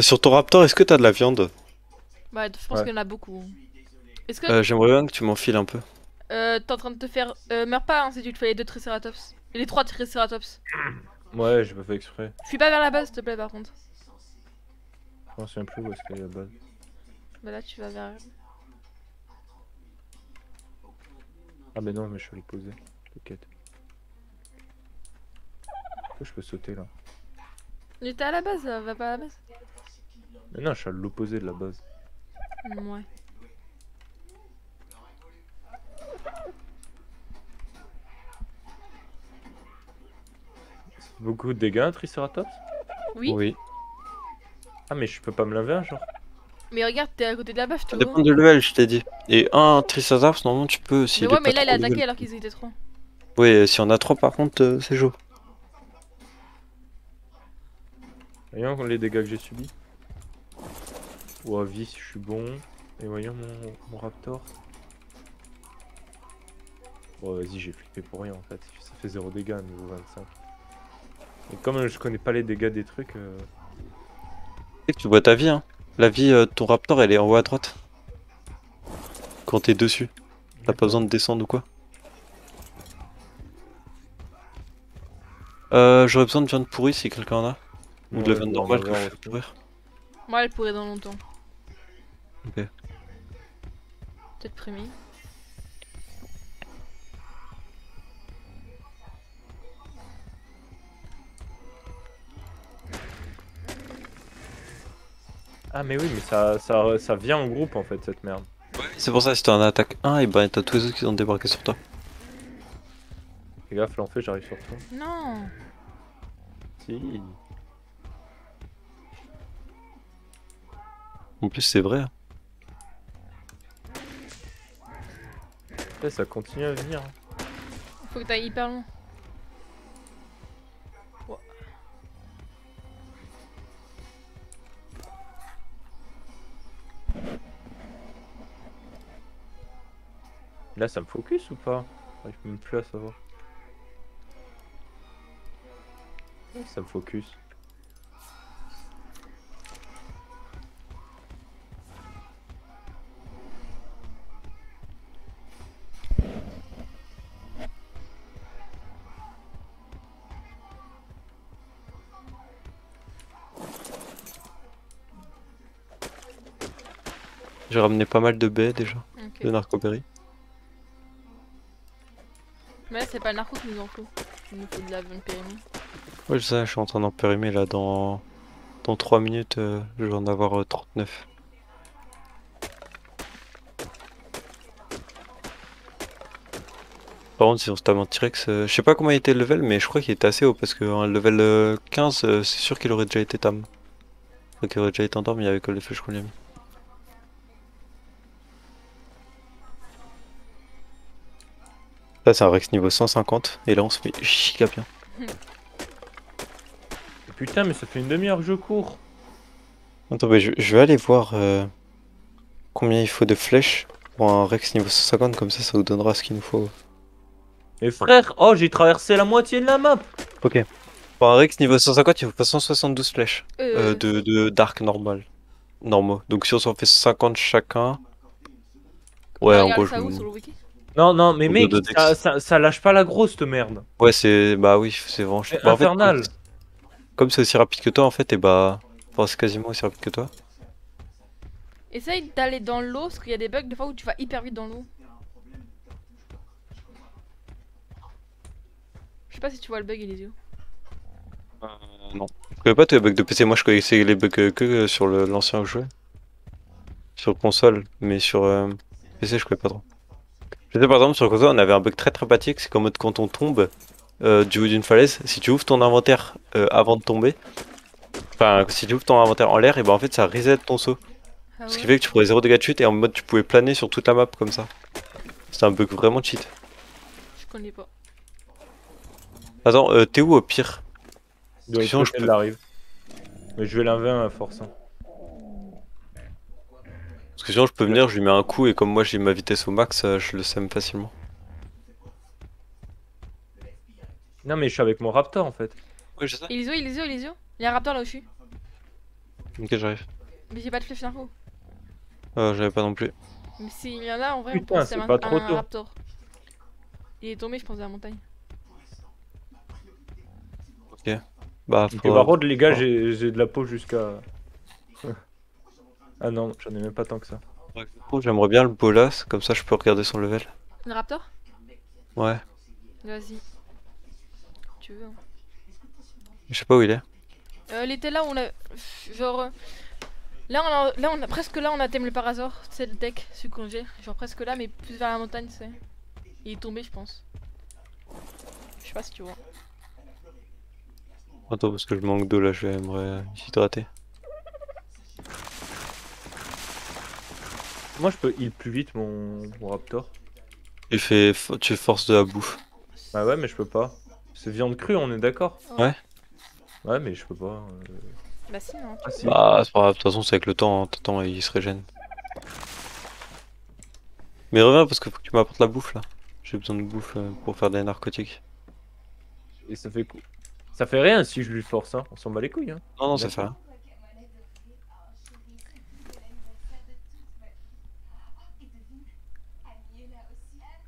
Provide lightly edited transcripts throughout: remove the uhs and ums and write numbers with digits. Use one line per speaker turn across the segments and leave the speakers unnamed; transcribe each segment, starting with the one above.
Sur ton raptor, est-ce que t'as de la viande?
Bah, je pense
Ouais.
qu'il y en a beaucoup. Est-ce que
J'aimerais bien que tu m'en files un peu.
t'es en train de te faire. Meurs pas hein, si tu te fais les deux Triceratops. Et les trois Triceratops.
Ouais, j'ai pas fait exprès.
Fuis pas vers la base, s'il te plaît, par contre.
Je m'en souviens plus où est-ce qu'elle est la base.
Bah là, tu vas vers.
Ah, mais non, mais je suis à l'opposé. T'inquiète. Est-ce que je peux sauter là?
Mais t'es à la base, va pas à la base.
Mais non, je suis à l'opposé de la base.
Ouais.
Beaucoup de dégâts, un Triceratops?
Oui.
Oui.
Ah, mais je peux pas me laver un genre?
Mais regarde, t'es à côté de la base, tu
Ça
vois.
dépend du level, je t'ai dit. Et un Triceratops, normalement, tu peux
Mais
s'il est
ouais,
pas
mais là, il a
trop
attaqué
level.
alors qu'ils étaient trois.
Oui, si on a trois, par contre, c'est chaud.
Voyons les dégâts que j'ai subis. Ou à vie si je suis bon. Et voyons mon raptor. Bon, vas-y, j'ai flippé pour rien en fait. Ça fait 0 dégâts niveau 25. Et comme je connais pas les dégâts des trucs.
Tu sais que tu vois ta vie, hein. La vie, de ton raptor, elle est en haut à droite. Quand t'es dessus. T'as pas
D'accord.
besoin de descendre ou quoi. J'aurais besoin de viande pourrie si quelqu'un en a. Ou de la
Ouais, je
viande
dois en
normale que je
avoir
fais
aussi.
pourrir.
Moi, elle pourrait dans longtemps.
Ok.
Peut-être prémis.
Ah, mais oui, mais ça vient en groupe en fait, cette merde.
C'est pour ça, si t'en attaques un, et ben t'as tous les autres qui ont débarqué sur toi.
Fais gaffe, là en fait, j'arrive sur toi.
Non.
Si.
En plus, c'est vrai, hein.
Ouais, ça continue à venir, hein.
Faut que t'ailles hyper loin. Ouais.
Là, ça me focus ou pas? J'arrive même plus à savoir. Ouais, ça me focus.
J'ai ramené pas mal de baies déjà,
Ok.
de narcoberry.
Mais là, c'est pas le narco qui nous en faut. Il nous faut de la viande périmée.
Ouais, je sais, je suis en train d'en périmer là dans 3 minutes, je vais en avoir 39. Par contre, si on se tape un T-Rex, je sais pas comment il était le level, mais je crois qu'il était assez haut parce que un level 15, c'est sûr qu'il aurait déjà été tam. Enfin, qu'il aurait déjà été endormi avec les flèches qu'on lui a mis. Là, c'est un Rex niveau 150, et là, on se fait giga bien.
Putain, mais ça fait une demi-heure que je cours.
Attends, mais je vais aller voir combien il faut de flèches pour un Rex niveau 150, comme ça nous donnera ce qu'il nous faut.
Mais frère, oh, j'ai traversé la moitié de la map.
Ok. Pour un Rex niveau 150, il faut 172 flèches
Euh.
de d'arc normal. Normaux. Donc si on s'en fait 50 chacun, ouais,
T'as
en
regardé
gros, je
ça où
me...
sur le wiki?
Non, non, mais
Au dos
mec,
de Dex.
ça lâche pas la grosse, cette merde.
Ouais, c'est... Bah oui, c'est vraiment...
C'est
Bah en fait,
infernal.
comme c'est aussi rapide que toi, en fait, et bah... Enfin, c'est quasiment aussi rapide que toi.
Essaye d'aller dans l'eau, parce qu'il y a des bugs des fois où tu vas hyper vite dans l'eau. Je sais pas si tu vois le bug, Elisio.
Euh, non. Je connais pas tous les bugs de PC, moi je connaissais les bugs que sur l'ancien où je jouais. Sur console, mais sur PC je connais pas trop. Je sais par exemple sur console on avait un bug très pratique, c'est qu'en mode quand on tombe du haut d'une falaise, si tu ouvres ton inventaire avant de tomber, enfin si tu ouvres ton inventaire en l'air, et ben en fait ça reset ton saut.
Ah
Ce qui
ouais?
fait que tu prenais 0 dégâts de chute et en mode tu pouvais planer sur toute la map comme ça. C'était un bug vraiment cheat.
Je connais pas.
Attends, t'es où au pire?
De
Parce que
l'autre
sinon je
côté de
peux...
la rive. Mais je vais l'enlever à force, hein.
Parce que sinon je peux venir, je lui mets un coup et comme moi j'ai ma vitesse au max, je le sème facilement.
Non, mais je suis avec mon raptor en fait.
Oui je sais.
Elisio, Elisio, Elisio. Il y a un raptor là-dessus.
Ok, j'arrive.
Mais j'ai pas de flèche d'info.
J'avais pas non plus.
Mais s'il y en a, en vrai, on
Putain,
pense
c'est
qu'il y a
pas trop
un
tôt.
raptor. Il est tombé, je pense, à la montagne.
Ok. Bah,
Ok,
faudra...
par contre, les gars,
Oh.
j'ai de la peau jusqu'à. Ah non, j'en ai même pas tant que ça.
Ouais, du coup, j'aimerais bien le bolas, comme ça je peux regarder son level.
Le raptor?
Ouais.
Vas-y. Tu veux. Hein.
Je sais pas où il est.
Il était là où on a. Genre. Là, on a presque là, on a thème le parasor. C'est le deck, celui qu'on j'ai. Genre presque là, mais plus vers la montagne, c'est. Il est tombé, je pense. Je sais pas si tu vois.
Attends, parce que je manque d'eau là, j'aimerais hydrater.
Moi, je peux heal plus vite mon raptor.
Tu forces de la bouffe.
Bah ouais, mais je peux pas. C'est viande crue, on est d'accord?
Ouais.
Ouais, mais je peux pas.
Bah si, non.
Ah si.
Bah, c'est pas grave, de toute façon, c'est avec le temps, hein. T'attends, il se régène. Mais reviens parce que faut que tu m'apportes la bouffe là. J'ai besoin de bouffe pour faire des narcotiques.
Et ça fait ça fait rien si je lui force, hein. On s'en bat les couilles, hein.
Non, non, ça fait
D'accord.
rien.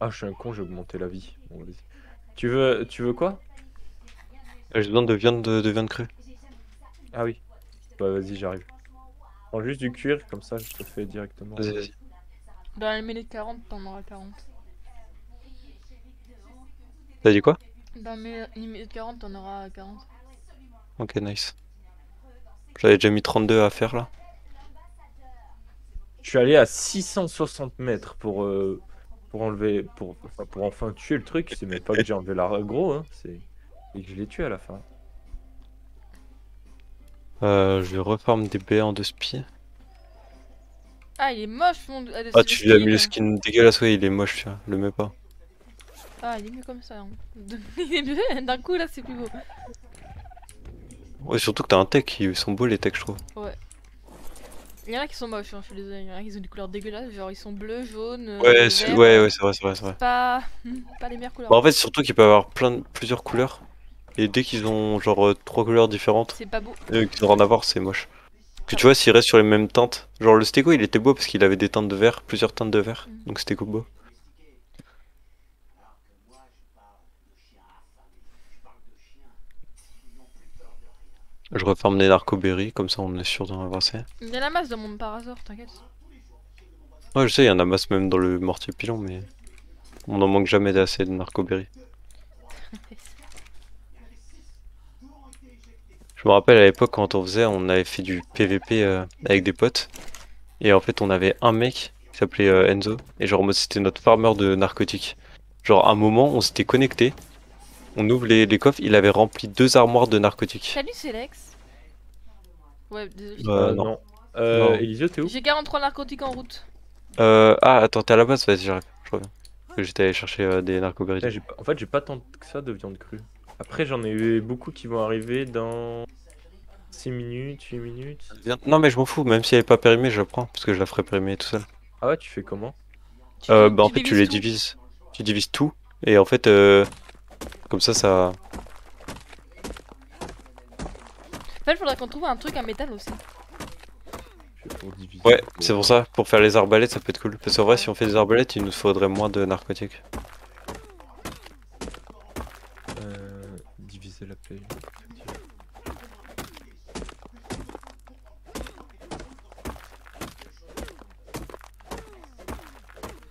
Ah, je suis un con, j'ai augmenté la vie. Bon, vas-y. Tu veux quoi?
J'ai besoin de viande crue.
Ah oui. Bah vas-y, j'arrive. Prends juste du cuir, comme ça je te fais directement.
Vas-y, vas-y.
Dans la minute 40, t'en auras 40.
T'as dit quoi?
Dans la minute 40, t'en auras 40.
Ok, nice. J'avais déjà mis 32 à faire là.
Je suis allé à 660 mètres pour enlever, pour enfin tuer le truc. C'est même pas que j'ai enlevé l'agro, hein. C'est que je l'ai tué à la fin.
Je refarme des baies en 2 spi.
Ah, il est moche, mon.
Ah, tu lui as mis le skin dégueulasse, ouais, il est moche, tu vois. Le mets pas.
Ah, il est mieux comme ça. Hein. Il est mieux, d'un coup là, c'est plus beau.
Ouais, surtout que t'as un tech, ils sont beaux les techs, je trouve.
Ouais. Il y en a qui sont moches, hein, je suis désolée. Il y en a qui ont des couleurs dégueulasses, genre ils sont bleus, jaunes,
Ouais,
verts.
ouais, c'est vrai, c'est vrai, c'est vrai.
Pas... pas les meilleures couleurs.
Bah, en fait, surtout qu'ils peuvent avoir plusieurs couleurs. Et dès qu'ils ont genre 3 couleurs différentes,
C'est pas beau.
qu'ils ont rien à voir, c'est moche. Que tu vois, s'ils restent sur les mêmes teintes. Genre le Stego, il était beau parce qu'il avait des teintes de vert, plusieurs teintes de vert. Donc c'était beau. Je referme les narcoberries, comme ça on est sûr d'en avoir assez.
Il y a la masse dans mon parasor, t'inquiète.
Ouais, je sais, il y en a masse même dans le mortier pilon, mais on n'en manque jamais d'assez de narcoberries. Je me rappelle à l'époque quand on faisait, on avait fait du PVP avec des potes. Et en fait, on avait un mec qui s'appelait Enzo. Et genre, en mode, c'était notre farmer de narcotiques. Genre, à un moment, on s'était connecté. On ouvre les coffres, il avait rempli 2 armoires de narcotiques.
Salut, c'est Lex. Ouais, désolé.
Non.
Non.
Non.
Elisio, t'es où?
J'ai 43 narcotiques en route.
Ah, attends, t'es à la base? Vas-y, j'arrive. Je reviens. Parce que j'étais allé chercher des narcoberries.
Putain, en fait, j'ai pas tant que ça de viande crue. Après, j'en ai eu beaucoup qui vont arriver dans 6 minutes, 8 minutes.
Non, mais je m'en fous, même si elle est pas périmée, je la prends. Parce que je la ferai périmer tout seul.
Ah ouais, tu fais comment?
Bah, en fait, tu
divises
les
tout.
divises. Tu divises tout. Et en fait, comme ça.
En fait, il faudrait qu'on trouve un truc à métal aussi.
Pour diviser.
Ouais, c'est pour ça. Pour faire les arbalètes, ça peut être cool. Parce qu'en vrai, si on fait des arbalètes, il nous faudrait moins de narcotiques.
Diviser la paix.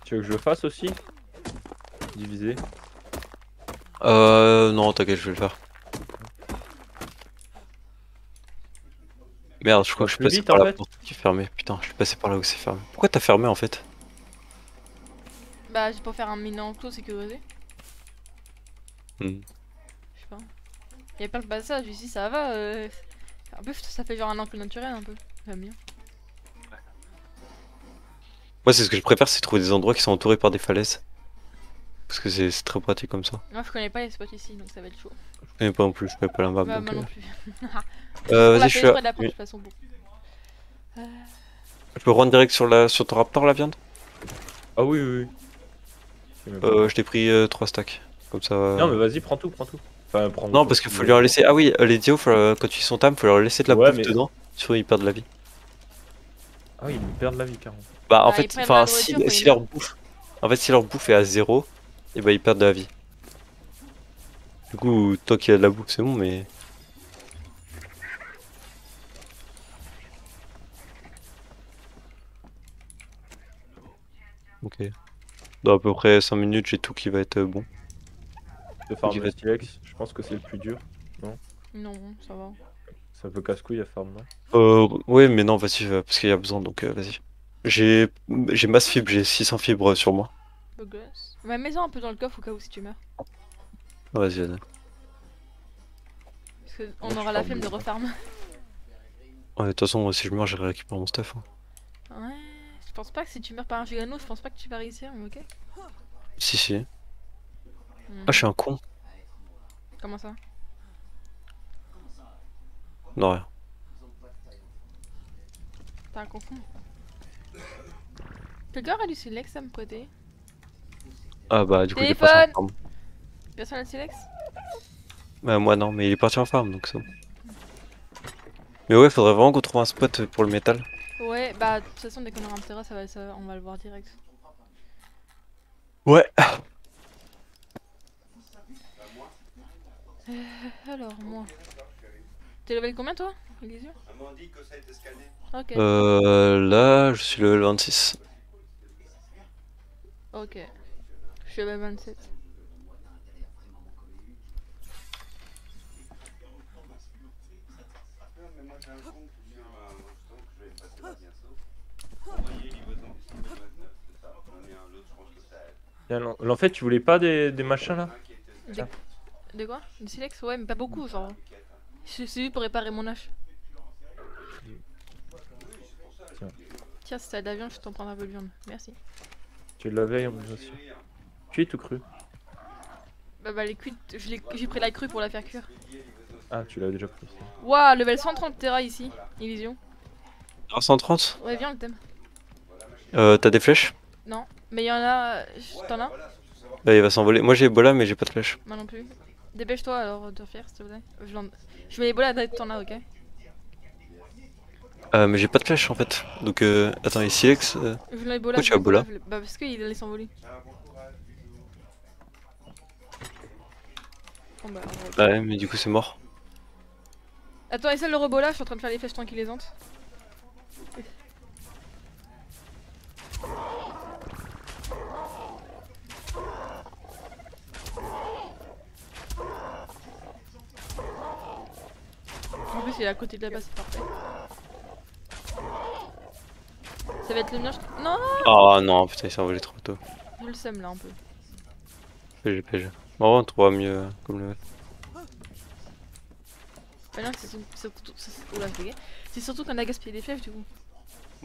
Tu veux que je le fasse aussi? Diviser.
Non, t'inquiète, je vais le faire. Merde, je crois que je suis
plus
passé
vite,
par
en
la
fait.
porte qui est fermée. Putain, je suis passé par là où c'est fermé. Pourquoi t'as fermé en fait?
Bah, c'est pour faire un mini enclos sécurisé. Je sais pas. Il y a plein de passages ici, ça va. Un peu, ça fait genre un enclos naturel un peu. J'aime bien.
Moi, c'est ce que je préfère, c'est trouver des endroits qui sont entourés par des falaises. Parce que c'est très pratique comme ça.
Moi, je connais pas les spots ici, donc ça va être chaud.
Je connais pas non plus, je connais pas la map.
Bah,
donc,
moi non plus.
vas-y, je suis là.
de la prendre, de
Oui.
toute façon. Bon.
Je peux rendre direct sur ton raptor la viande?
Ah oui, oui, oui.
Je t'ai pris 3 stacks. Comme ça.
Non, mais vas-y, prends tout, prends tout. Enfin, prends
Non, parce qu'il faut lui en laisser. Ah oui, les dios, quand ils sont tam, faut leur laisser de la
Ouais,
bouffe
mais
dedans. Soit ils perdent la vie.
Ah oui, ils perdent la vie carrément.
Bah en
Bah, ils
fait,
prennent
enfin
la
si,
nourriture quand
si
ils
leur
meurent.
bouffe. En fait si leur bouffe est à 0, et bah ils perdent de la vie. Du coup, toi qui as de la bouffe, c'est bon, mais. Ok. Dans à peu près 5 minutes, j'ai tout qui va être bon.
De
Tout qui
farm
va
le
être...
Silex, je pense que c'est le plus dur.
Non, ça va.
C'est un peu casse-couille à farm, non?
Ouais, mais non, vas-y, parce qu'il y a besoin, donc vas-y. J'ai masse fibre, j'ai 600 fibres sur moi.
Beau gosse. Ouais, mets-en un peu dans le coffre au cas où si tu meurs.
Vas-y, vas-y.
Parce qu'on
Moi, je
aura la
farm
flemme de
bien.
refarm.
Ouais, de toute façon, si je meurs, j'ai récupéré mon stuff. Hein.
Ouais, je pense pas que si tu meurs par un gigano, je pense pas que tu vas réussir, mais ok.
Si, si.
Hmm.
Ah, je suis un con.
Comment ça?
Non, rien.
T'es un confond. Quelqu'un aurait du silex à me prêter?
Ah bah, du coup, il est parti en
Téléphone!
farm.
Personne a de silex?
Bah, moi non, mais il est parti en farm, donc c'est bon. Mais ouais, faudrait vraiment qu'on trouve un spot pour le métal.
Ouais, bah de toute façon, dès qu'on aura un terrain, on va le voir direct.
Ouais.
Alors, moi. T'es level combien toi, Elysium? Ok,
Là, je suis level 26.
ok. Je suis level 27.
Tiens, en fait, tu voulais pas des machins là?
De quoi? Du silex? Ouais, mais pas beaucoup, genre. C'est juste pour réparer mon hache.
Tiens.
Tiens, si t'as de la viande, je t'en prends un peu de viande. Merci.
Tu l'avais, moi aussi. Tu es tout cru.
Bah les cuites, j'ai pris la crue pour la faire cuire.
Ah, tu l'as déjà pris. Ça.
Waouh, level 130 Terra ici, Illusion.
130.
Ouais, viens, le thème.
T'as des flèches?
Non, mais il y en a. T'en as?
Bah, il va s'envoler. Moi j'ai Ebola, mais j'ai pas de flèches.
Moi non plus. Dépêche-toi alors de faire, s'il te plaît. Je mets les bolas à t'en as, ok?
Mais j'ai pas de flèches en fait. Donc, attends, et Silex.
Je veux les bolas,
Pourquoi tu as Ebola?
Bah parce qu'il allait s'envoler. Bon bah, on va-
Ouais, mais du coup, c'est mort.
Attends, essaie le rebola, je suis en train de faire les flèches tranquillisantes. En plus, il est à côté de la base, c'est parfait. Ça va être le mien, Non,
Ah non, putain, il s'est envolé trop tôt.
je le sème là un peu.
PG, PG. Bon, on trouvera mieux comme level.
Bah non, oula, je bégaye. C'est surtout qu'on a gaspillé des flèches du coup.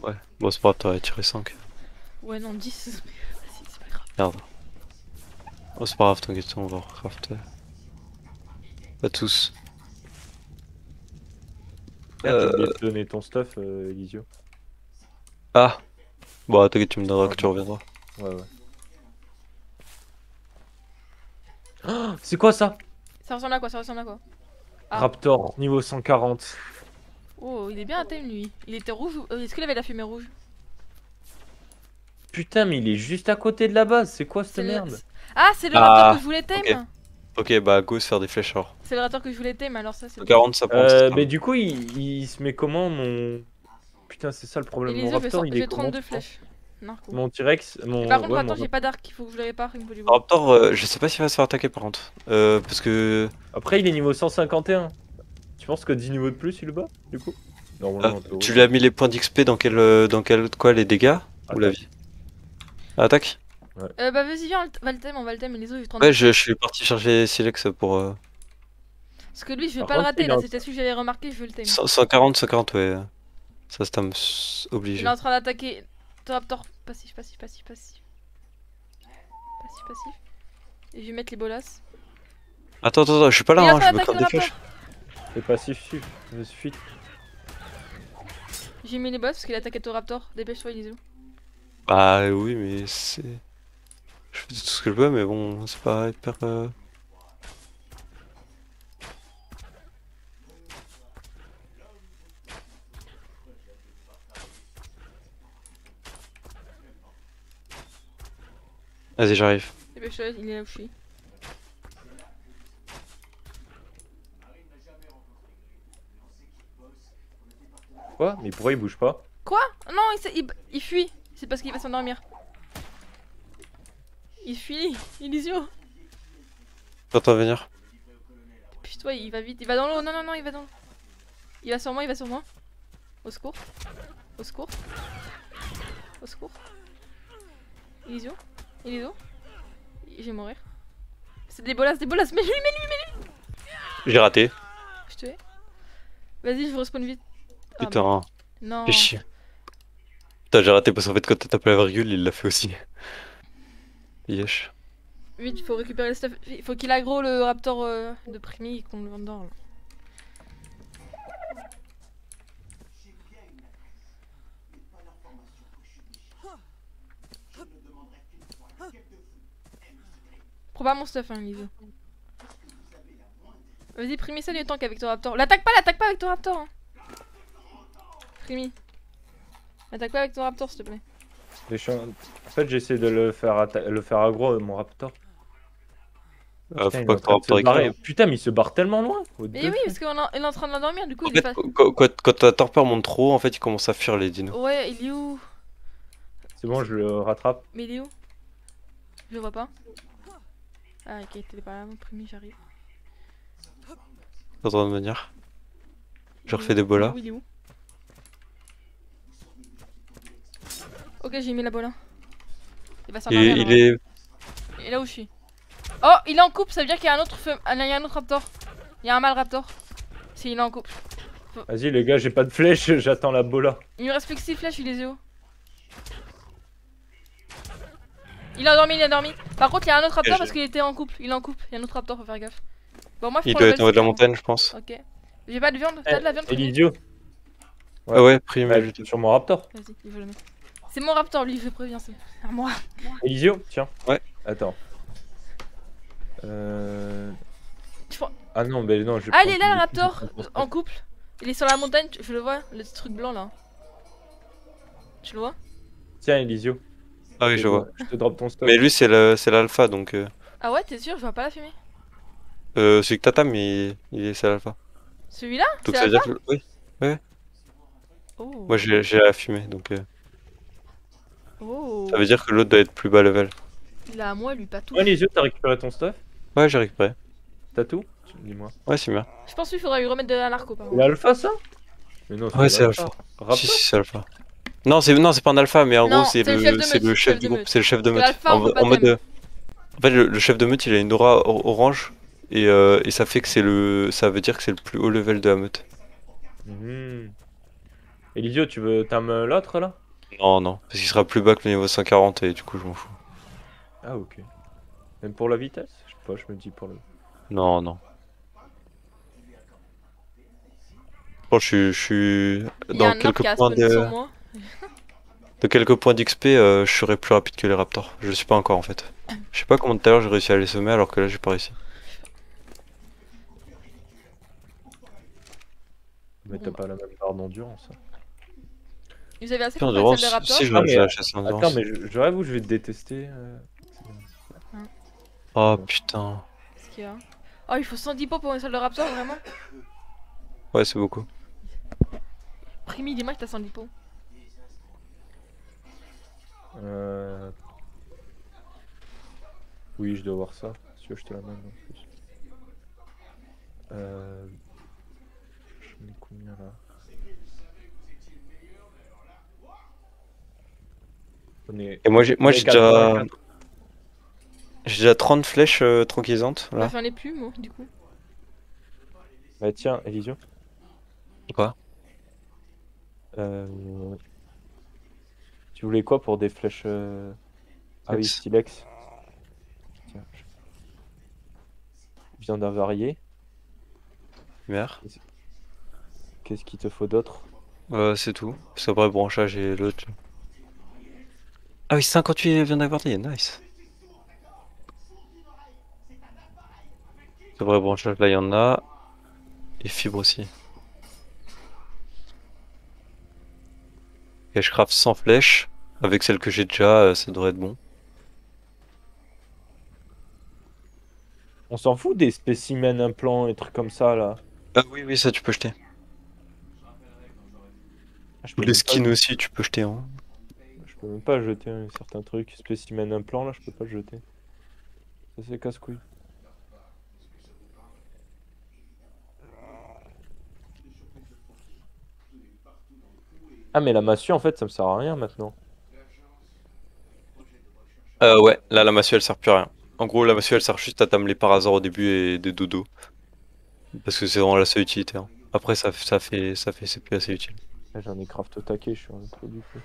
Ouais, bon, c'est pas grave, t'aurais tiré 5.
Ouais, non, 10. Mais vas-y, c'est pas grave.
Merde. Oh, c'est pas grave, t'inquiète, on va recraft. Pas tous.
Tiens, j'ai oublié de te donner ton stuff, Elisio.
Ah! Bon, t'inquiète, tu me donneras que tu reviendras.
Ouais, ouais. Oh, c'est quoi ça?
Ça ressemble à quoi? Ça ressemble à quoi? Ah.
Raptor, niveau 140.
Oh, il est bien à thème lui. Il était rouge ou... Est-ce qu'il avait la fumée rouge?
Putain, mais il est juste à côté de la base. C'est quoi cette
C'est le-
merde?
Ah, c'est le
Ah,
raptor que je voulais thème!
ok. Ok, bah, go se faire des flèches alors.
C'est le raptor que je voulais thème, alors ça c'est...
40, ça prend. ça
Mais du coup, il se met comment mon. Putain, c'est ça le problème. Mon
Elisa,
Raptor, il est
j'ai
comment?
32
tu penses
flèches. Narco.
Mon T-Rex, mon.
Par contre,
ouais,
attends,
mon
j'ai pas d'arc, il faut que je le répare, il me faut du bois.
Raptor, je sais pas s'il va se faire attaquer par contre. Parce que.
Après, il est niveau 151. Tu penses que 10 niveaux de plus, il le bat, du coup? Normalement,
Tu lui as mis les points d'XP dans quel. Quoi, les dégâts? Ou la vie? Attaque?
Bah vas-y, viens, on va le thème, Elisa, j'ai 32.
Ouais, je suis parti chercher Silex pour.
Parce que lui, je vais
Par
pas le
contre,
rater,
il
là,
est en-
c'était celui que j'avais remarqué, je veux le thème.
140, ouais. Ça, c'est obligé.
Il est en train d'attaquer Raptor. Passif. Passif. Et je vais mettre les bolas.
Attends, je suis pas là,
Il est en
hein,
train
je me
d'attaquer
crame
le
des
raptor.
flèches.
C'est passif, je suis.
J'ai mis les boss parce qu'il a attaqué ton raptor. Dépêche-toi, Elisa.
Bah oui, mais c'est. Je fais tout ce que je veux, mais bon, c'est pas hyper. Vas-y, j'arrive.
Dépêche-toi, il est là où je suis.
Quoi? Mais pourquoi il bouge pas?
Quoi? Non, il fuit. C'est parce qu'il va s'endormir. Il fuit. Il est idiot.
J'entends venir.
Dépêche-toi, il va vite. Il va dans l'eau. Non, non, non, il va dans l'eau. Il va sur moi, il va sur moi. Au secours. Au secours. Au secours. Il est idiot. Il est idiot. Je vais mourir. C'est des bolasses, mais lui.
J'ai raté.
Je te hais. Vas-y, je vous respawn vite. Ah,
Putain,
non.
fais chier. Putain, j'ai raté parce qu'en fait, quand t'as tapé la virgule, il l'a fait aussi. Yesh.
Vite, il faut récupérer le stuff. Il faut qu'il aggro le raptor de Primi et qu'on le vende dehors. Là. Prends pas mon stuff, hein, Liso. Vas-y, Primi, ça du tank avec ton raptor. L'attaque pas avec ton raptor. Hein. Primi. L'attaque pas avec ton raptor, s'il te plaît.
En fait, j'essaie de le faire aggro, mon raptor.
Faut
Putain,
pas que ton raptor éclate.
Putain, mais il se barre tellement loin.
Mais oui, parce qu'il est en train de l'endormir, du coup
En
il est
fait,
pas.
quand ta torpeur monte trop haut, en fait, il commence à fuir les dinos.
Ouais, il est où?
C'est bon, je le rattrape.
Mais il est où? Je le vois pas. Ah, ok, t'es pas là, mon Primi, j'arrive.
T'es en train de venir. Je
Il est
refais
où?
des bolas.
Il est où? Ok, j'ai mis la bola. Il va
Et
s'endormir.
il
là-bas.
est.
Il est là où je suis. Oh, il est en couple, ça veut dire qu'il y a un autre il y a un autre raptor. Il y a un mâle raptor. Si, il est en couple.
Vas-y, les gars, j'ai pas de flèche, j'attends la bola.
Il me reste plus que 6 flèches, il les est où? Il a dormi, il a dormi. Par contre, il y a un autre raptor parce qu'il était en couple. Il est en couple. Il y a un autre raptor, faut faire gaffe. Bon, moi je
Il
prends
doit
le
être en haut de la
level
montagne, je pense.
6. Ok. J'ai pas de viande. T'as de la viande,
Et
Primi?
l'idiot.
Ah ouais, prime.
Ouais, sur mon raptor.
Vas-y, je vais le mettre. C'est mon raptor, lui, je préviens, c'est à moi.
Elisio, tiens.
Ouais.
Attends.
Je prends-
Ah non, mais non, je vais
Ah, il
prendre
est là, le
des
raptor,
trucs pour
en couple. Il est sur la montagne, je le vois, le truc blanc là. Tu le vois?
Tiens, Elisio.
Ah oui, je vois.
Je te drop ton stock.
Mais lui, c'est l'alpha, donc.
Ah ouais, t'es sûr? Je vois pas la fumée.
Celui que t'attends, mais c'est l'alpha.
Celui-là?
Donc
C'est
ça veut dire
Alpha?
que. Oui,
Oh.
moi j'ai la fumée, donc.
Oh.
Ça veut dire que l'autre doit être plus bas level.
Il a à moi, lui, pas tout.
Ouais, Elisio, t'as récupéré ton stuff?
Ouais, j'ai récupéré.
T'as tout? Dis-moi.
Ouais, c'est bien.
Je pense qu'il faudrait lui remettre de la narco, par
C'est
contre.
l'alpha, ça? Mais non,
Ouais, c'est alpha.
Raptor?
Si, si, c'est alpha. Non, c'est pas un alpha, mais en
Non,
gros, c'est
c'est le chef de
c'est
meute,
le chef
chef
du
de
groupe.
meute.
C'est le chef de
Parce que
meute.
l'alpha, on peut pas
mode.
t'aimer.
En fait, le chef de meute, il a une aura orange. Et ça fait que ça veut dire que c'est le plus haut level de la meute.
Elisio, tu veux t'aimer l'autre là?
Non, non, parce qu'il sera plus bas que le niveau 140 et du coup, je m'en fous.
Ah, ok. Même pour la vitesse? Je sais pas, je me dis pour le.
Non, non. Bon, je suis
Il y a
dans
un arbre
quelques
qui a
points
spawn sur moi.
d'XP, je serai plus rapide que les raptors. Je le suis pas encore en fait. Je sais pas comment tout à l'heure j'ai réussi à les semer alors que là j'ai pas réussi.
Mais t'as pas la même barre d'endurance. Hein.
Vous avez assez
Putain,
pour faire celle
endurance,
de raptor?
si je
Ah,
vais
mais-
la chasse endurance.
Attends, mais je rêve où je vais te détester.
Oh putain.
Qu'est-ce qu'il y a? Oh, il faut 110 pots pour une salle de raptor, vraiment?
Ouais, c'est beaucoup.
Primi, dis-moi que t'as 110 pots.
Oui, je dois voir ça. Si tu veux, je te la donne en plus. J'en ai combien là?
Et moi j'ai
j'en ai
j'ai
84.
déjà 30 flèches tranquillisantes
Bah,
là.
j'en ai plus, moi, du coup.
Bah tiens, Elisio.
Quoi?
Tu voulais quoi pour des flèches Ah oui,
Lex.
Stylex. Tiens. Viande avariée.
Merde.
Qu'est-ce qu'il te faut d'autre?
C'est tout. Parce qu'après branchage et l'autre. Ah oui, 58 vient d'avoir nice. Après branchage là il y en a. Et fibre aussi. Et je craft 100 flèches. Avec celle que j'ai déjà, ça devrait être bon.
On s'en fout des spécimens implants et trucs comme ça là.
Ah oui, oui, ça tu peux jeter.
Ah, je
Ou
peux
les
même pas,
skins aussi, tu peux jeter. Hein.
je peux même pas jeter certains trucs. Spécimen implant là, je peux pas le jeter. Ça c'est casse-couille. Ah mais la massue en fait ça me sert à rien maintenant.
Ouais, là la massue elle sert plus à rien. En gros, la massue elle sert juste à t'amener par hasard au début et des dodos. Parce que c'est vraiment la seule utilité. Hein. Après, c'est plus assez utile.
Là, j'en ai craft au taquet, je suis un trop du coup.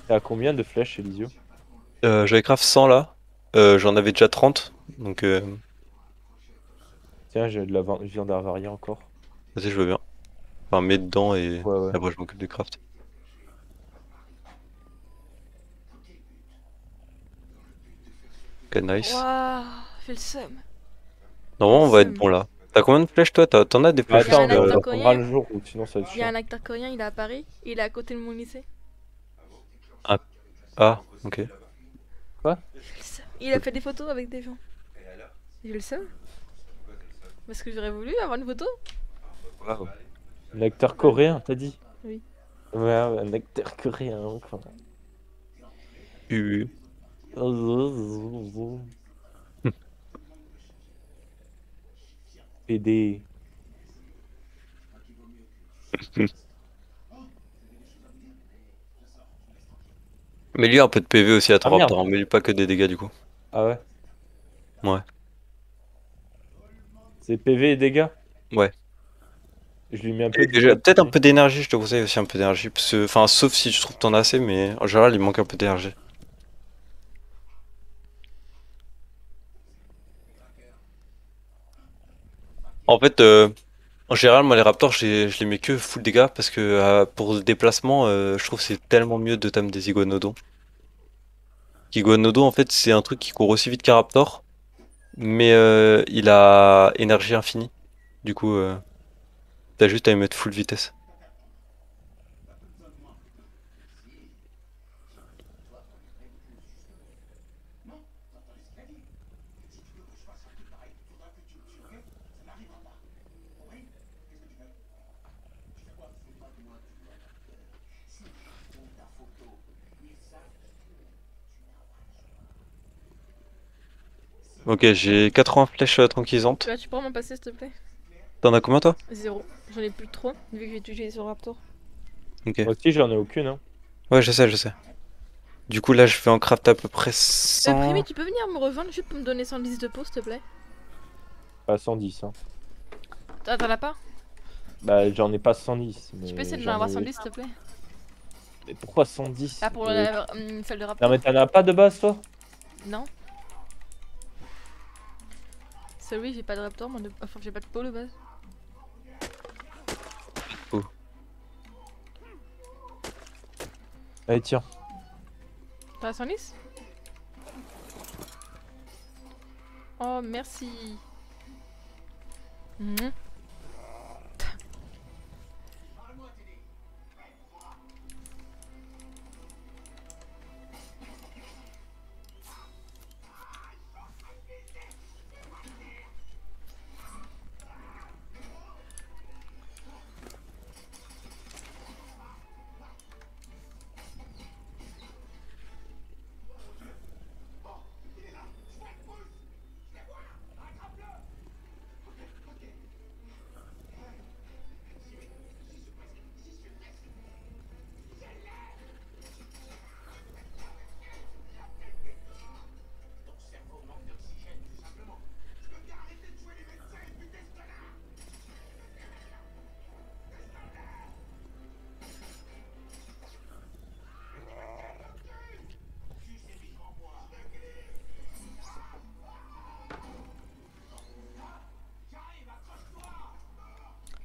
T'es à combien de flèches, Elisio?
J'avais craft 100 là. J'en avais déjà 30. Donc,
Tiens, j'ai de la viande avariée encore.
vas-y, je veux bien. Enfin, mets dedans et
Ouais, ouais.
après je m'occupe du craft. Ok, nice.
Waouh, j'ai le seum.
Normalement, on va être
Seum.
bon là. T'as combien de flèches toi? T'en as des
Bah,
flèches
Il y a
attends,
un
aussi,
acteur
ça prendra
coréen.
le jour ou sinon ça va être
Il y a
chiant.
un acteur coréen, il est à Paris. Il est à côté de mon lycée.
Ah, ah, ok.
Quoi?
J'ai le seum. Il a fait des photos avec des gens. J'ai le seum. Parce que j'aurais voulu avoir une photo.
Wow.
Un acteur coréen, t'as dit?
Oui.
Ouais, un acteur coréen. Quoi.
Euh,
PD.
Mais lui, un peu de PV aussi à ton
Ah merde.
raptor. Mais lui, pas que des dégâts du coup.
Ah ouais.
Ouais.
C'est PV et dégâts.
Ouais.
Je lui mets un peu
Et
de
déjà, peut-être un
vitalité.
peu d'énergie, je te conseille aussi un peu d'énergie. Enfin, sauf si tu trouves que t'en as assez, mais en général, il manque un peu d'énergie. En fait, en général, moi, les raptors, je les mets que full dégâts parce que pour le déplacement, je trouve que c'est tellement mieux de tam des iguanodons. Iguanodon, en fait, c'est un truc qui court aussi vite qu'un raptor, mais il a énergie infinie. Du coup, t'as juste à lui mettre full vitesse. Ok, j'ai 80 flèches tranquillisantes.
Là, tu pourras m'en passer, s'il te plaît?
T'en as combien, toi?
0. J'en ai plus de trop, vu que j'ai utilisé sur Raptor.
Ok.
Moi aussi, j'en ai aucune. Hein.
Ouais, je sais, je sais. Du coup, là, je vais en craft à peu près
Primi,
100.
tu peux venir me rejoindre juste pour me donner 110 de peau, s'il te plaît?
Pas 110. Hein.
T'en as pas?
Bah, j'en ai pas 110.
Tu peux
Mais
essayer de m'en
j'en
avoir
ai.
110, s'il te plaît?
Mais pourquoi 110?
Ah, pour celle de
Non,
Raptor?
mais t'en as pas de base, toi?
Non. Celui, j'ai pas de Raptor, moi enfin, j'ai pas de peau de base.
Allez, tiens.
T'as 110? Oh, merci. Mhm.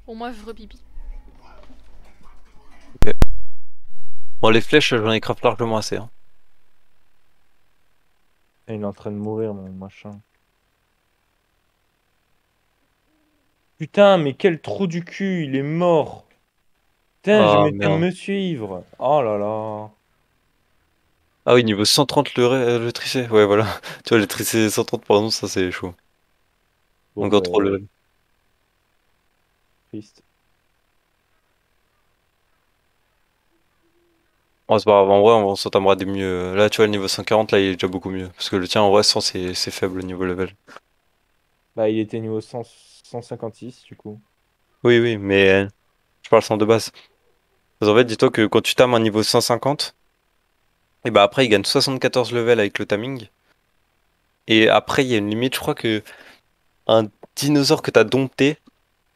Bon, moi, je repipi.
Bon, les flèches, j'en ai craft largement assez. Hein.
Il est en train de mourir, mon machin. Putain, mais quel trou du cul, il est mort. Putain, je
Ah,
m'étais à
merde.
me suivre. Oh là là.
Ah oui, niveau 130 le tricé. Ouais, voilà. Tu vois, le tricé 130 par exemple, ça c'est chaud.
Bon,
Encore trop
bah,
level.
triste.
Oh, c'est pas grave, en vrai, on s'entamera des mieux. Là, tu vois, le niveau 140, là, il est déjà beaucoup mieux. Parce que le tien, en vrai, 100, c'est faible au niveau level.
Bah, il était niveau 100 156, du coup.
Oui, oui, mais je parle sans de base. Parce qu'en fait, dis-toi que quand tu tames un niveau 150, et bah après, il gagne 74 levels avec le taming. Et après, il y a une limite, je crois que un dinosaure que t'as dompté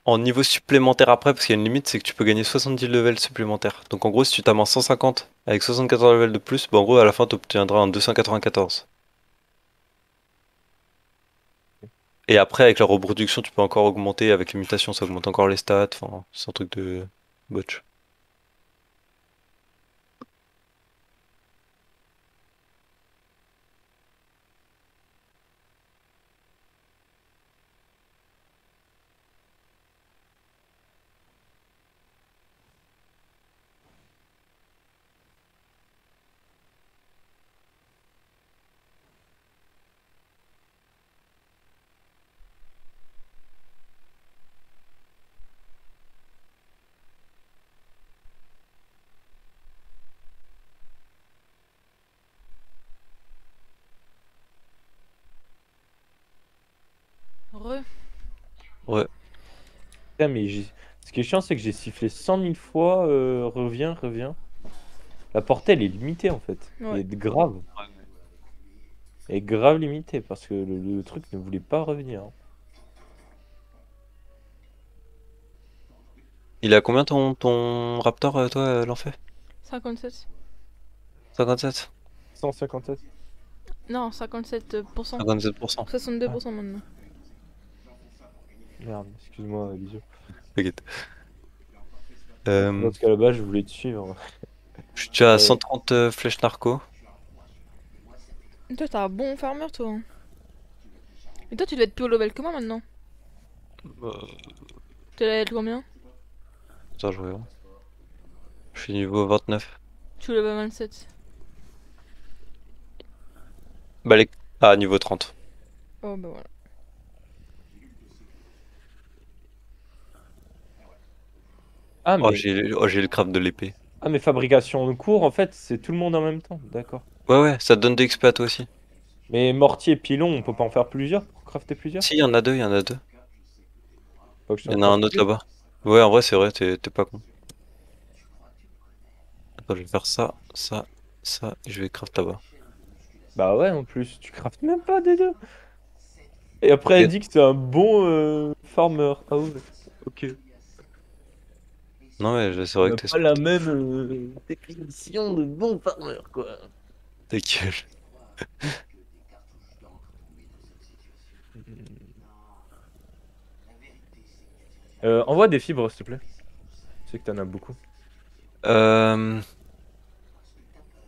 en niveau supplémentaire après, parce qu'il y a une limite, c'est que tu peux gagner 70 levels supplémentaires. Donc en gros, si tu tames un 150 avec 74 levels de plus, bah en gros, à la fin, tu obtiendras un 294. Et après, avec la reproduction, tu peux encore augmenter. Avec les mutations, ça augmente encore les stats. Enfin, c'est un truc de botch.
Re.
Ouais.
Putain, mais ce qui est chiant, c'est que j'ai sifflé 100 000 fois, reviens, reviens. La portée, elle est limitée, en fait.
Ouais.
Et grave. Elle est grave limitée, parce que le truc ne voulait pas revenir, hein.
Il a combien ton Raptor, toi, l'enfait?
57.
57?
157.
Non, 57%.
57%.
Ah,
62% maintenant.
merde, excuse-moi, bisous.
T'inquiète.
Parce qu'à la base, je voulais te suivre.
Je suis déjà à
Euh,
130 flèches narco.
Toi, t'es un bon farmer, toi, hein. Et toi, tu dois être plus au level que moi maintenant.
Euh,
T'es level combien?
Attends, je regarde. Je suis niveau 29.
Je suis level 27.
Bah, les... Ah, niveau 30.
Oh, bah voilà.
Ah,
Oh,
mais...
j'ai le craft de l'épée.
Ah, mais fabrication en cours, en fait, c'est tout le monde en même temps. D'accord.
Ouais, ouais, ça te donne des XP à toi aussi.
Mais mortier, pilon, on peut pas en faire plusieurs pour crafter plusieurs?
Si, il y en a deux, il y en a deux.
Faut que je
Il y
t'en
en a un
crafte
autre
deux.
là-bas. Ouais, en vrai, c'est vrai, t'es pas con. Attends, je vais faire ça, ça, ça, et je vais craft là-bas.
Bah ouais, en plus, tu craftes même pas des deux. Et après, elle
Ok.
dit que c'est un bon farmer. Ah ouais, ok.
Non, mais c'est
On
vrai que
n'a
t'es
pas la même définition de bon farmer, quoi.
ta gueule.
Envoie des fibres, s'il te plaît. Je sais que t'en as beaucoup.
Euh,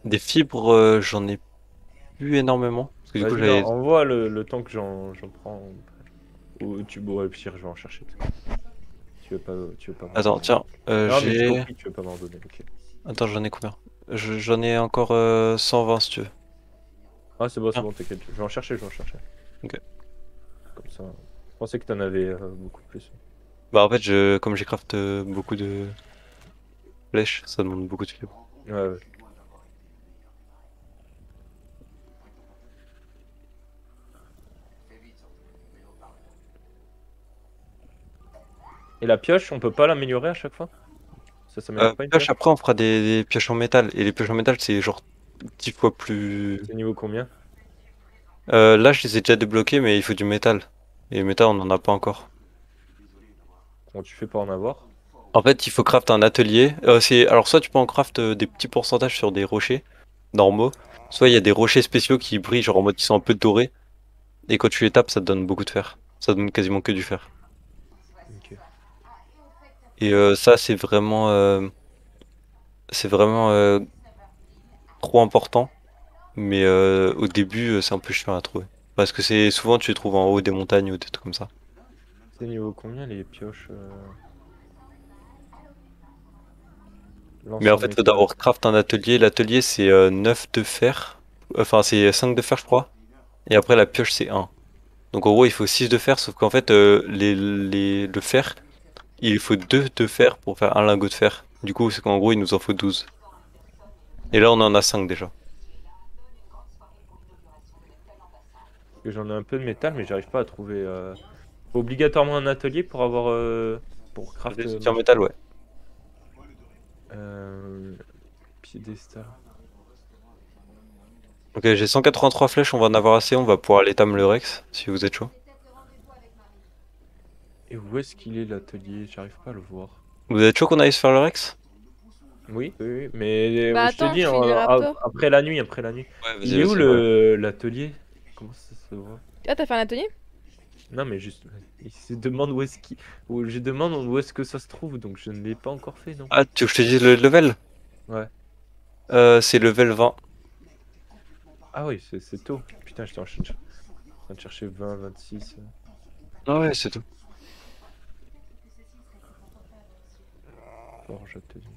des fibres, j'en ai plus énormément. Parce que du coup,
Vas-y, non,
j'avais.
envoie le temps que j'en prends. Ou tu pourrais le pire, je vais en chercher. Tu veux pas m'en
Attends,
donner.
tiens,
Non, mais j'ai
j'ai.
compris que tu veux pas m'en donner, ok.
Attends, j'en ai combien? J'en ai encore 120 si tu veux.
Ah, c'est
Tiens.
bon, t'inquiète. Je vais en chercher, je vais en chercher.
Ok.
Comme ça. Je pensais que t'en avais beaucoup plus.
Bah, en fait, comme j'ai craft beaucoup de flèches, ça demande beaucoup de fibres.
Ouais, ouais. Et la pioche, on peut pas l'améliorer à chaque fois? Ça s'améliore pas une
Pioche,
pioche?
après, on fera des pioches en métal. Et les pioches en métal, c'est genre 10 fois plus.
C'est niveau combien?
Là, je les ai déjà débloqués, mais il faut du métal. Et métal, on en a pas encore.
Comment tu fais pour en avoir?
En fait, il faut craft un atelier. Alors, soit tu peux en craft des petits pourcentages sur des rochers normaux, soit il y a des rochers spéciaux qui brillent, genre en mode qui sont un peu dorés. Et quand tu les tapes, ça te donne beaucoup de fer. Ça donne quasiment que du fer.
Ok.
Et ça, c'est vraiment trop important. Mais au début, c'est un peu chiant à trouver. Parce que c'est souvent tu les trouves en haut des montagnes ou des trucs comme ça.
C'est niveau combien les pioches
Mais en
l'ancien
fait, faut
métal.
d'abord craft un atelier. L'atelier, c'est 9 de fer. Enfin, c'est 5 de fer, je crois. Et après, la pioche, c'est 1. Donc, en gros, il faut 6 de fer. Sauf qu'en fait, le fer, il faut 2 de fer pour faire un lingot de fer. Du coup, c'est qu'en gros, il nous en faut 12. Et là, on en a 5 déjà.
Parce que j'en ai un peu de métal, mais j'arrive pas à trouver. Faut obligatoirement un atelier pour avoir. Pour craft.
Des outils en métal, ouais.
Euh, Piédestal.
Ok, j'ai 183 flèches, on va en avoir assez. On va pouvoir aller tam le Rex, si vous êtes chaud.
Et où est-ce qu'il est l'atelier? J'arrive pas à le voir.
Vous êtes chaud qu'on aille se faire le Rex?
Oui, oui, oui. Mais
Bah
je te
attends,
dis,
je finis les raptors.
après la nuit, après la nuit.
Ouais,
Il
vas-y,
est où
vas-y. Ouais.
l'atelier? Comment ça se voit?
Ah, t'as fait un atelier?
Non, mais juste, il se demande où est-ce qu'il, je demande où est-ce que ça se trouve, donc je ne l'ai pas encore fait, non?
Ah, tu veux que je te dise le level?
Ouais.
C'est level 20.
Ah oui, c'est tôt. Putain, j'étais en train de chercher 20, 26.
Ah ouais, c'est tout.
Forge atelier.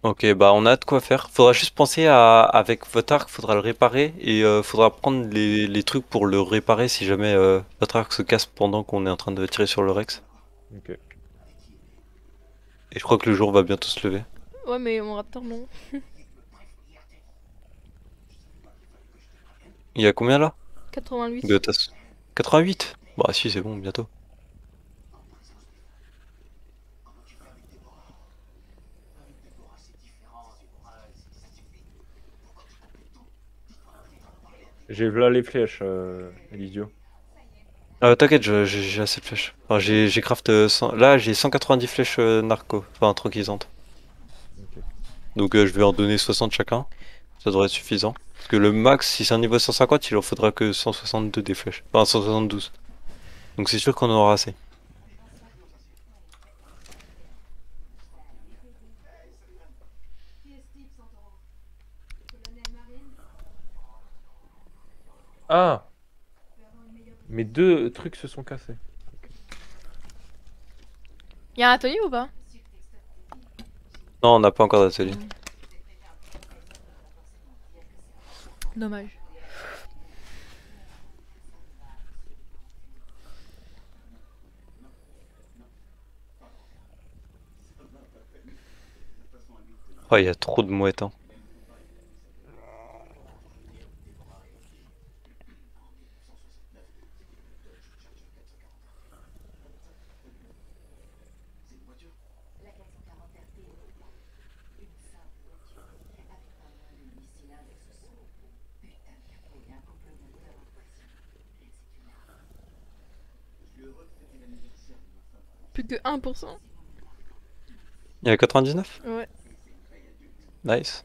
Ok, bah on a de quoi faire. Faudra juste penser à, avec votre arc, faudra le réparer et faudra prendre les trucs pour le réparer si jamais votre arc se casse pendant qu'on est en train de tirer sur le Rex.
Ok.
Et je crois que le jour va bientôt se lever.
Ouais, mais mon raptor, non.
Il y a combien là?
88.
De tasse. 88? Bah si, c'est bon, bientôt.
J'ai là les flèches, Elisio.
T'inquiète, j'ai assez de flèches. Enfin, j'ai craft 100. Là, j'ai 190 flèches narco, enfin tranquillisantes.
Ok.
Donc je vais en donner 60 chacun. Ça devrait être suffisant. Parce que le max, si c'est un niveau 150, il en faudra que 162 des flèches. Enfin 172. Donc c'est sûr qu'on en aura assez.
Ah! Mes deux trucs se sont cassés.
Y'a un atelier ou pas?
Non, on n'a pas encore d'atelier.
Dommage.
Oh, il y a trop de mouettes, hein.
Plus que 1%.
Il y a 99?
Ouais.
Nice.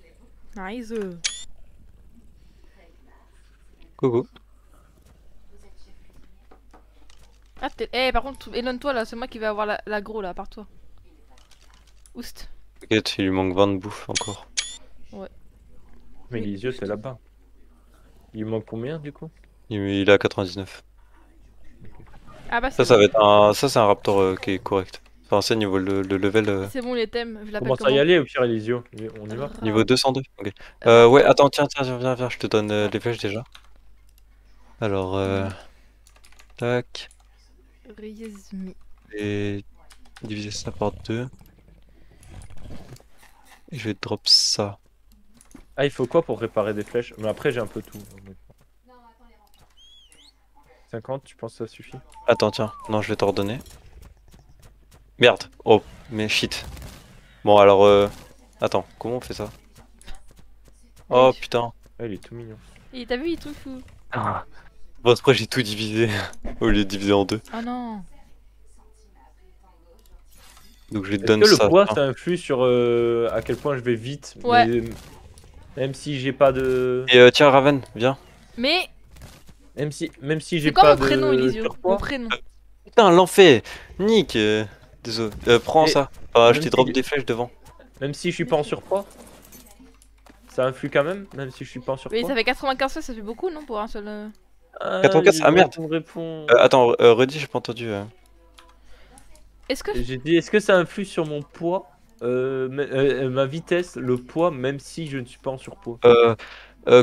Nice.
Coucou.
Ah, eh, par contre, éloigne-toi là, c'est moi qui vais avoir l'agro là, par toi. Oust.
T'inquiète, il lui manque 20 de bouffe encore.
Mais
Oui,
Elisio,
juste.
t'es là-bas. Il manque combien du coup?
Il est à 99.
Ah bah
Ça,
c'est
ça
bon.
va être un. Ça, c'est un raptor qui est correct. Enfin, c'est niveau le level.
C'est bon les thèmes, je l'appelle
Commence à
comment?
y aller au pire, Elisio. On y va.
Niveau 202. Ok.
Raptor.
Ouais, attends, tiens, viens, je te donne les flèches déjà. Alors, tac.
Riezmi.
Et diviser ça par 2. Et je vais drop ça.
Ah, il faut quoi pour réparer des flèches? Mais après, j'ai un peu tout. 50, tu penses que ça suffit?
Attends, tiens. Non, je vais t'ordonner. Merde. Oh, mais shit. Bon, alors, attends, comment on fait ça? Oh
Allez.
putain.
Ah, il est tout mignon.
Et t'as vu, il est tout fou.
Bon, après, j'ai tout divisé au lieu de diviser en deux.
Oh non.
Donc, je lui
Est-ce
donne
que le
ça.
poids,
tiens.
ça influe sur à quel point je vais vite?
Ouais.
Mais, même si j'ai pas de.
Et tiens, Raven, viens.
Mais
Même si j'ai
c'est quoi
pas
mon prénom,
de
Elisio? Mon
surpoids.
prénom.
Putain, l'enfer. Nick. Désolé. Prends
Et
ça. Ah, je
même
t'ai drop
si-
des flèches devant.
Même si je suis pas en surpoids. Ça influe quand même, même si je suis pas en surpoids.
Mais ça fait 95, ça fait beaucoup, non, pour un seul.
Ah,
84, ah, merde.
tu me réponds.
Attends, redis, j'ai pas entendu.
Est-ce que...
J'ai dit, est-ce que ça influe sur mon poids, ma vitesse, le poids, même si je ne suis pas en surpoids?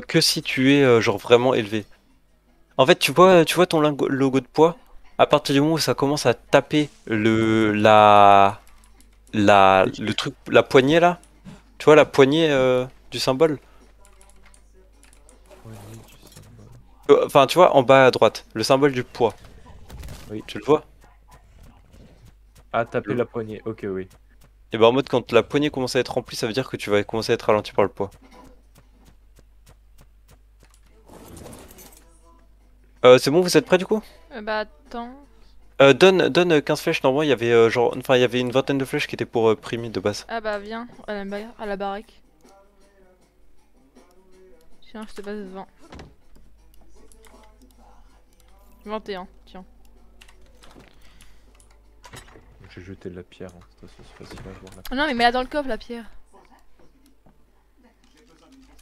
Que si tu es genre vraiment élevé. En fait, tu vois ton logo de poids, à partir du moment où ça commence à taper le truc, la poignée là, tu vois la poignée du symbole. Enfin, tu vois en bas à droite, le symbole du poids.
Oui.
Tu le vois?
Ah, taper la poignée, ok, oui.
Et ben en mode quand la poignée commence à être remplie, ça veut dire que tu vas commencer à être ralenti par le poids. C'est bon, vous êtes prêts du coup?
Bah attends.
Donne 15 flèches, normalement il y avait enfin il y avait une vingtaine de flèches qui étaient pour Primi de base.
Ah bah viens, à la baraque. Tiens, je te passe 20. 21, tiens.
J'ai jeté de la pierre, hein. C'est facile à voir là.
Oh non mais mets-la dans le coffre la pierre.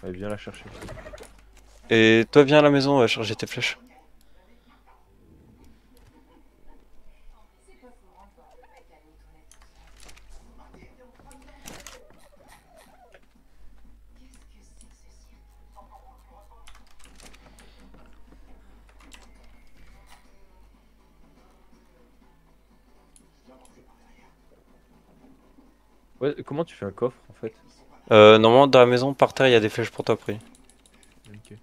Allez, viens la chercher.
Et toi viens à la maison charger tes flèches.
Ouais, comment tu fais un coffre en fait?
Normalement dans la maison par terre il y a des flèches pour toi après.
Ok.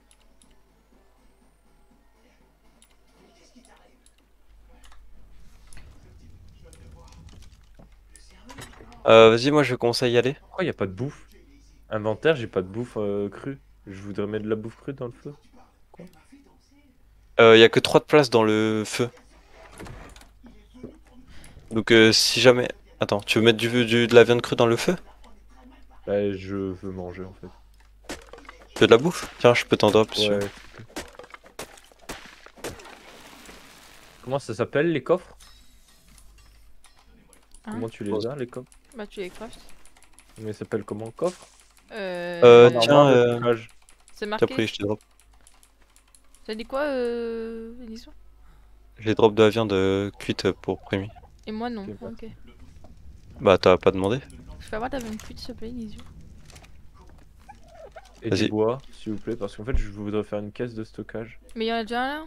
Vas-y moi je vais commencer à y aller.
Pourquoi y a pas de bouffe? Inventaire, j'ai pas de bouffe crue. Je voudrais mettre de la bouffe crue dans le feu.
Il y a que 3 de place dans le feu. Donc si jamais... Attends, tu veux mettre de la viande crue dans le feu?
Bah, je veux manger en fait.
Tu veux de la bouffe? Tiens, je peux t'en drop si tu veux.
Ouais. Comment ça s'appelle les coffres?
Hein?
Comment tu les as les coffres?
Bah tu les crafts.
Mais ça s'appelle comment coffre?
Tiens,
C'est
t'as
marqué.
pris, je te drop.
T'as dit quoi Elison?
J'ai drop de la viande cuite pour Primi.
Et moi non,
Ok,
ok.
Bah t'as pas demandé?
Je peux avoir ta viande cuite s'il te plaît Elison?
Et
Vas-y.
du bois, s'il vous plaît, parce qu'en fait je voudrais faire une caisse de stockage.
Mais y'en a déjà un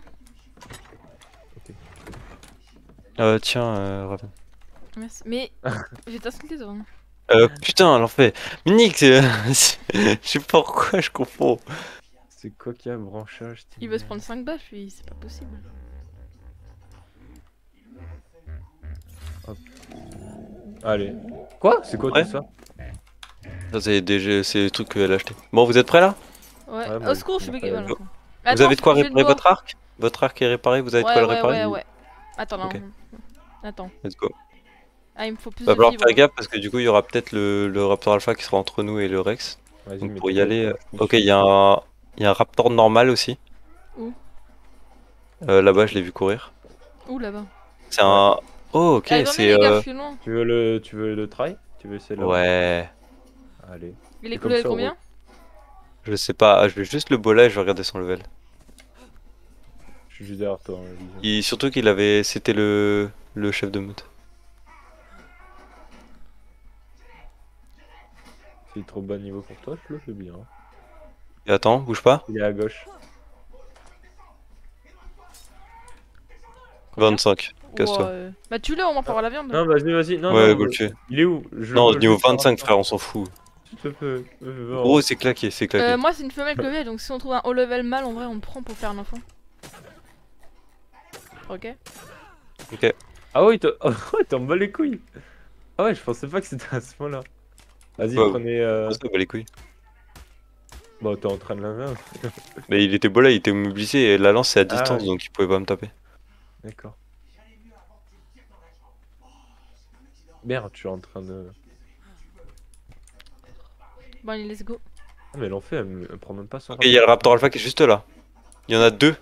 là?
Tiens, Raven.
Merci. Mais j'ai t'insulté toi.
Putain, alors fait. Nick, je sais pas pourquoi je confonds.
C'est quoi qu'il y a branchage?
Il veut se prendre 5 balles lui, c'est pas possible.
Allez. Quoi? C'est quoi
Ouais.
tout ça?
Ça c'est le truc qu'elle a acheté. Bon, vous êtes prêts là?
Ouais,
Ouais, moi,
au secours, je suis
je
bugué. Voilà.
Vous
Attends,
avez de quoi
je vais le
réparer
boire.
votre arc? Votre arc est réparé, vous avez de quoi le réparer?
Ouais. Attends, non.
Ok.
Attends.
Let's go.
Ah, il me faut plus
Va
de
falloir
fibres.
faire gaffe parce que du coup il y aura peut-être le Raptor Alpha qui sera entre nous et le Rex.
Vas-y,
Donc
mais
pour y
t'es-
aller... Ok, il y a un Raptor normal aussi.
Où?
Là-bas, je l'ai vu courir.
Où là-bas?
C'est un... Oh, ok,
Allez,
c'est...
les gars, je suis loin.
Tu veux le try? Tu veux essayer là?
Ouais...
Allez.
Il est
Et comme
level
ça, on
combien?
Je sais pas, je vais juste le bola et je vais regarder son level.
Je suis juste derrière toi. Hein, Elisa.
Surtout qu'il avait... C'était le chef de meute.
C'est trop bas niveau pour toi, je le fais bien.
Et attends, bouge pas.
Il est à gauche.
25, casse-toi.
Ouais. Bah tue-le, on va avoir la viande.
Non, vas-y. Non,
Ouais,
non,
go le tuer.
il est où?
Non,
veux
niveau
le faire
25
après.
frère, on s'en fout.
S'il te plaît.
Gros, c'est claqué, c'est claqué.
Moi, c'est une femelle que j'ai, donc si on trouve un haut level mâle, en vrai, on le prend pour faire un enfant. Ok.
Ok.
Ah ouais, t'en bats les couilles. Ah ouais, je pensais pas que c'était à ce moment-là. Vas-y,
Ouais,
prenez.
On se bat les couilles.
Bah, t'es en train de la faire.
Mais il était bola, il était mobilisé et la lance c'est à distance
oui.
donc il pouvait pas me taper.
D'accord. Merde, je suis en train de.
Bon, allez, let's go.
Ah, mais l'enfer, elle prend même pas son.
Ok, il y a le Raptor Alpha qui est juste là. Il y en a deux.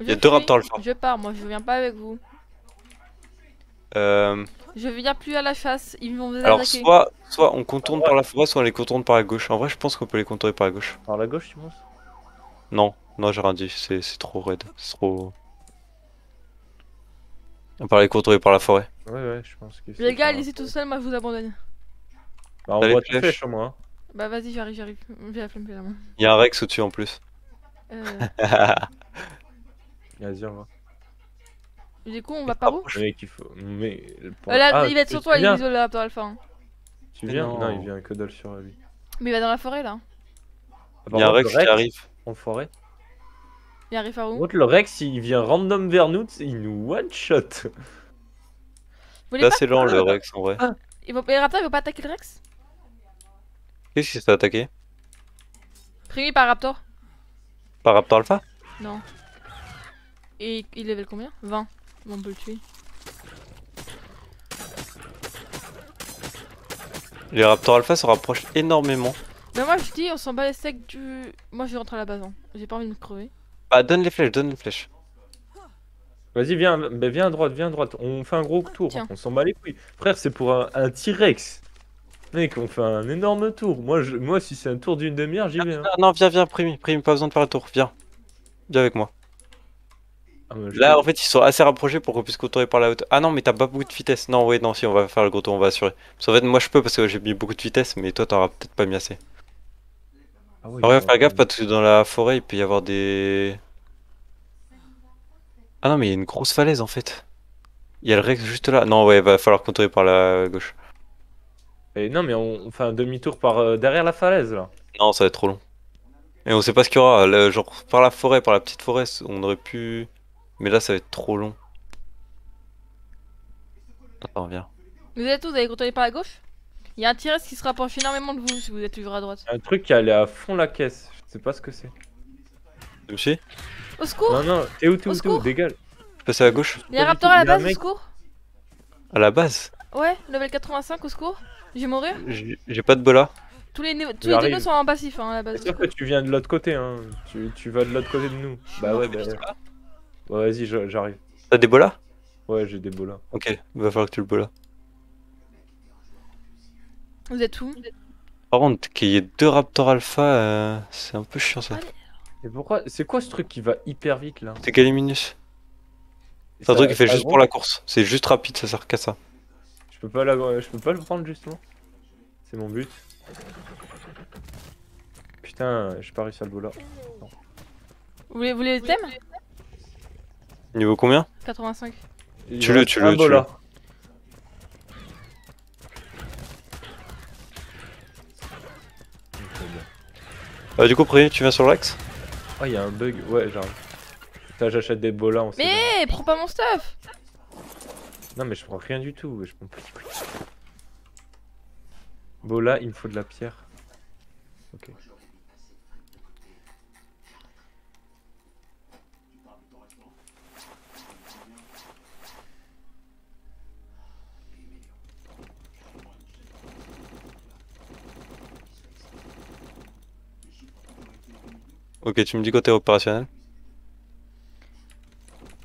Il y a
Je
deux
fuis,
Raptors Alpha.
Je pars, moi, je viens pas avec vous.
Euh...
Je viens plus à la chasse, ils vont vous
Alors
attaquer.
soit on contourne par la forêt, soit on les contourne par la gauche. En vrai, je pense qu'on peut les contourner par la gauche.
Par la gauche, tu penses?
Non, j'ai rien dit, c'est trop raide. C'est trop... On peut les contourner par la forêt.
Ouais, je pense que c'est.
Les gars,
ça.
allez-y tout seul, moi je vous abandonne.
Bah, on
T'as les
voit tes
flèches.
flèches au moins.
Bah vas-y, j'arrive. J'ai la flemme, j'ai la main.
Il y a un Rex au-dessus en plus.
Vas-y, on va.
Du coup, on va par où?
Le mec, il faut. Mais.
Là,
Ah,
il va être sur
tu
toi, il
viens
vise le Raptor Alpha. Hein.
Tu
Mais
viens
non.
Non, il vient que dalle sur lui.
Mais il va dans la forêt là.
Il y a un Rex qui arrive.
En forêt.
Il arrive par
Par
où?
contre, le Rex, il vient random vers nous, il nous one-shot.
Vous voulez
Là
pas?
c'est lent le Rex en vrai.
Les Raptors, ils vont pas attaquer le Rex?
Qu'est-ce qui s'est attaqué?
Prémis par Raptor?
Par Raptor Alpha?
Non. Et il level combien? 20. Bon, on peut le tuer.
Les Raptor Alpha se rapprochent énormément.
Mais moi je dis, on s'en bat les steaks du. Moi je vais rentrer à la base. Hein. J'ai pas envie de me crever.
Bah donne les flèches, donne les flèches.
Vas-y, viens, bah, viens à droite. On fait un gros tour.
Tiens.
On s'en bat les couilles. Frère, c'est pour un T-Rex. Mec, on fait un énorme tour. Moi si c'est un tour d'une demi-heure, j'y vais. Hein.
Ah, non, viens, Primi, pas besoin de faire le tour, viens. Viens avec moi.
Ah, mais
Là, en fait, ils sont assez rapprochés pour qu'on puisse contourner par la haute. Ah non, mais t'as pas beaucoup de vitesse. Non, ouais, non, si, on va faire le gros tour, on va assurer. Parce qu'en fait, moi je peux parce que j'ai mis beaucoup de vitesse, mais toi t'auras peut-être pas mis assez.
Ah oui,
Alors, ouais,
bah,
faire gaffe parce que dans la forêt, il peut y avoir des. Ah non, mais il y a une grosse falaise en fait. Il y a le Rex juste là. Non, ouais, va falloir contourner par la gauche.
Et non, mais on fait un demi-tour par derrière la falaise là.
Non, ça va être trop long. Et on sait pas ce qu'il y aura. Genre, par la forêt, par la petite forêt, on aurait pu. Mais là, ça va être trop long. Attends, viens.
Vous êtes tous, vous allez contourner par la gauche? Il y a un T-Rex qui se rapproche énormément de vous si vous êtes toujours à droite.
Un truc qui allait à fond la caisse. Je sais pas ce que c'est.
Tu me suis?
Au secours!
Non, t'es où,
Au secours.
Dégage.
Passer à gauche?
Il y a un
Pas du
Raptor
tout,
à la
il y a un
base, au
mec.
secours!
À la base?
Ouais, level 85, au secours! Je vais mourir?
J'ai pas de bola.
Tous les
J'arrive.
dinos sont en passif hein, à la base.
C'est sûr que tu viens de l'autre côté, hein. Tu vas de l'autre côté de nous. Bah ouais, bah. Ouais, vas-y, j'arrive.
T'as des bolas?
Ouais, j'ai des bolas.
Ok, va falloir que tu le bolas.
Vous êtes où?
Par contre, qu'il y ait deux Raptor Alpha, c'est un peu chiant ça.
Allez.
Et pourquoi? C'est quoi ce truc qui va hyper vite là?
C'est Galiminus. C'est un truc qui fait juste pour la course. C'est juste rapide, ça sert qu'à ça.
Je peux pas le prendre justement. C'est mon but. Putain, j'ai pas réussi à le bola.
Vous voulez le thème?
Niveau combien?
85.
Tue-le,
Un bola.
Du coup, Pré, tu viens sur le Rex?
Ah, il y a un bug. Ouais, j'arrive. Putain, j'achète des bolas en
Mais prends pas mon stuff!
Non, mais je prends rien du tout. Je prends pas de trucs. Bola, il me faut de la pierre. Ok.
Ok, tu me dis quand t'es opérationnel.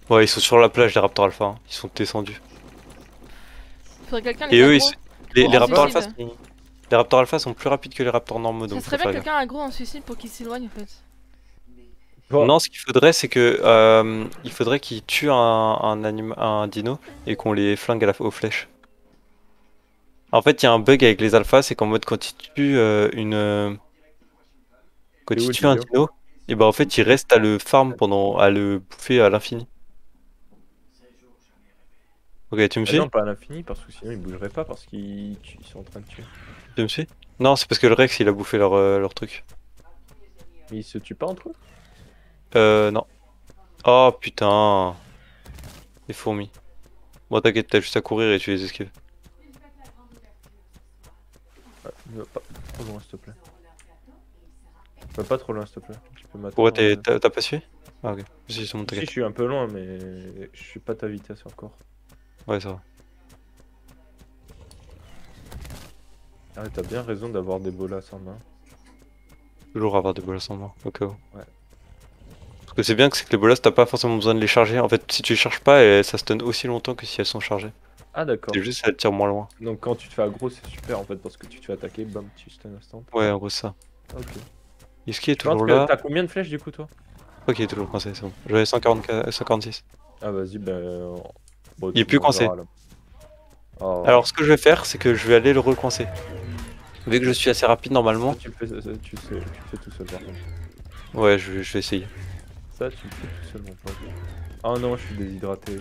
Ouais, ils sont sur la plage, les Raptor Alpha. Hein. Ils sont descendus.
Faudrait quelqu'un
Et
les
eux,
aggro.
les
en
Raptor
suicide.
Alpha les Raptor Alpha sont plus rapides que les Raptors normaux.
Ça
Donc
serait
faut
bien
faire
quelqu'un aggro en suicide pour qu'il s'éloigne en fait.
Bon.
Non, ce qu'il faudrait, c'est que il faudrait qu'ils tuent un dino et qu'on les flingue aux flèches. En fait, il y a un bug avec les alphas, c'est qu'en mode quand ils tuent quand
Et où
ils
le
tuent un
dino
dino, et ben en fait, il reste à le farm à le bouffer à l'infini. Ok, tu me
Ah
suis?
non, pas à l'infini parce que sinon ils bougeraient pas parce qu'ils sont en train de tuer.
Tu me suis? Non, c'est parce que le Rex il a bouffé leur truc.
Mais ils se tuent pas entre eux?
Non. Oh putain. Les fourmis. Bon, t'inquiète, t'as juste à courir et tu les esquives.
Ouais, ne va pas trop loin s'il te plaît. Va pas trop loin s'il te plaît. Tu peux m'attendre.
Pourquoi t'as pas suivi? Ah, ok. Si, c'est bon,
Si,
t'inquiète.
je suis un peu loin mais je suis pas ta vitesse encore.
Ouais, ça va.
Ah, t'as bien raison d'avoir des bolas en main.
Toujours avoir des bolas en main, au cas où.
Ouais.
Parce que c'est bien que c'est que les bolas, t'as pas forcément besoin de les charger. En fait, si tu les charges pas, ça stun aussi longtemps que si elles sont chargées.
Ah d'accord.
C'est juste, elles tirent moins loin.
Donc quand tu te fais aggro c'est super en fait parce que tu te fais attaquer, bam, tu stun instant.
Ouais, en gros, c'est ça.
Ok.
Est-ce qu'il est
Je pense
toujours
que
là?
t'as combien de flèches du coup toi?
Ok, il est toujours coincé, c'est bon. J'avais 146.
Ah vas-y ben... Bon,
Il est plus
on verra,
coincé.
là. Oh.
Alors ce que je vais faire, c'est que je vais aller le recoincer. Vu que je suis assez rapide normalement.
Ça, tu le fais tout seul par contre.
Ouais, je vais essayer.
Ça, tu le fais tout seul, mon pote. Oh non, je suis déshydraté.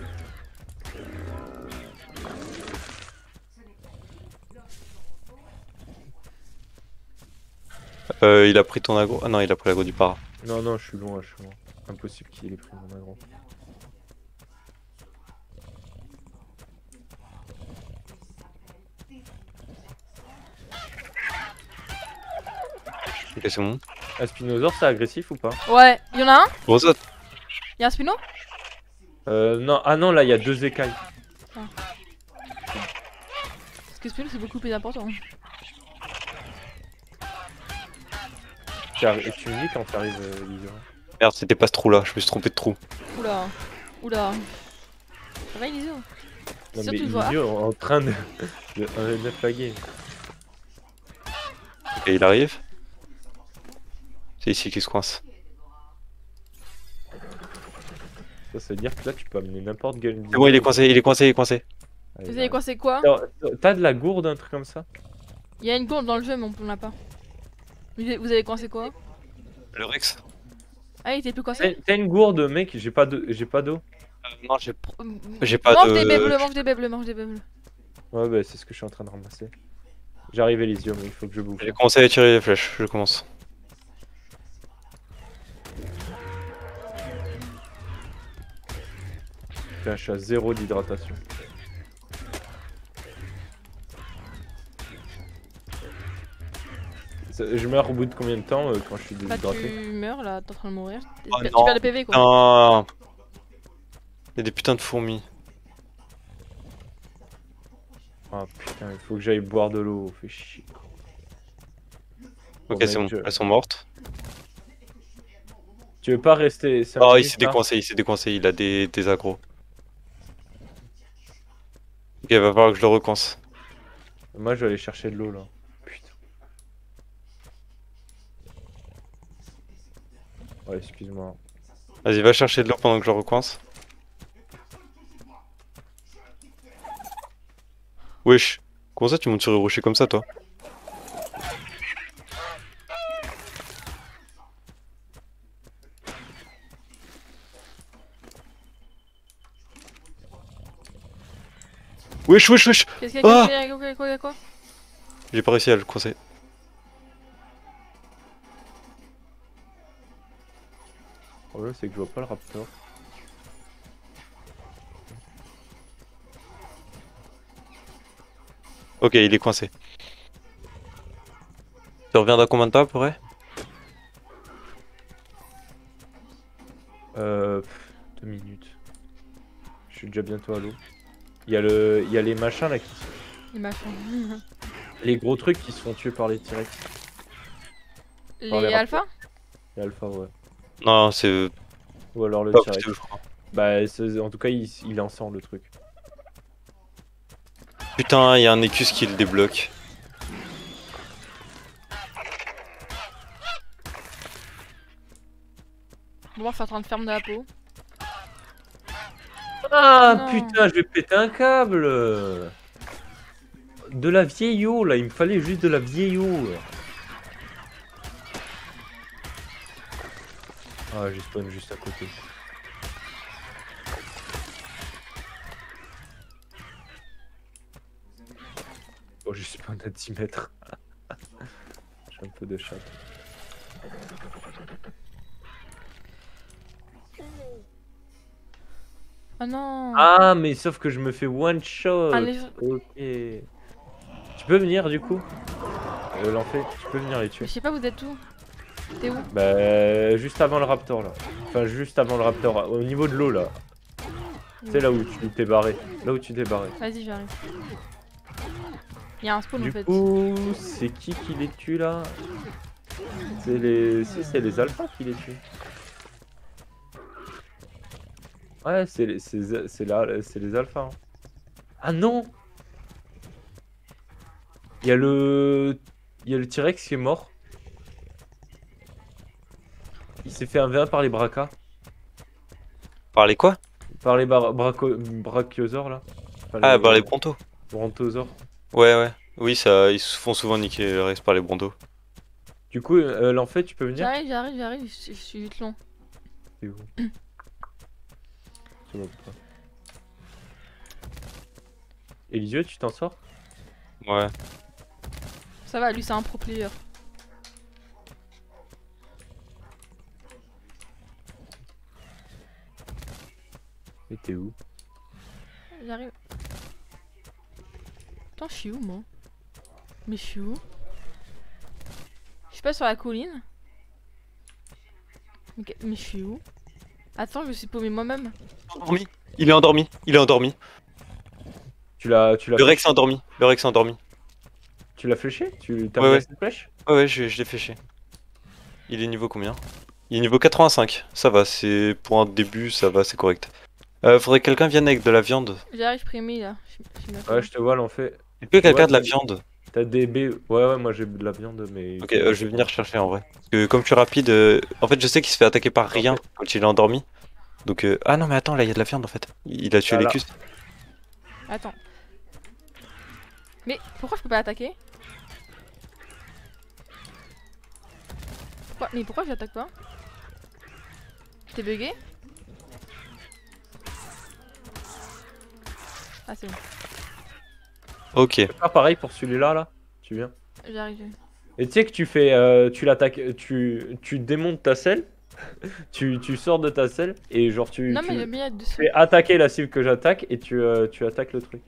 Il a pris ton aggro. Ah non, il a pris l'aggro du para.
Non, non, je suis loin, je suis loin. Impossible qu'il ait pris mon aggro.
Ok, c'est bon.
Un Spinosaur, c'est agressif ou pas?
Ouais, y'en a un?
Gros saute.
Y'a un Spino?
Non, ah non, là, il y a 2 écailles.
Parce que Spino c'est beaucoup plus important.
Tu me dis quand t'arrives, Lizio.
Merde, c'était pas ce trou là, je me suis trompé de trou.
Oula. Oula. Ça va Eliseo?
Non,
Sûr
mais
que tu le vois.
Lizio en train de 1v9 la game.
Et il arrive. C'est ici qu'il se coince.
Ça veut dire que là, tu peux amener n'importe quel.
C'est bon, il est coincé, il est coincé, il est coincé.
Allez,
Vous savez quoi, c'est quoi?
alors, t'as de la gourde, un truc comme ça?
Y'a une gourde dans le jeu, mais on l'a pas. Vous avez coincé quoi?
Le Rex.
Ah, il était plus coincé?
T'as une gourde, mec, j'ai pas d'eau.
Non, j'ai pas
mange
de...
des baies bleues, mange des baies bleues, mange des baies bleues.
Ouais, bah, c'est ce que je suis en train de ramasser. J'arrive, Elysium, mais il faut que je bouge.
J'ai commencé à tirer les flèches, je commence.
Putain, je suis à 0 d'hydratation. Je meurs au bout de combien de temps quand je suis
Bah,
déshydraté?
tu meurs là, t'es en train de mourir.
Oh
Tu
non,
perds le PV quoi.
Non. Il y a des putains de fourmis.
Ah putain, il faut que j'aille boire de l'eau, fait chier.
Ok,
Bon,
c'est bon,
mec,
elles sont mortes.
Tu veux pas rester 5
Oh, il
minutes,
s'est
là
décoincé, il s'est décoincé, il a des aggros. Ok, il va falloir que je le recoince.
Moi, je vais aller chercher de l'eau, là. Putain. Ouais, excuse-moi.
Vas-y, va chercher de l'eau pendant que je le recoince. Wesh, comment ça tu montes sur les rochers comme ça, toi? Wesh, wesh, wesh!
Qu'est-ce qu'il y
Ah
a? Y'a quoi?
J'ai pas réussi à le coincer.
Le problème, c'est que je vois pas le raptor.
Ok, il est coincé. Tu reviens dans combien de temps, à peu près?
2 minutes. Je suis déjà bientôt à l'eau. Il y a les machins là qui sont...
Les machins.
Les gros trucs qui se font tuer par les T-Rex.
Les alphas?
Les alpha, ouais.
Non, c'est
Ou alors le
pas
T-Rex.
possible, je crois.
Bah, en tout cas, il en sort le truc.
Putain, il y a un Écus qui le débloque.
Bon, je suis en train de fermer de la peau.
Ah
Non.
putain, je vais péter un câble. De la vieille eau là, il me fallait juste de la vieille eau. Ah, j'ai spawn juste à côté. Oh, j'ai spawn à 10 mètres. J'ai un peu de chat.
Ah non.
Ah, mais sauf que je me fais one shot.
Allez,
Ok. Tu peux venir du coup L'enfer, tu peux venir les tuer.
je sais pas, vous êtes où? T'es où?
Bah, juste avant le raptor là. Enfin, juste avant le raptor, au niveau de l'eau là. C'est là où tu t'es barré. Là où tu t'es barré.
Vas-y, j'arrive. Y'a un spawn en
Du
fait.
coup, c'est qui les tue là? C'est les... Si, c'est les alphas qui les tuent. Ouais, c'est les alphas. Hein. Ah non! Il y a le T-Rex qui est mort. Il s'est fait un V1 par les bracas.
Par les quoi?
Par les brachiosaures là. Enfin,
Ah, par les pontos.
Brontosaure.
Ouais, ouais. Oui, ça, ils se font souvent niquer le reste par les brontos.
Du coup, l'enfait, tu peux venir?
J'arrive, je suis vite long.
C'est où? Je vois pas. Elisio, tu t'en sors?
Ouais.
Ça va, lui c'est un pro player.
Et t'es où?
J'arrive. Attends, je suis où moi? Mais je suis où? Je suis pas sur la colline. Ok, mais je suis où? Attends, je me suis paumé moi-même.
Endormi. Il est endormi. Il est endormi.
Tu l'as
Le Rex est
fléché?
endormi. Le Rex est endormi.
Tu l'as fléché? Tu t'as
Ouais,
mis
ouais.
assez de flèches?
Ouais, ouais, je l'ai fait. Il est niveau combien? Il est niveau 85. Ça va, c'est pour un début, ça va, c'est correct. Faudrait que quelqu'un vienne avec de la viande.
J'arrive prémis là. Je suis
Ouais, je te vois l'enfait.
Est-ce que
Tu vois,
quelqu'un a de la viande?
t'as des baies. Ouais, ouais, moi j'ai de la viande, mais il
Ok,
faut.
je vais venir chercher en vrai. Parce que comme je suis rapide, en fait, je sais qu'il se fait attaquer par rien
L'enfait.
quand il est endormi. Donc, ah non, mais attends, là, il y a de la viande en fait. Il a tué
Ah
les
là.
cus.
Attends. Mais pourquoi je peux pas attaquer? Mais pourquoi j'attaque pas? T'es bugué? Ah c'est bon.
Ok.
Je vais faire pareil pour celui-là, là. Tu viens.
J'arrive.
Et tu sais que tu fais. Tu l'attaques. Tu démontes ta selle. Tu sors de ta selle. Et genre,
Non mais
tu
j'aime bien être dessus.
fais attaquer la cible que j'attaque. Et tu attaques le truc.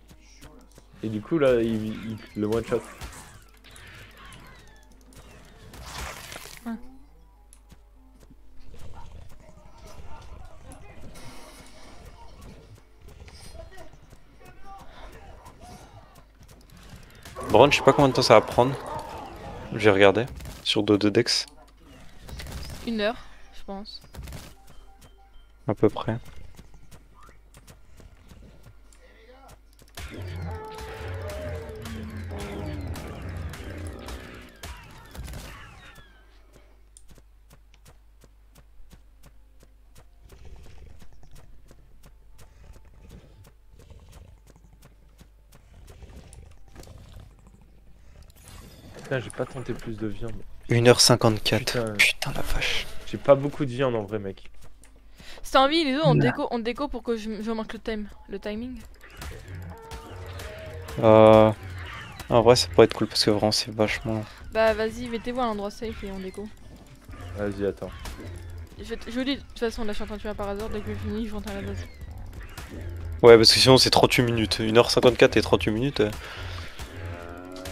Et du coup, là, il le one shot.
Bron, je sais pas combien de temps ça va prendre. J'ai regardé sur Dodo Dex,
1 heure, je pense.
à peu près.
Putain, j'ai pas tenté plus de viande.
1h54.
Putain.
Putain la vache.
J'ai pas beaucoup de viande en vrai, mec.
Si t'as envie, les deux on déco pour que je manque le timing.
En vrai, ça pourrait être cool parce que vraiment, c'est vachement.
Bah vas-y, mettez-vous à un endroit safe et on déco.
Vas-y, attends.
Je vous dis, de toute façon, là je suis en train de tuer par hasard, dès que je finis, je rentre à la base.
Ouais, parce que sinon, c'est 38 minutes. 1h54 et 38 minutes.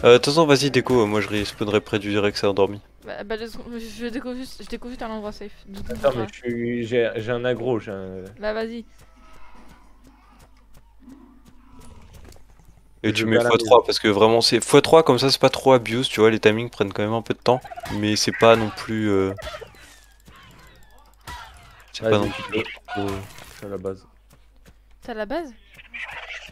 De toute façon, vas-y, déco. Moi, je respawnerai près du Rex endormi.
Bah je déco juste à l'endroit safe. Du coup,
Attends, mais j'ai un aggro.
Bah vas-y.
Et
Je
tu
vais
mets
à la
x3 parce que vraiment, c'est x3 comme ça, c'est pas trop abuse. Tu vois, les timings prennent quand même un peu de temps. Mais c'est pas non plus. C'est pas non
Vas-y,
plus.
je suis à la base.
T'as la base?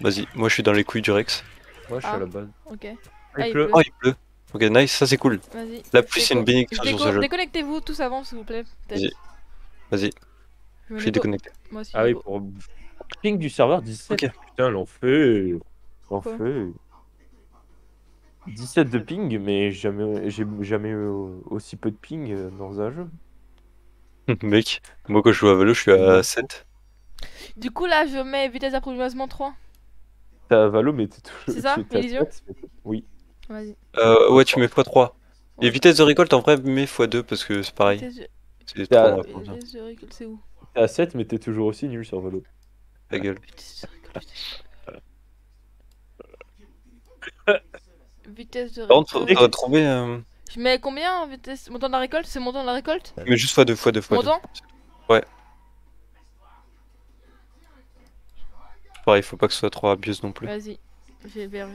Vas-y, moi, je suis dans les couilles du Rex.
Moi, je suis
Ah.
à la base.
Ok.
Il
Ah, il
pleut.
pleut.
Oh, il pleut. Ok, nice, ça c'est cool.
Vas-y.
La pluie, c'est une bénédiction sur ce jeu.
Déconnectez-vous tous avant, s'il vous plaît.
Vas-y,
Peut-être.
vas-y,
Je me
je suis
déco.
déconnecté.
Moi aussi,
Ah oui,
déco.
pour ping du serveur 17.
Ok.
Putain, l'enfer. 17 de ping, mais j'ai jamais eu aussi peu de ping dans un jeu.
Mec, moi quand je joue à Valo, je suis à 7.
Du coup, là, je mets vitesse d'approvisionnement 3.
T'as Valo, mais t'es toujours.
C'est ça,
t'es à
Elisio?
7, oui.
Vas-y.
Ouais, tu mets x3. Et
Ouais.
vitesse de récolte, en vrai, mets x2 parce que c'est pareil.
Vitesse de-
C'est
T'es
trop
à-
long à prendre.
vitesse de récolte, c'est où?
T'es à 7, mais t'es toujours aussi nul sur Valo.
Ta gueule.
Vitesse de vitesse de
Par contre,
récolte.
faudrait trouver.
Je mets combien en vitesse? Montant de la récolte? C'est montant de la récolte?
Mais juste x2, x2, x2.
Montant?
Ouais. Pareil, faut pas que ce soit trop abuse non plus.
Vas-y. J'ai héberge.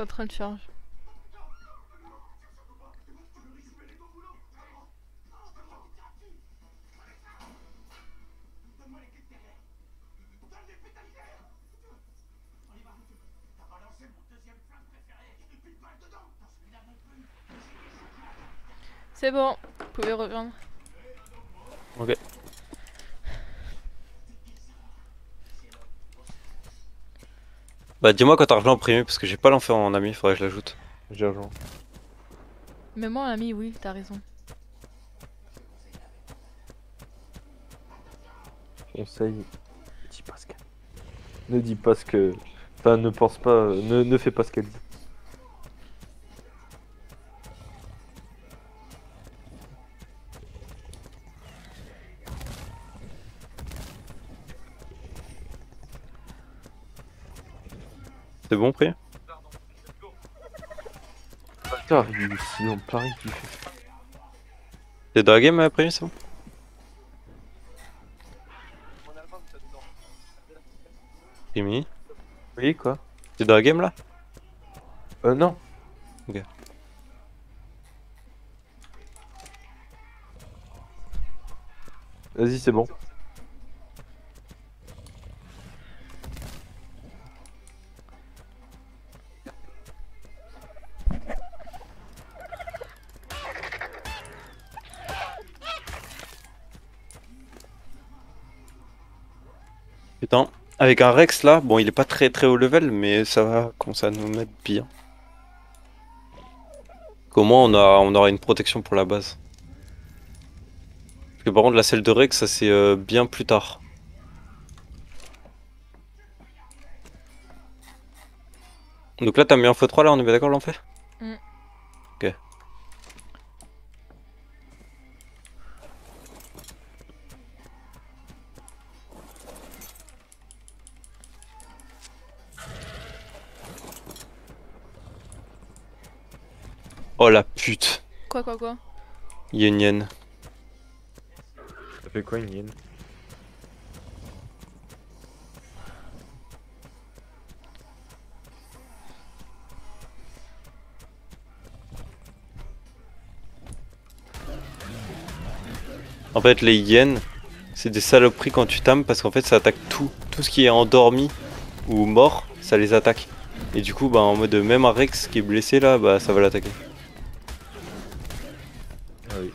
C'est en train de charger. C'est bon, vous pouvez rejoindre.
Ok. Bah dis-moi quand t'as rejoint en premier parce que j'ai pas l'enfer en ami, faudrait que je l'ajoute. J'ai rejoint.
Mais moi, ami, oui, t'as raison.
Conseil. Ne dis pas ce qu'elle. Ne dis pas ce que. Enfin, ne pense pas. Ne fais pas ce qu'elle dit.
C'est bon prix?
Putain, sinon Paris qui fait.
T'es dans la game prix, c'est bon? Rémi?
Oui, quoi?
T'es dans la game là?
Non.
Ok.
Vas-y, c'est bon.
Putain, avec un Rex là, bon il est pas très haut level mais ça va commencer à nous mettre bien. Comment on aura une protection pour la base. Parce que par contre la selle de Rex ça c'est bien plus tard. Donc là t'as mis un x3 là, on est bien d'accord là on fait?
Mm.
Ok. Oh la pute.
Quoi?
Yen yen.
Ça fait quoi une hyène?
En fait les hyènes c'est des saloperies quand tu tames parce qu'en fait ça attaque tout ce qui est endormi ou mort, ça les attaque. Et du coup bah en mode même un Rex qui est blessé là bah ça va l'attaquer.
Ah oui.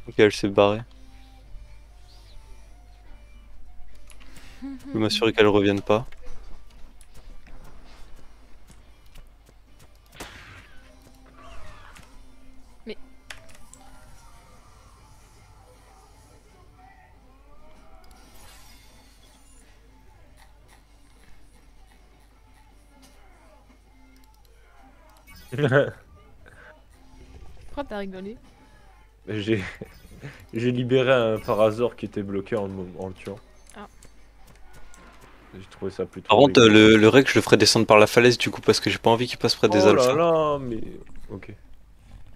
Ok elle s'est barrée. Je vais m'assurer qu'elle revienne pas.
Mais... Pourquoi t'as rigolé?
J'ai j'ai libéré un Parazor qui était bloqué en le tuant.
Ah.
J'ai trouvé ça plutôt
Par contre
rigolo.
le Rex je le ferai descendre par la falaise du coup parce que j'ai pas envie qu'il passe près des
Oh là
alphas.
là, mais... Ok.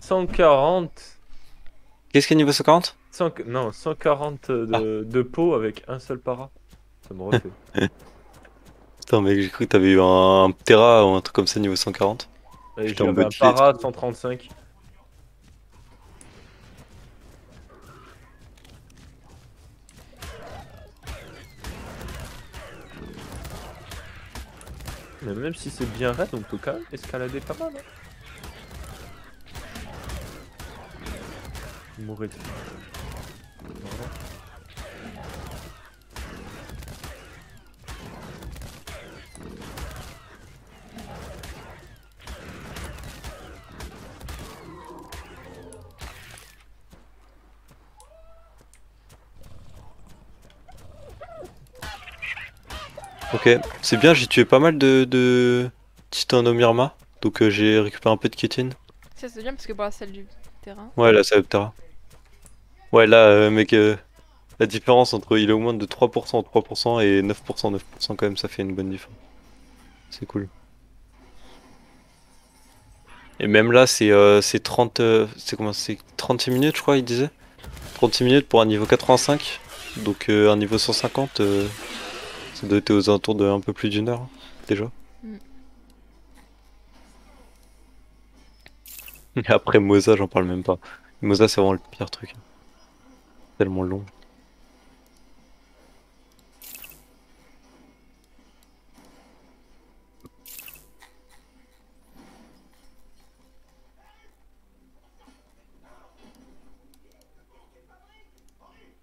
140...
Qu'est-ce qu'il y a niveau 140?
Non, 140 de peau avec un seul para. Ça me refait.
Putain mec j'ai cru que t'avais eu un Terra ou un truc comme ça niveau 140.
Et
J'étais en
j'avais un
mode
para 135. Mais même si c'est bien raide, on peut quand même escalader pas mal. Hein. Mourir. Voilà.
Ok, c'est bien, j'ai tué pas mal de Titanomyrma, donc j'ai récupéré un peu de kétine.
Ça c'est bien parce que pour la salle du terrain.
Ouais, là, ça va Terra. Ouais, là, mec, la différence entre il augmente de 3% 3% et 9% 9% quand même, ça fait une bonne différence. C'est cool. Et même là, c'est 30, c'est comment, c'est 36 minutes, je crois, il disait. 36 minutes pour un niveau 85. Donc un niveau 150, ça doit être aux alentours de un peu plus d'1 heure, déjà.
Mm.
Et après Moza, j'en parle même pas. Moza, c'est vraiment le pire truc. Tellement long.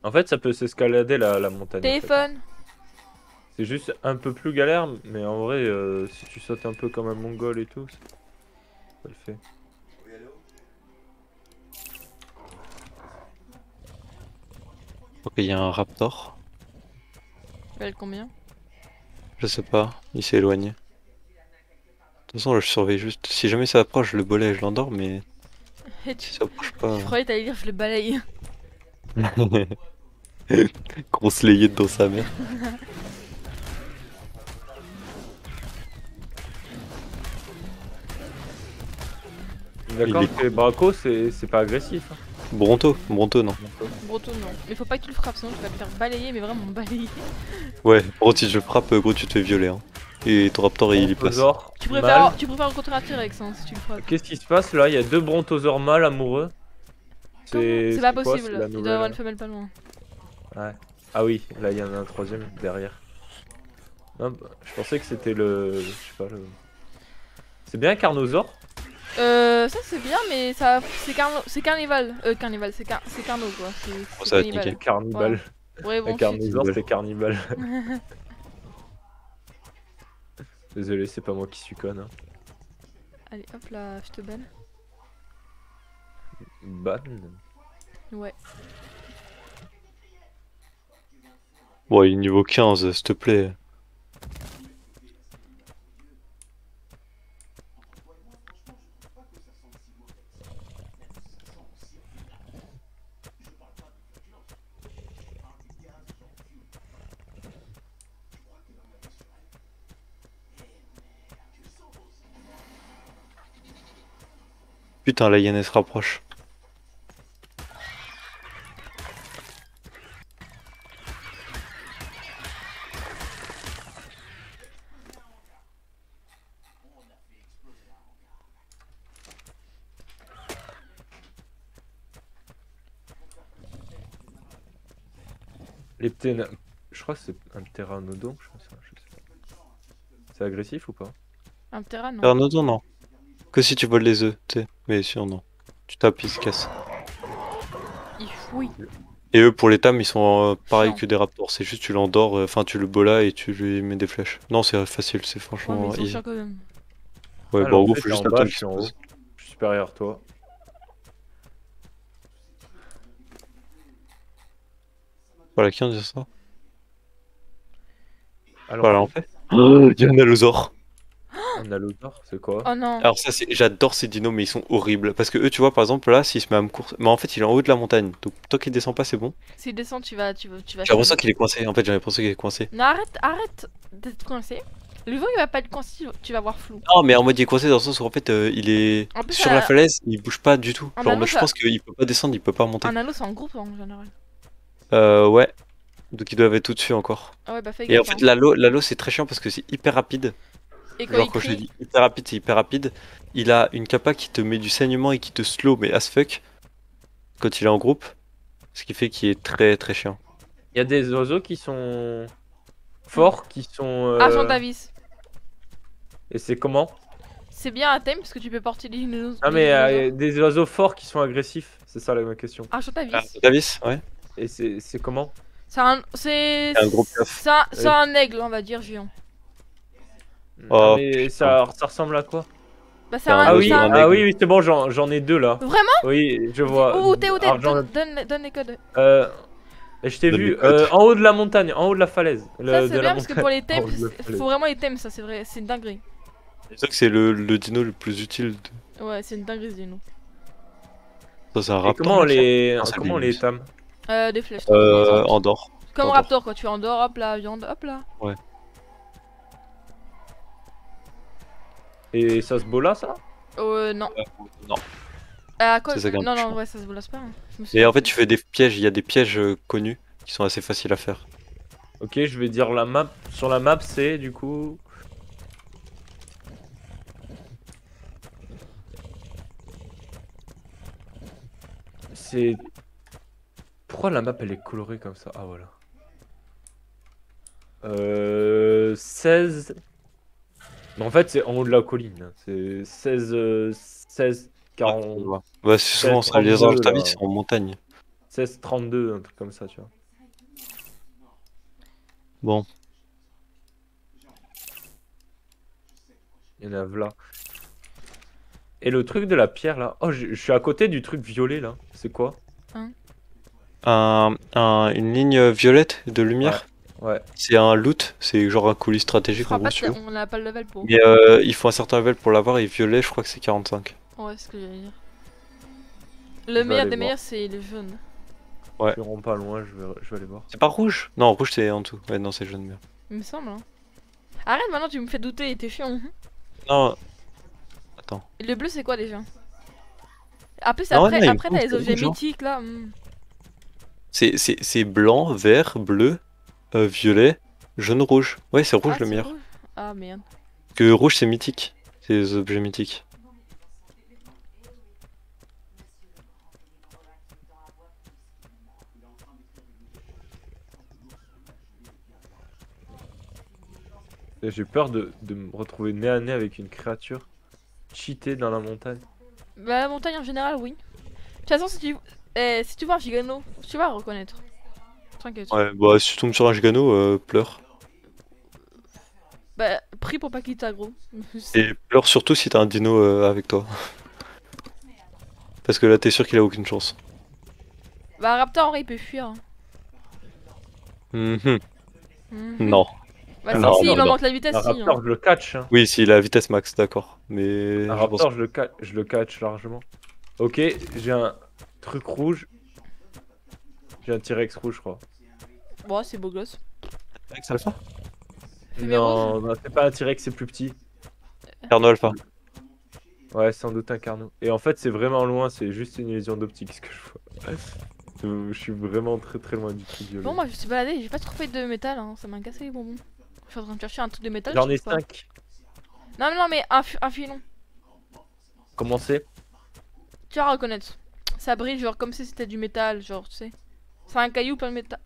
En fait, ça peut s'escalader la montagne. En fait.
Téléphone.
C'est juste un peu plus galère, mais en vrai, si tu sautes un peu comme un mongol et tout, ça le fait.
Ok, il y a un raptor.
Level combien?
Je sais pas, il s'est éloigné. De toute façon, là, je surveille juste. Si jamais ça approche, je le bolais et je l'endors, mais
Et
si ça approche pas.
Je croyais que t'allais dire je le balaye.
Grosse layette dans sa mère.
D'accord,
Il est
que les bracos, c'est pas agressif. Hein.
Bronto, non.
Broto non. Mais faut pas que tu le frappes sinon tu vas te faire balayer mais vraiment balayer.
Ouais, gros, si je le frappe, gros, tu te fais violer. Hein. Et ton raptor, il y passe.
Brontosaure
Tu
mâle.
préfères rencontrer un T-Rex hein, si tu le frappes.
Qu'est-ce qui se passe là? Il y a deux brontosaures mâles amoureux.
C'est pas
quoi,
possible,
c'est la
il doit y
nouvelle...
avoir une femelle pas loin.
Ouais. Ah oui, là il y en a un troisième derrière. Non, bah, je pensais que c'était le... Je sais pas, le... C'est bien un carnosaure?
Ça c'est bien mais ça c'est carnival. Carnival, c'est carno quoi. C'est
Ça va
cannibale.
niquer.
Carnibal.
Ouais
Un
bon
carnosaure
chut.
c'est carnibal. Désolé, c'est pas moi qui suis conne. Hein.
Allez hop là, je te banne.
Ban.
Ouais.
Bon, il est niveau 15, s'il te plaît. Putain, la hyène elle se rapproche.
Les pténa... Je crois que c'est un pteranodon, je sais pas. C'est agressif ou pas?
Un Ptera non.
Pteranodon, non. Que si tu voles les œufs, tu sais. Mais sûr, non. Tu tapes, ils se cassent.
Il fouille.
Et eux, pour les tames, ils sont pareils
Chiant.
que des raptors. C'est juste, tu l'endors, enfin, tu le bolas et tu lui mets des flèches. Non, c'est facile, c'est
Ouais
franchement
mais ils sont
easy.
chiants quand même.
Ouais, bah
Alors,
en
en
gros,
fait,
faut
t'es
juste
en bas,
attendre
je
qu'il
suis
se
en haut.
pose.
Je suis supérieur à toi.
Voilà, qui en dit ça?
Alors,
Voilà, en fait. Oh, il y a un allosaure.
un allosaure, c'est quoi?
Oh non.
Alors ça, j'adore ces dinos, mais ils sont horribles. Parce que eux, tu vois, par exemple, là, s'il se met à me courser... Mais en fait, il est en haut de la montagne. Donc, tant qu'il descend pas, c'est bon.
S'il descend tu vas
J'ai l'impression qu'il est coincé. En fait, j'ai l'impression qu'il est coincé.
Non arrête d'être coincé. Le vent il va pas être coincé, tu vas voir flou.
Non, mais en mode, il est coincé dans le sens où, en fait, il est
En plus,
sur la falaise, il bouge pas du tout.
Un
Genre,
anneau,
moi, je
ça-
pense qu'il peut pas descendre, il peut pas monter.
Un anneau c'est en groupe en général.
Ouais. Donc, ils doivent être tout dessus encore.
Ah ouais bah fais
Et en
gaffe.
fait, l'alo, c'est très chiant parce que c'est hyper rapide.
Et quand
Genre,
il
quand je te
crie,
dis hyper rapide, c'est hyper rapide. Il a une capa qui te met du saignement et qui te slow, mais as fuck, quand il est en groupe. Ce qui fait qu'il est très très chiant.
Il y a des oiseaux qui sont forts, qui sont...
Argentavis.
Et c'est comment?
C'est bien un thème parce que tu peux porter les dinosaures.
Ah mais des oiseaux forts qui sont agressifs, c'est ça ma question.
Argentavis.
Ah, Davis, ouais.
Et c'est comment?
C'est un
un gros piaf.
c'est un aigle on va dire géant.
Oh,
Ah, mais ça ressemble à quoi?
Bah c'est
C'est un
un
Ah
oiseau,
oui,
c'est un-
un
ah
aigle.
oui, oui, c'est bon, j'en ai deux là.
Vraiment?
Oui, je vois.
Où t'es
Argent-
donne les codes.
Je t'ai
Donne
vu
les codes.
en haut de la montagne, en haut de la falaise.
Ça
de
c'est
la
bien parce que pour les
montagne.
thèmes,
En haut de la falaise.
faut vraiment les thèmes ça c'est vrai, c'est une dinguerie.
C'est sûr que c'est le dino le plus utile.
Ouais c'est une dinguerie ce dino.
Ça, c'est un
Et
raptor.
comment
là,
les
Ah, ça
comment
glisse.
les tames?
Des flèches.
Andorre.
Comme
Andorre.
Raptor quoi, tu endors, hop là, viande, hop là.
Et ça se bola ça?
Non.
Non,
À quoi?
c'est ça qui est
Non, non,
chiant.
ouais, ça se blase pas, hein. Je me
Et
souviens
en fait,
plus.
tu fais des pièges, il y a des pièges connus qui sont assez faciles à faire.
Ok, je vais dire la map. Sur la map, c'est du coup. C'est. Pourquoi la map elle est colorée comme ça? Ah voilà. 16. Mais en fait, c'est en haut de la colline, hein. C'est 16, 16,
Ouais, je
40,
vois. Bah, c'est
16,
souvent ça. Les arbres
32
ta vie,
là.
c'est en montagne.
16, 32, un truc comme ça, tu vois.
Bon,
Il y en a là. Et le truc de la pierre là. Oh, je suis à côté du truc violet là. C'est quoi?
Hein?
une ligne violette de
Ouais,
lumière,
ouais.
c'est un loot, c'est genre un colis
Je
stratégique en
crois
gros,
pas
si
que
tu veux.
on a pas le level pour.
Mais il faut un certain level pour l'avoir et violet, je crois que c'est 45.
Ouais, c'est ce que j'allais dire.
Je
Le
vais
meilleur
aller
des
voir.
meilleurs, c'est le jaune.
Je
Ouais.
suis vraiment pas loin, je vais aller voir.
C'est pas rouge? Non, rouge c'est en dessous. Ouais, non, c'est jaune bien.
Il me semble, hein. Arrête maintenant, tu me fais douter, t'es chiant.
Non, attends.
Et le bleu, c'est quoi déjà? En plus,
Non, non, il me
après
semble
t'as
que
les
c'est
objets
rouge, hein.
mythiques là.
C'est blanc, vert, bleu, violet, jaune, rouge. Ouais, c'est rouge
Ah,
le
c'est
meilleur.
rouge. Ah merde.
Que rouge c'est mythique. C'est les objets mythiques.
J'ai peur de me retrouver nez à nez avec une créature cheatée dans la montagne.
Bah, la montagne en général, oui. De toute façon, si tu vois un gigano, tu vas le reconnaître. T'inquiète.
Ouais, bah si tu tombes sur un gigano, pleure.
Bah, prie pour pas qu'il t'aggro.
Et pleure surtout si t'as un dino avec toi. Parce que là t'es sûr qu'il a aucune chance.
Bah, Raptor en vrai, il peut fuir, hein.
Mhm.
Mhm.
Non.
Bah,
Un
si,
Non,
si, il
non,
en
non.
manque la vitesse,
Un
si, hein.
raptor, je le catch, hein.
Oui, s'il a vitesse max, d'accord.
Un
Mais je pense
raptor, je le catch largement. Ok, j'ai un truc rouge. J'ai un T-Rex rouge, je crois.
Bon, c'est beau gosse.
Max Alpha.
Fumée rouge.
Non, non, c'est pas un T-Rex, c'est plus petit.
Carno Alpha.
Ouais, sans doute un carnot. Et en fait, c'est vraiment loin, c'est juste une illusion d'optique ce que je vois. Je suis vraiment très très loin du truc violet.
Bon, moi, je me suis baladé, j'ai pas trouvé de métal, hein. Ça m'a cassé les bonbons. Je suis en train de chercher un truc de métal,
J'en
je
ai
trouve pas.
5.
Non, non, mais un filon.
Comment c'est?
Tu vas reconnaître. Ça brille, genre comme si c'était du métal, genre, tu sais. C'est un caillou plein de métal.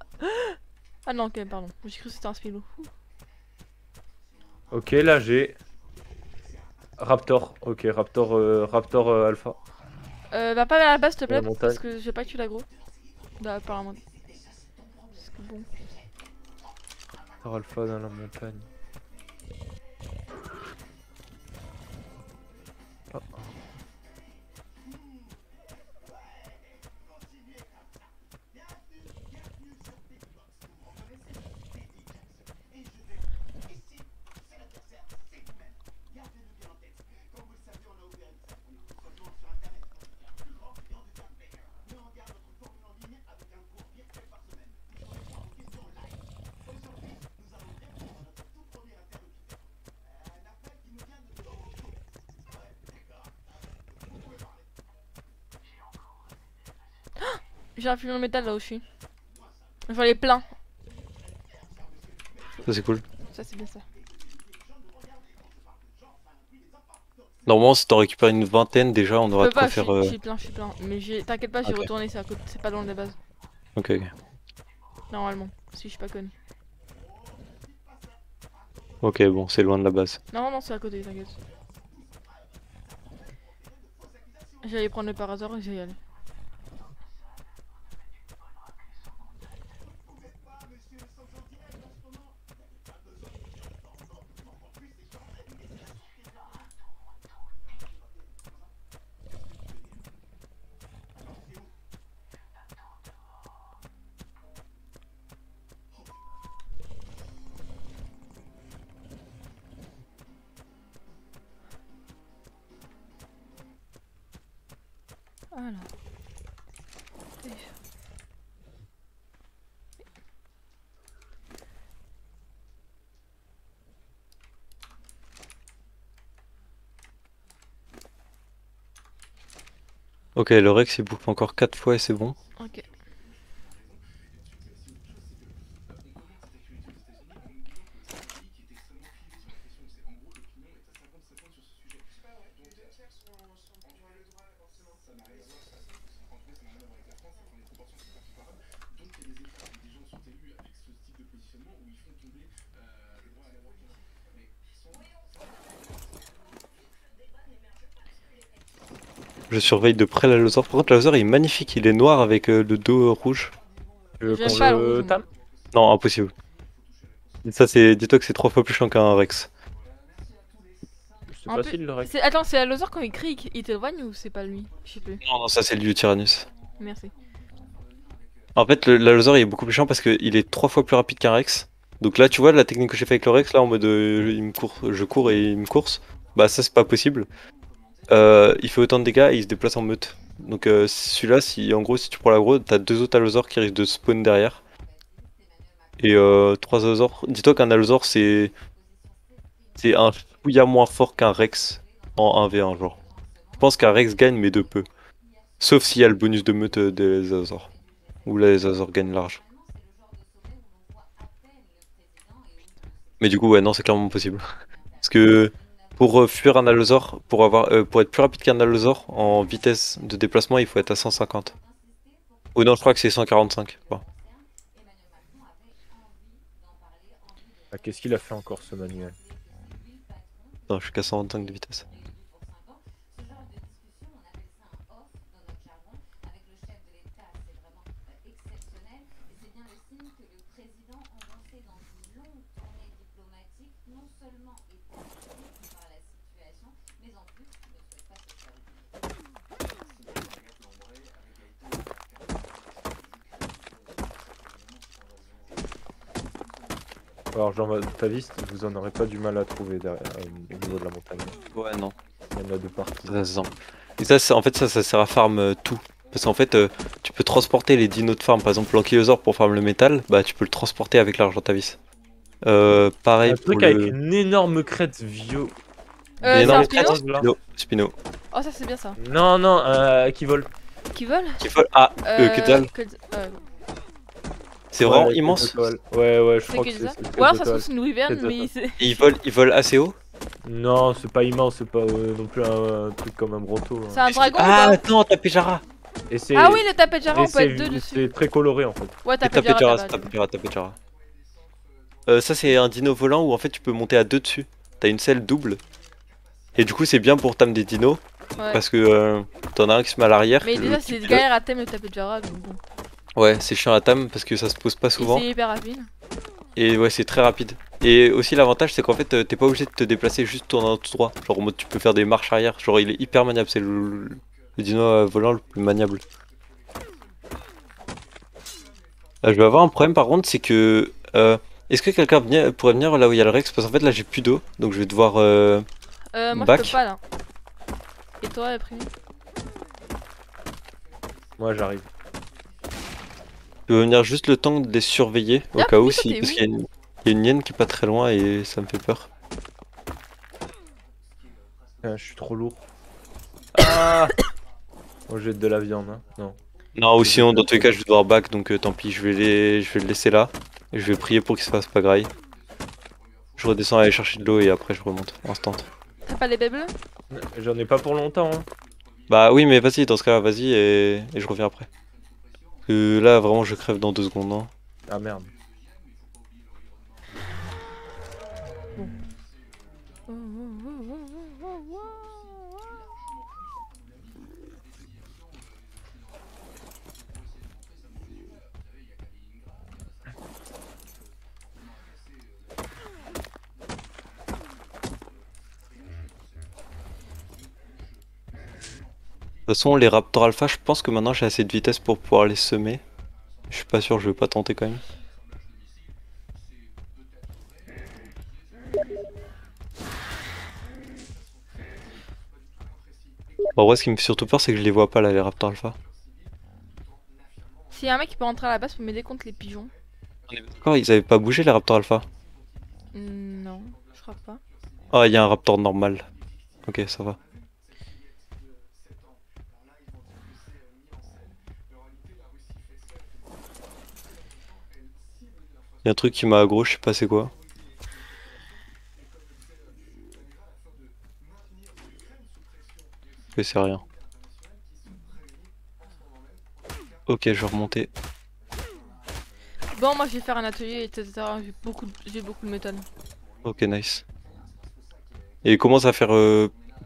Ah non, ok, pardon. J'ai cru que c'était un spilo.
Ok, là j'ai Raptor. Ok, Raptor, Raptor Alpha.
Va pas vers la base, s'il te
La
plaît,
montagne.
parce que je vais pas que tu l'aggro. Apparemment. Parce que bon.
Raptor Alpha dans la montagne. Oh, oh.
J'ai un filon de métal là où je suis. J'en ai plein.
Ça c'est cool.
Ça, c'est bien ça.
Normalement, si t'en récupères une vingtaine déjà, on
Je
aura
peux
de quoi
pas,
faire.
je suis plein, je suis plein. Mais t'inquiète pas, j'ai
Ok.
retourné, c'est pas dans les bases.
Ok, ok.
Normalement, si je suis pas conne.
Ok, bon, c'est loin de la base.
Non, non, c'est à côté, t'inquiète. J'allais prendre le parasol et j'y aller. Voilà.
Ok, le Rex il bouffe encore 4 fois et c'est bon.
Ok.
Je surveille de près l'allosaure. Par contre, l'allosaure il est magnifique, il est noir avec le dos rouge.
Tu veux
J'aime
qu'on
pas le
le
rouge,
tame?
Non, impossible. Ça, c'est. Dis-toi que c'est 3 fois plus chiant qu'un Rex.
C'est
Un peu-
facile le rec.
Attends, c'est Allosaur quand il crie, il t'éloigne ou c'est pas lui? Je sais plus.
Non, non, ça c'est le Tyrannus.
Merci.
En fait, l'allosaure il est beaucoup plus chiant parce qu'il est 3 fois plus rapide qu'un Rex. Donc là, tu vois la technique que j'ai fait avec le Rex, là en mode il me court, je cours et il me course. Bah, ça c'est pas possible. Il fait autant de dégâts et il se déplace en meute. Donc celui-là, si en gros, si tu prends l'aggro, t'as 2 autres allosaures qui risquent de spawn derrière. Et 3 allosaures. Dis-toi qu'un allosaure c'est un chouïa moins fort qu'un Rex en 1v1 genre. Je pense qu'un Rex gagne mais de peu. Sauf s'il y a le bonus de meute des allosaures. Où là les allosaures gagnent large. Mais du coup ouais non c'est clairement possible. Parce que pour fuir un allosaure, pour être plus rapide qu'un allosaure en vitesse de déplacement, il faut être à 150. Ou non, je crois que c'est 145. Bon.
Ah, qu'est-ce qu'il a fait encore ce manuel?
Non, je suis qu'à 125 de vitesse.
Alors, Jean Baptiste, vous en aurez pas du mal à trouver derrière, au niveau de la montagne.
Ouais non.
Il y en a de partout.
Ça se sent. Et ça, en fait, ça sert à farm tout. Parce qu'en fait, tu peux transporter les dinos de farm. Par exemple, l'ankylosaure pour farm le métal, bah tu peux le transporter avec l'argentavis. Pareil
Un
pour
truc avec
le.
une énorme crête vieux.
Une
C'est
énorme
un Spino?
crête, Spino.
Oh, ça c'est bien ça.
Non, non, qui vole.
Qui vole?
Qui vole. Ah, que dalle. C'est
Ouais,
vraiment
la
immense.
queue d'étoile. Ouais, ouais, je
C'est
crois que
que
c'est
ça?
c'est
Ou alors
queue
ça se trouve
d'étoile.
c'est une wyvern,
C'est
mais
ça.
c'est.
Et il vole assez haut.
Non, c'est pas immense, c'est pas non plus un truc comme un bronto. Hein.
C'est un dragon ou
Ah,
pas?
attends, Tapejara.
Et c'est
Ah oui, le Tapejara,
et
on peut être deux dessus.
c'est très coloré en fait.
Ouais,
Et
Tapejara,
Tapejara. Ça, c'est un dino volant où en fait tu peux monter à 2 dessus. T'as une selle double. Et du coup, c'est bien pour tam des dinos.
Ouais.
Parce que t'en as un qui se met à l'arrière.
Mais déjà,
l'autre qui
c'est
pilote.
galère à thème le Tapejara, donc bon.
Ouais, c'est chiant à tam parce que ça se pose pas
Et
souvent.
c'est hyper rapide.
Et ouais, c'est très rapide. Et aussi, l'avantage, c'est qu'en fait, t'es pas obligé de te déplacer juste tournant tout droit. Genre, en mode, tu peux faire des marches arrière. Genre, il est hyper maniable. C'est le dino volant le plus maniable. Je vais avoir un problème par contre, c'est que. Est-ce que quelqu'un pourrait venir là où il y a le Rex? Parce qu'en fait, là, j'ai plus d'eau. Donc, je vais devoir.
Moi
Back.
je peux pas là. Et toi après?
Moi j'arrive.
Je vais venir juste le temps de les surveiller. Au
Ah,
cas où,
mais toi,
si.
t'es
Parce
où?
qu'il y a une hyène qui est pas très loin et ça me fait peur.
Ah, je suis trop lourd. Ah. Moi j'ai de la viande, hein. Non.
Non, ou sinon, dans tous les cas, je vais devoir back. Donc, tant pis, je vais le laisser là. Et je vais prier pour qu'il se fasse pas graille. Je redescends aller chercher de l'eau et après, je remonte. Instant.
T'as pas les baies bleues?
J'en ai pas pour longtemps. Hein.
Bah oui, mais vas-y, dans ce cas, vas-y et je reviens après. Là, vraiment, je crève dans 2 secondes. Hein.
Ah merde.
De toute façon, les Raptor Alpha, je pense que maintenant j'ai assez de vitesse pour pouvoir les semer. Je suis pas sûr, je vais pas tenter quand même. En vrai, ce qui me fait surtout peur, c'est que je les vois pas là, les Raptor Alpha.
S'il y a un mec qui peut rentrer à la base pour m'aider contre les pigeons.
D'accord, ils avaient pas bougé les Raptor Alpha.
Non, je crois pas.
Ah, il y a un Raptor normal. Ok, ça va. Y'a un truc qui m'a aggro, je sais pas c'est quoi. Mais c'est rien. Ok, je vais remonter.
Bon, moi je vais faire un atelier, etc. J'ai beaucoup de métal.
Ok, nice. Et il commence à faire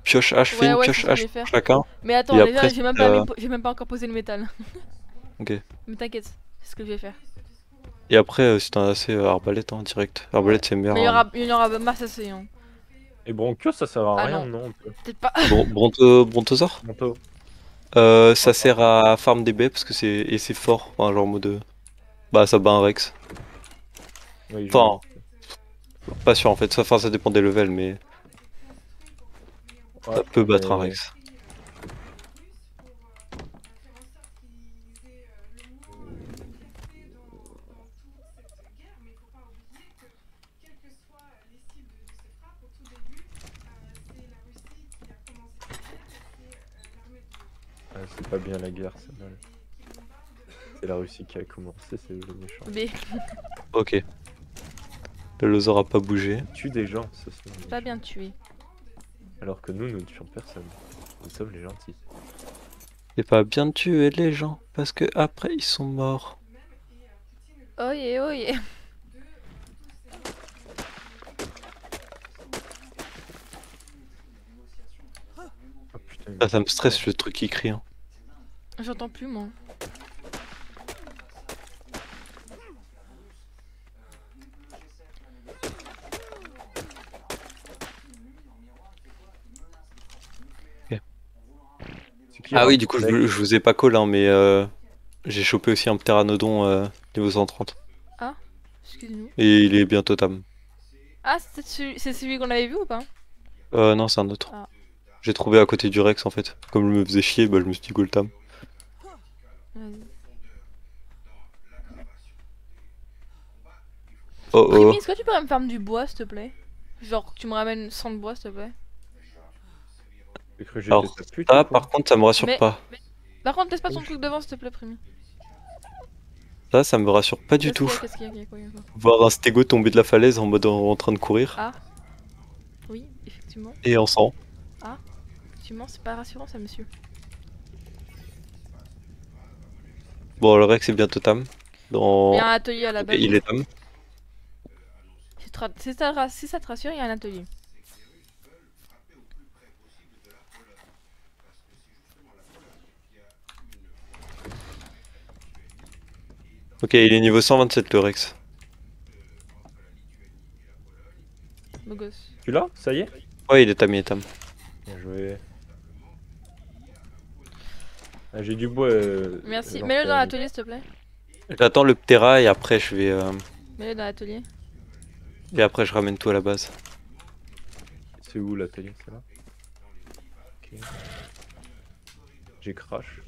pioche hache, fais
Ouais,
une
ouais, c'est
pioche
ce que je
hache
vais
pour
faire.
chacun.
Mais attends,
Et
déjà,
après,
j'ai même pas encore posé le métal.
ok.
Mais t'inquiète, c'est ce que je vais faire.
Et après, si t'en as assez, arbalète, hein, direct.
Ouais.
Arbalète, c'est meilleur.
Mais
Hein.
il y aura masse assez, hein.
Et Bronchio, ça sert à
Ah
rien,
non,
non? Un peu.
peut-être pas.
Brontosaure?
Manteau.
Ça sert à farm des baies parce que c'est fort. Enfin, genre en mode. Bah, ça bat un Rex.
Oui, je
Enfin,
vois.
pas sûr en fait. Enfin, ça dépend des levels, mais
Ouais,
ça peut battre un
mais
Rex.
c'est pas bien la guerre, c'est mal. C'est la Russie qui a commencé, c'est le méchant.
Mais
Ok. Le loser a pas bougé.
Tue des gens, ce sont les
pas
méchants.
bien tué.
Alors que nous ne tuons personne. Nous sommes les gentils.
C'est pas bien de tuer les gens parce que après ils sont morts.
Oye, oye.
Oh putain,
Ah, ça me stresse le truc qui crie. Hein.
J'entends plus, moi.
Ah oui, du coup, je vous ai pas call, hein, mais j'ai chopé aussi un pteranodon niveau 130.
Ah, excuse-nous.
Et il est bientôt tam.
Ah, c'est celui qu'on avait vu ou pas?
Non, c'est un autre.
Ah.
J'ai trouvé à côté du Rex en fait. Comme je me faisais chier, bah je me suis dit go le tam.
Vas-y.
Oh
Primi,
oh.
est-ce que tu pourrais me faire du bois, s'il te plaît? Genre, tu me ramènes 100 de bois, s'il te plaît.
J'ai cru que j'étais
Alors,
ta pute,
ça,
ou quoi
par contre, ça me rassure
Mais-
pas.
Par contre, laisse pas ton truc devant, s'il te plaît, Primi.
Ça me rassure pas du tout.
Qu'est-ce qu'il y a, quoi, il y a quoi?
Voir un stégo tomber de la falaise en mode en train de courir.
Ah. Oui, effectivement.
Et en sang.
Effectivement, c'est pas rassurant, ça, monsieur.
Bon, le Rex est bientôt tam.
Il y a
Dans...
un atelier à la
Ok,
base.
il est tam.
Si ça te rassure, il y a un atelier.
Ok, il est niveau 127 le Rex.
Beau gosse.
Tu l'as? Ça y est?
Ouais, il est tam, il est tam.
Bien joué. Ah, j'ai du bois.
Merci.
j'en
Mets-le
fais
dans
un-
l'atelier, s'il te plaît.
J'attends le Ptera et après je vais...
Mets-le dans l'atelier.
Et après je ramène tout à la base.
C'est où l'atelier? C'est là? Ok. J'ai crash.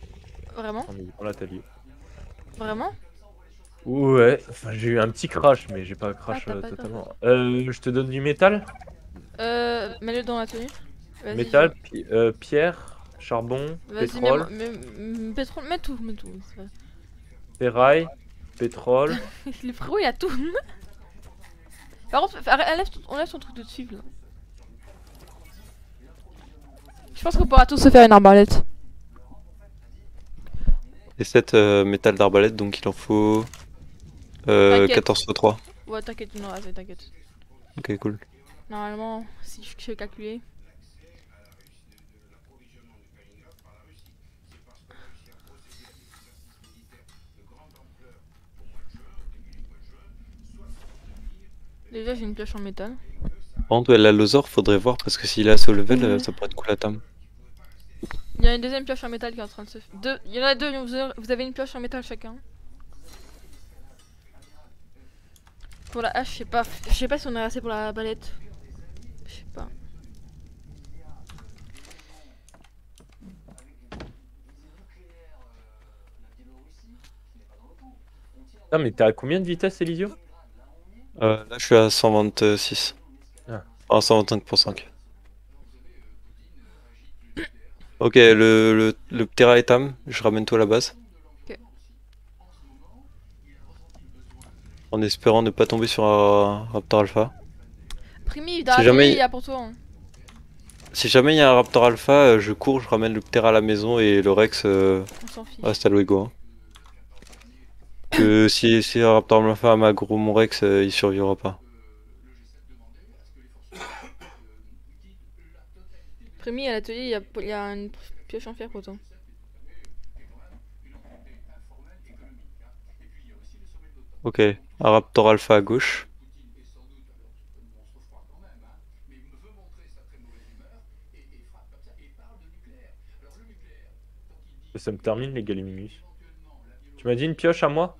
Vraiment?
On est dans l'atelier.
Vraiment?
Ouais, enfin j'ai eu un petit crash, mais j'ai pas crash
t'as pas
totalement. Je te donne du métal?
Mets-le dans l'atelier. Vas-y,
Métal, pierre, charbon,
Vas-y,
pétrole,
pétrole, mets tout, c'est vrai.
ferraille, pétrole.
Le frérot, il a tout. Par contre, enlève ton truc de suivre là. Je pense qu'on pourra tous se faire une arbalète.
Et 7 métal d'arbalète, donc il en faut
T'inquiète.
14 x 3.
Ouais, t'inquiète, tu n'auras assez, t'inquiète.
Ok, cool.
Normalement, si je vais calculer. Déjà, j'ai une pioche en métal.
Par contre, ouais, la Lozor, faudrait voir parce que s'il est assez haut level,
Ouais.
ça pourrait être cool à tam.
Il y a une deuxième pioche en métal qui est en train de se faire. Il y en a deux, vous avez une pioche en métal chacun. Pour la hache, je sais pas si on a assez pour la balette. Je sais pas.
Ah, mais t'es à combien de vitesse, Elisio?
Là, je suis à 126.
Ah.
Enfin, 125 pour 5. Ok, le Ptera est tam, je ramène tout à la base.
Ok.
En espérant ne pas tomber sur un Raptor Alpha.
Primi, dans
Si
l'atelier,
jamais-
il y a pour toi. Hein.
Si jamais il y a un Raptor Alpha, je cours, je ramène le Ptera à la maison et le Rex
On s'en fiche.
reste à Luego. Hein. Que si un Raptor Alpha m'a gros mon Rex, il survivra pas.
Primi, à l'atelier, il y a une pioche en fer pour toi.
Ok, un Raptor Alpha à gauche.
Ça me termine les Gallimimus. Tu m'as dit une pioche à moi?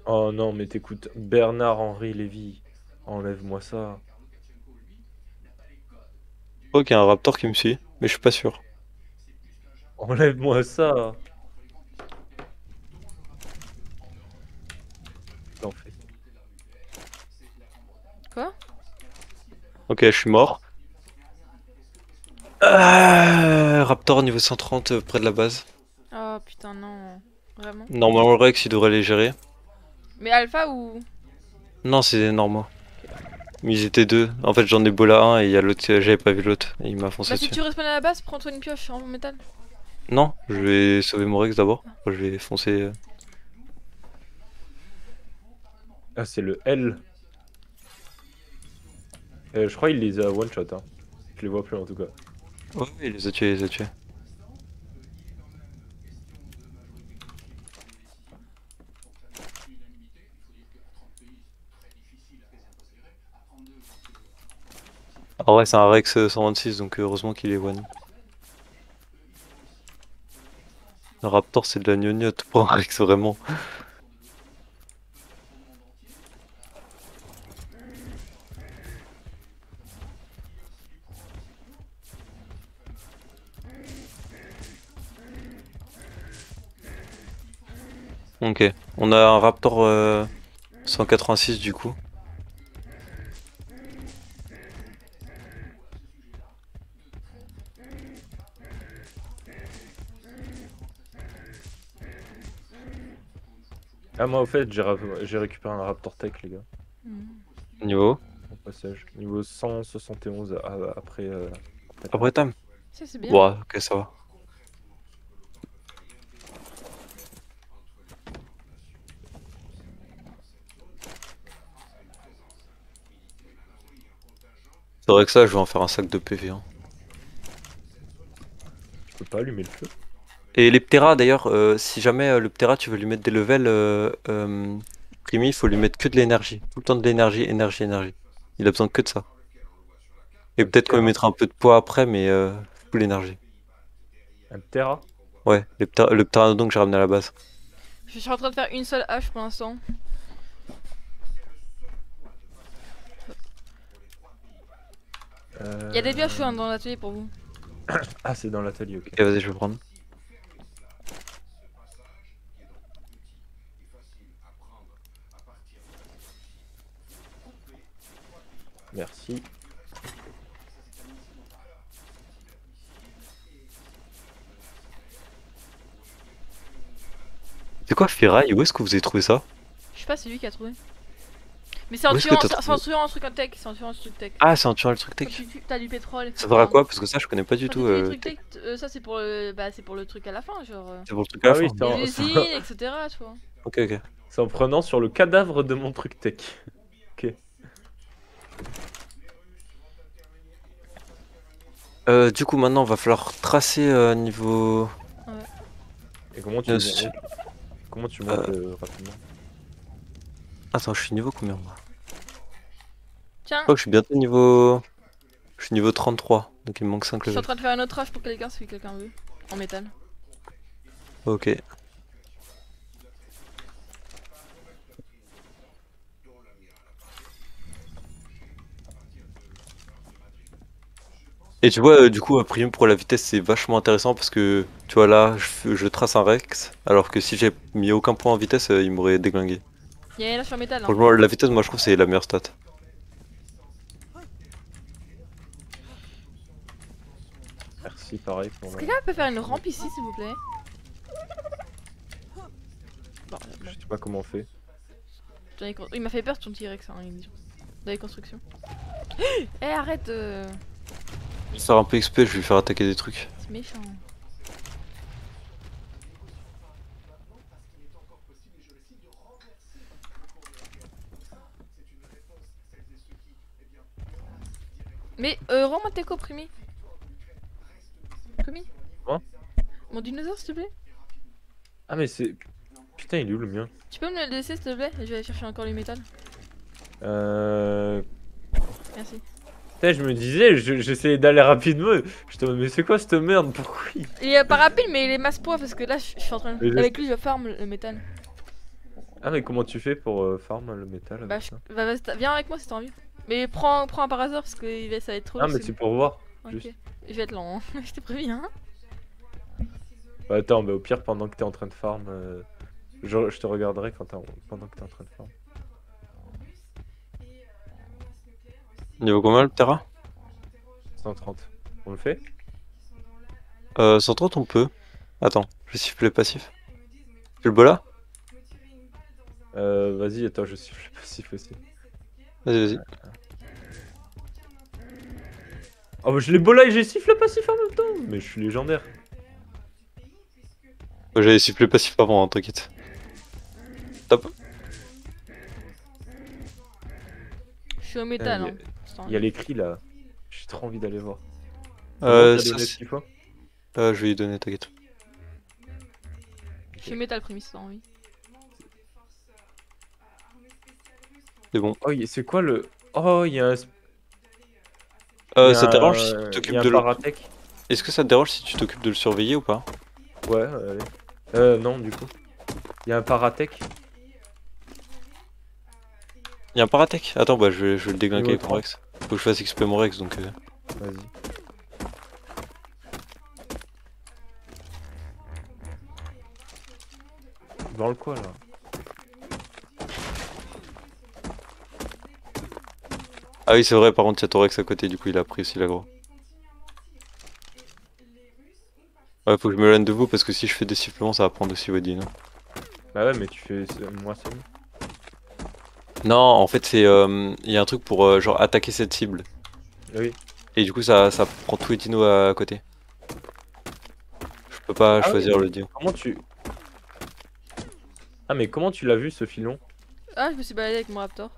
Oh non, mais t'écoutes, Bernard-Henri Lévy, enlève-moi ça.
Je crois qu'il y a un Raptor qui me suit, mais je suis pas sûr.
Enlève-moi ça. T'en fais.
Quoi?
Ok, je suis mort. Raptor niveau 130 près de la base.
Oh putain, non. Vraiment.
Normalement le Rex il devrait les gérer.
Mais alpha ou.
Non, c'est normal. Mais ils étaient deux. En fait j'en ai bola un et il y a l'autre, j'avais pas vu l'autre. Et il m'a foncé
Bah, si
dessus.
tu respawns à la base, prends-toi une pioche en métal.
Non, je vais sauver mon Rex d'abord. Après, je vais foncer.
Ah, c'est le L. Je crois qu'il les a one shot. Hein. Je les vois plus en tout cas.
Ouais, il les a tués, il les a tués. En vrai c'est un Rex 126 donc heureusement qu'il est one. Le Raptor c'est de la gnognotte pour un Rex vraiment. Ok, on a un Raptor 186 du coup.
Ah, moi au fait, j'ai récupéré un Raptor Tech, les gars.
Niveau.
Au passage. Niveau 171 après.
Après Tam.
Ça, c'est bien.
Ouais, ok, ça va. C'est vrai que ça, je vais en faire un sac de PV. Hein.
Je peux pas allumer le feu.
Et les Ptera d'ailleurs, si jamais le Ptera tu veux lui mettre des levels Primi, il faut lui mettre que de l'énergie. Tout le temps de l'énergie, énergie, énergie. Il a besoin que de ça. Et
Un
peut-être qu'on lui
Ptera.
mettra un peu de poids après, mais full l'énergie.
Un Terra.
Ouais, le Pteranodon que j'ai ramené à la base.
Je suis en train de faire une seule hache pour l'instant. Il y a des pioches hein, dans l'atelier pour vous.
Ah, c'est dans l'atelier, ok.
Ok, vas-y, je vais prendre.
Merci.
C'est quoi Ferraille? Où est-ce que vous avez trouvé ça?
Je sais pas, c'est lui qui a trouvé. Mais c'est en
Où est-ce que
tuant,
t'as
c'est en
trouvé
tuant un truc en tech. C'est en tuant un truc tech.
Ah, c'est en tuant le truc
Quand
tech.
t'as du pétrole.
Ça sert à quoi? Parce que ça, je connais pas du
Quand
tout.
tu tues les trucs tech, ça c'est pour le truc à la fin, genre.
C'est pour le truc à la
Ah oui,
fin.
c'est en,
Les
c'est
usines,
en-
etc. Tu vois.
Ok, ok.
c'est en prenant sur le cadavre de mon truc tech. Ok.
Du coup, maintenant, va falloir tracer niveau.
Et comment
Euh, su-
comment tu montes rapidement?
Attends, je suis niveau combien moi?
Tiens,
Je crois que je suis bientôt niveau. Je suis niveau 33, donc il me manque 5
je suis en
levels.
train de faire un autre hache pour quelqu'un si quelqu'un veut. En métal.
Ok. Et tu vois, du coup, Premium pour la vitesse, c'est vachement intéressant parce que, tu vois, là, je trace un Rex, alors que si j'ai mis aucun point en vitesse, il m'aurait déglingué.
Il y a une hache en métal. Hein.
Franchement, la vitesse, moi, je trouve que c'est la meilleure stat.
Merci, pareil pour
Est-ce que quelqu'un peut faire une rampe ici s'il vous plaît? Bon,
Je sais pas comment on fait.
il m'a fait peur ton T-Rex, hein, dans les constructions. Eh, arrête
Je vais faire un peu XP, je vais lui faire attaquer des trucs.
c'est méchant. Mais rends-moi tes co, Primi. Primi.
Quoi?
Mon dinosaure, s'il te plaît.
Ah mais c'est... Putain, il est où le mien?
Tu peux me le laisser, s'il te plaît? Je vais aller chercher encore du métal.
Euh...
Merci.
Putain, je me disais, j'essayais d'aller rapidement. Je te demande, mais c'est quoi cette merde? Pourquoi
Il est pas rapide, mais il est masse poids parce que là, je suis en train de...
Mais
Avec lui, je farm le métal.
Ah mais comment tu fais pour farm le métal avec
Bah,
ça?
viens avec moi si t'as envie. Mais prends un par hasard parce que ça va être trop
Ah
long,
mais c'est pour voir.
Ok.
Juste.
Je vais être lent, hein. Je t'ai prévu, hein.
Bah, attends, mais au pire, pendant que t'es en train de farm, je te regarderai pendant que t'es en train de farm.
Niveau combien le Terra?
130. On le fait?
130 on peut. Attends, je vais siffler passif. Tu le bola?
Vas-y, attends, je siffle le passif aussi.
Vas-y, vas-y.
Oh bah je l'ai bola et j'ai sifflé le passif en même temps. Mais je suis légendaire.
Moi j'avais sifflé passif avant, hein, t'inquiète. Top.
Je suis au métal,
Il
hein.
y a les cris là. J'ai trop envie d'aller voir.
Ça,
T'as donné ce qu'il faut?
je vais lui donner, t'inquiète.
Je suis au métal, Primi, si t'as envie.
C'est bon.
Oh, c'est quoi le... Oh, il y a un... il y a
Ça te dérange si
un-
tu
il y
t'occupes
a un
de le...
paratech.
Est-ce que ça te dérange si tu t'occupes de le surveiller ou pas?
Ouais, allez. Non, du coup. Il y a un paratech.
Il y a un paratech. Attends, bah je vais le déglinguer
Niveau
avec mon
30.
Rex. Faut que je fasse XP mon Rex donc.
Vas-y. Dans le quoi là?
Ah oui, c'est vrai, par contre, il y a ton Rex à côté, du coup il a pris aussi l'aggro. Ouais, faut que je me l'éloigne de vous parce que si je fais des sifflements, ça va prendre aussi Wadin.
Bah ouais, mais tu fais... Moi, c'est mieux.
Non, en fait, c'est. Il y a un truc pour genre attaquer cette cible.
Oui.
Et du coup, ça prend tous les dinos à côté. Je peux pas
Ah
choisir
oui,
le dino.
Comment tu... Ah mais comment tu l'as vu ce filon?
Ah, je me suis baladé avec mon raptor.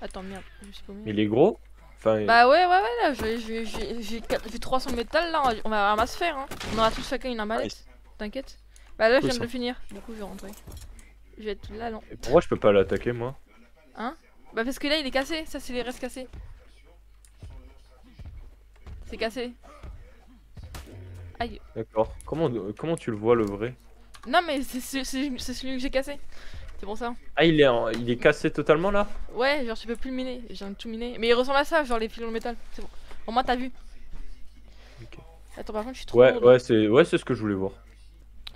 Attends, merde, je me suis paumé.
Il est gros? Enfin...
Bah ouais, là, j'ai 300 métal là, on va ramasser faire, hein. On aura tous chacun une arbalète, t'inquiète. Bah là, je
Cool,
viens de
ça.
le finir, du coup, je vais rentrer. Je vais être là, lent.
Et pourquoi je peux pas l'attaquer moi?
Hein? Bah parce que là, il est cassé, ça, c'est les restes cassés. C'est cassé. Aïe.
D'accord. Comment tu le vois le vrai?
Non, mais c'est celui que j'ai cassé. C'est pour ça.
Ah il est cassé totalement là?
Ouais, genre, tu peux plus le miner, j'ai tout miné. Mais il ressemble à ça, genre les filons de métal. C'est bon. Au moins, t'as vu.
Ok.
Attends, par contre, je suis trop
Ouais,
lourde.
c'est ce que je voulais voir.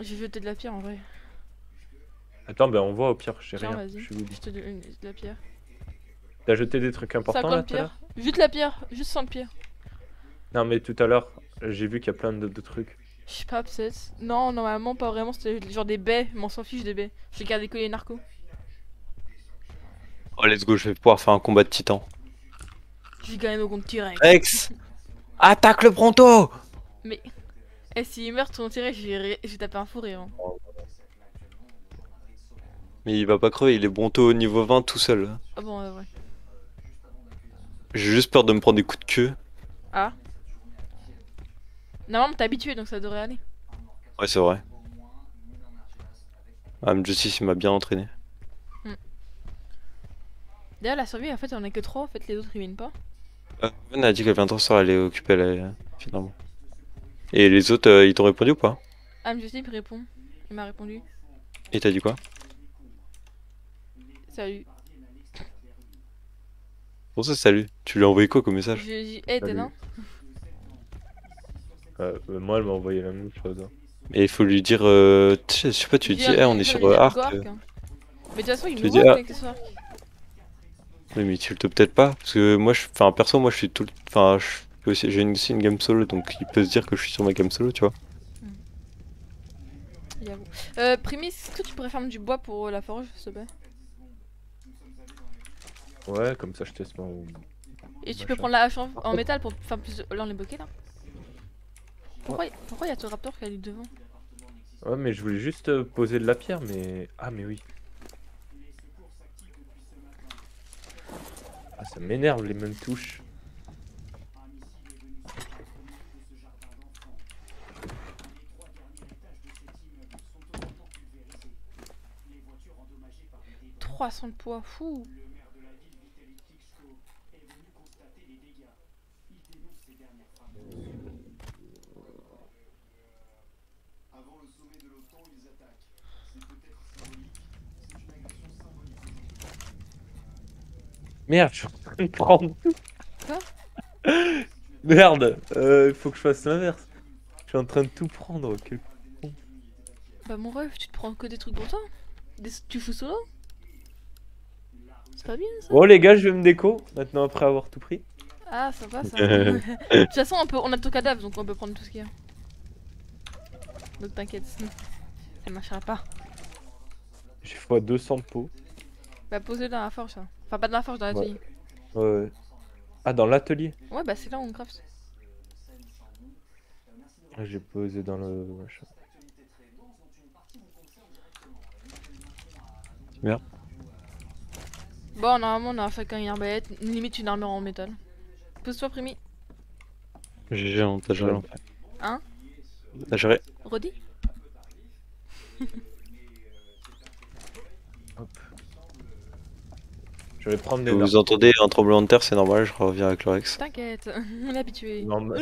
J'ai jeté de la pierre en vrai.
Attends, ben on voit au pire, j'ai
Tiens,
rien.
vas-y.
Je suis
Je te donne de la pierre.
T'as jeté des trucs importants
50
là tout à
pierres.
l'heure?
Juste la pierre, juste 100 pierres.
Non mais tout à l'heure, j'ai vu qu'il y a plein de trucs.
Je sais pas, peut-être. Non, normalement, pas vraiment. C'était genre des baies, mais on s'en fiche des baies. J'ai gardé que les narcos.
Oh, let's go, je vais pouvoir faire un combat de titan.
J'ai gagné nos comptes T-Rex.
Rex, attaque le pronto!
Mais. Eh, s'il meurt, ton T-Rex, je vais taper un fou rire. Hein.
Mais il va pas crever, il est bronto au niveau 20 tout seul.
Ah bon, ouais.
J'ai juste peur de me prendre des coups de queue.
Ah. Normalement, t'es habitué, donc ça devrait aller.
Ouais, c'est vrai. Justice, il m'a bien entraîné.
D'ailleurs, la survie, en fait, on est que 3. En fait, les autres, ils viennent pas.
On a dit qu'à 20 ans, ça allait occuper finalement. Et les autres, ils t'ont répondu ou pas?
Justice, il répond. Il m'a répondu.
Et t'as dit quoi?
Salut.
Pour ça, salut. Tu lui as envoyé quoi comme message?
Je lui ai dit, hey, t'es
Salut.
là?
Moi elle m'a envoyé la même chose. Hein.
Mais il faut lui dire, je sais pas, tu lui dis,
J'ai-
on est
j'ai
sur
envie de dire
Arc.
Go Arc, hein. Mais de toute façon, il
je
nous
te dis,
voit
ah.
avec ce soir.
Oui, mais tu le peut-être pas, parce que moi, enfin, perso, moi, je suis tout, enfin, j'ai aussi une game solo, donc il peut se dire que je suis sur ma game solo, tu vois.
J'avoue. Primis, est-ce que tu pourrais faire du bois pour la forge, s'il te plaît?
Ouais, comme ça je teste mon.
Et tu
machin.
peux prendre la hache en métal pour faire plus de... Là, on est bloqué là. Pourquoi y a ce raptor qui a du devant?
Ouais, mais je voulais juste poser de la pierre, mais. Ah, mais oui. Ah, ça m'énerve les mêmes touches.
« 300 de poids, fou.
Merde, je suis en train de prendre.
Quoi?
Merde, il faut que je fasse l'inverse. Je suis en train de tout prendre.
Bah mon rêve, tu te prends que des trucs pour toi? Tu fous solo? C'est pas bien ça?
Oh les gars, je vais me déco maintenant après avoir tout pris.
Ah, ça va ça. De toute façon, on a tout cadavre donc on peut prendre tout ce qu'il y a. Donc t'inquiète, ça marchera pas.
J'ai fois 200 de peau.
Bah posez dans la forge ça. Enfin pas dans la forge, dans l'atelier.
Ouais. Ah, dans l'atelier.
Ouais bah c'est là où on craft.
Ah, j'ai posé dans le machin.
Merde.
Bon normalement on a chacun une arbalète, limite une armure en métal. Pose-toi Primi.
GG, on t'a géré.
Hein?
T'as géré.
Redis?
Hop. Je vais prendre des
Vous entendez un tremblement de terre, c'est normal, je reviens avec le Rex.
T'inquiète, on est habitué.
Normal.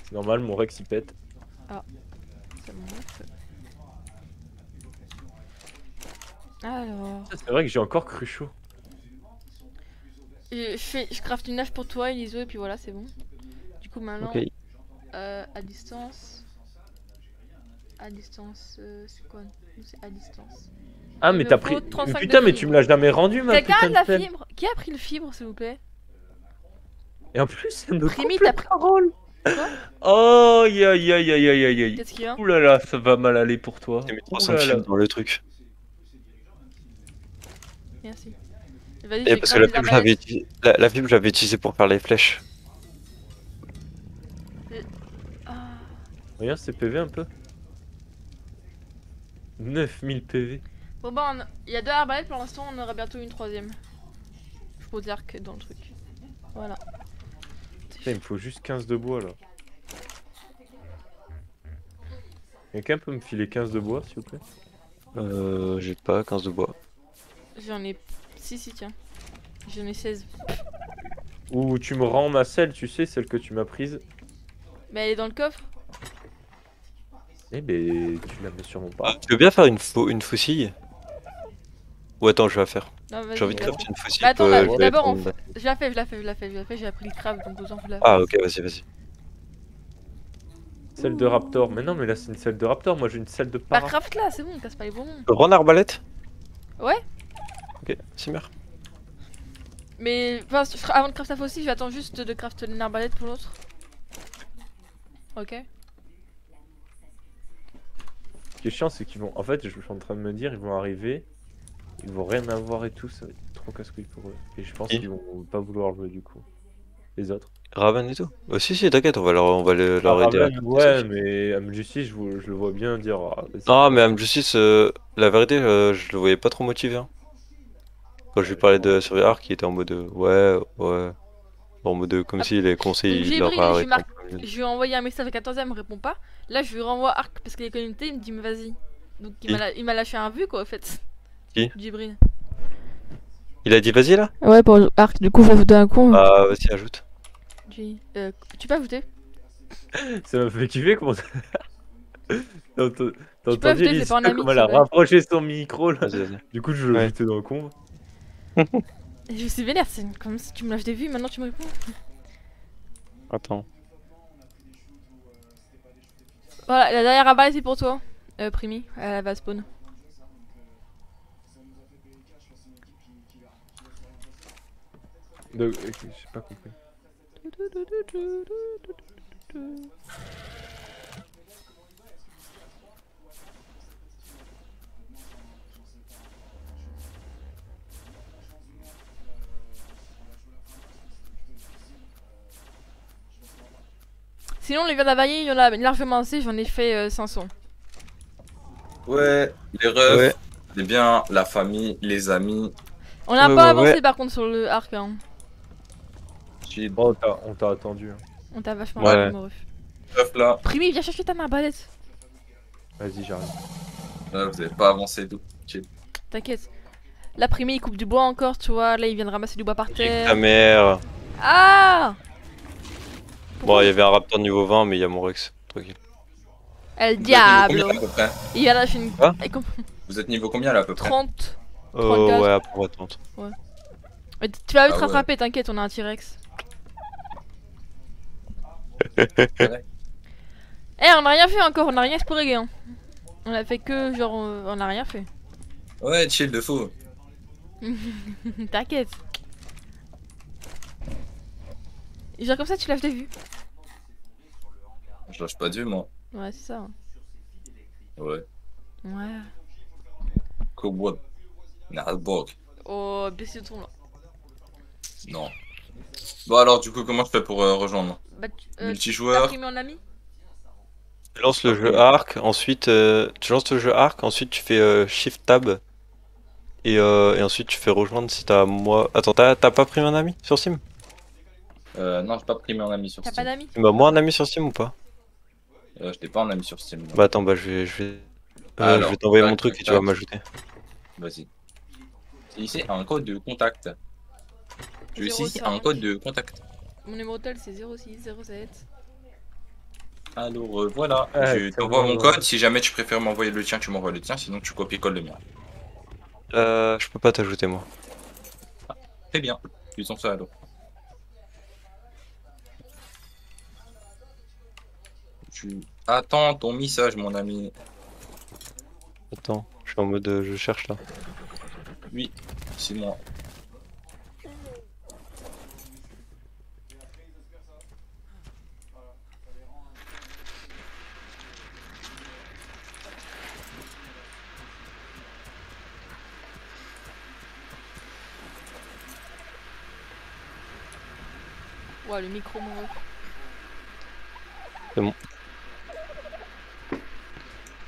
C'est normal, mon Rex il pète.
Ça monte. Alors...
C'est vrai que j'ai encore cru chaud.
Je craft une hache pour toi Eliso et puis voilà c'est bon. Du coup maintenant
Ok.
à distance. À distance c'est quoi? Nous c'est à distance.
Ah,
Il
mais
me
t'as
faut
pris.
35
Putain,
de
mais tu me l'as jamais rendu, ma
Quelqu'un a
putain
de la
de pelle.
fibre? Qui a pris le fibre s'il vous plaît?
Et en plus, elle me
Primi,
coupe la
t'as pris-
parole.
Quoi?
Oh, aïe aïe aïe aïe aïe aïe aïe.
Qu'est-ce qu'il y a?
Ouh là là, ça va mal aller pour toi.
J'ai mis
Ouh
300
là là.
fibres dans le truc.
Merci. Vas-y,
Et
j'ai
parce que la
craft
fibre,
des
je l'avais
arbalètes.
la fibre, je l'avais utilisée pour faire les flèches.
Ah.
Regarde ces PV un peu. 9000 PV.
Bon bah il y a deux arbalètes pour l'instant, on aura bientôt une troisième. Je pose l'arc dans le truc. Voilà.
Putain, il me faut juste 15 de bois là. Quelqu'un peut me filer 15 de bois s'il vous plaît?
J'ai pas 15 de bois.
J'en ai... Si tiens. J'en ai 16.
Ou tu me rends ma selle, tu sais, celle que tu m'as prise.
Mais elle est dans le coffre.
Eh ben, tu la mets sur mon pas.
Tu veux bien faire une faucille? Ou attends, je vais la faire.
Non, vas-y.
J'ai envie de
vas-y.
crafter une faucille.
Bah attends,
je vais
d'abord on
prendre-
fait... Je la fais, j'ai appris le craft donc aux enfants de la
Ah, ok, vas-y.
Celle de Raptor. Mais non, mais là c'est une selle de Raptor. Moi j'ai une selle de
Bah
para.
craft là, c'est bon, on casse pas les bonbons.
Tu peux prendre l'arbalète?
Ouais.
Ok, c'est merde.
Mais enfin, avant de craft la faucille, j'attends juste de craft une arbalète pour l'autre. Ok.
Ce qui est chiant, c'est qu'ils vont. En fait, je suis en train de me dire, ils vont arriver. Ils vont rien avoir et tout. Ça va être trop casse-couille pour eux. Et je pense
Qui
qu'ils vont pas vouloir jouer du coup. Les autres.
Raven et tout? Si, t'inquiète, on va leur
Ah,
aider à
Raven, ouais, mais MJC, je le vois bien dire. Ah, vas-y.
Ah, mais M-Justice, la vérité, je le voyais pas trop motivé. Hein. Quand je lui parlais de Survey Arc, il était en mode ouais. En mode comme s'il les conseils,
Donc,
il
j'ai
leur
pris,
a
je
arrêté
lui marque- Je lui ai envoyé un message à 14h, elle me répond pas. Là, je lui renvoie Arc parce qu'il est connecté, il me dit mais vas-y. Donc il m'a lâché un vu quoi, en fait.
Qui?
Djibril.
Il a dit vas-y là?
Ouais, pour Arc, du coup, je vais ajouter un con.
Ah, vas-y, ajoute.
Tu peux ajouter?
Ça m'a fait kiffer comment. T'as
peux
entendu
ajouter,
Elise,
c'est pas un ami,
comme elle a
c'est vrai.
rapproché son micro là.
Vas-y.
Du coup, je l'ai
Ouais.
ajouté dans le con.
Je suis vénère, c'est comme si tu me lâches des vues, maintenant tu me réponds.
Attends.
Voilà, la dernière arbalète c'est pour toi, Primi, elle va spawn.
J'ai pas compris.
Sinon, les viandes avariées, il y en a largement assez, j'en ai fait 500.
Ouais, les refs,
Ouais.
les biens, la famille, les amis.
On n'a
Ouais,
pas
ouais,
avancé
ouais.
par contre sur le arc. Hein.
Chill.
Oh, on t'a attendu. Hein.
On t'a vachement
Ouais.
attendu, mon ref.
Ref là,
Primi, viens chercher ta arbalète.
Vas-y, j'arrive.
là, vous avez pas avancé tout. Chill.
T'inquiète. Là, Primi, il coupe du bois encore, tu vois. Là, il vient de ramasser du bois par
Ta
terre.
mère.
Ah!
Bon, il y avait un raptor niveau 20, mais il y a mon Rex. Tranquille.
El
Vous êtes niveau
diablo!
combien à peu près?
Il vient lâcher une.
Quoi
Eh, com-
Vous êtes niveau combien là à peu près?
30.
Oh,
34.
ouais, après, on va attendre.
Mais tu vas vite
Ah ouais.
rattraper, t'inquiète, on a un T-Rex.
Ouais.
Eh, on a rien fait encore, on a rien exploré, hein. On a fait que genre. On a rien fait.
Ouais, chill de fou.
T'inquiète. Genre comme ça, tu lâches des vues.
Je lâche pas Dieu moi.
Ouais, c'est ça. Hein.
Ouais.
Ouais.
Cowboy. Nardborg.
Oh, baisse le ton là.
Non. Bon alors du coup comment je fais pour rejoindre?
Bah, t'as
Multijoueur.
pris mon ami?
Tu lances le jeu Arc, ensuite tu lances le jeu Arc, ensuite tu fais Shift Tab et ensuite tu fais rejoindre si t'as moi. Attends, t'as pas pris un ami sur Steam?
Non, j'ai pas pris mon ami sur
T'as pas
Steam.
d'amis?
Tu m'as moi un ami sur Steam ou pas?
Je t'ai pas un ami sur Steam. non.
Bah attends, bah je
Alors,
vais t'envoyer mon
tac,
truc
tac,
et tu vas
tac.
m'ajouter.
Vas-y. J'ai ici un code de contact. J'ai ici
05.
un code de contact.
Mon numéro de tel c'est 0607.
Alors voilà,
Ouais,
je
c'est
t'envoie
bon,
mon
ouais.
code. Si jamais tu préfères m'envoyer le tien, tu m'envoies le tien. Sinon, tu copies-colles le mien.
Je peux pas t'ajouter moi.
Très bien. Faisons ça alors. Tu attends ton message, mon ami.
Attends, je suis en mode je cherche là.
Oui, c'est moi.
Ouais, le micro, mon ref.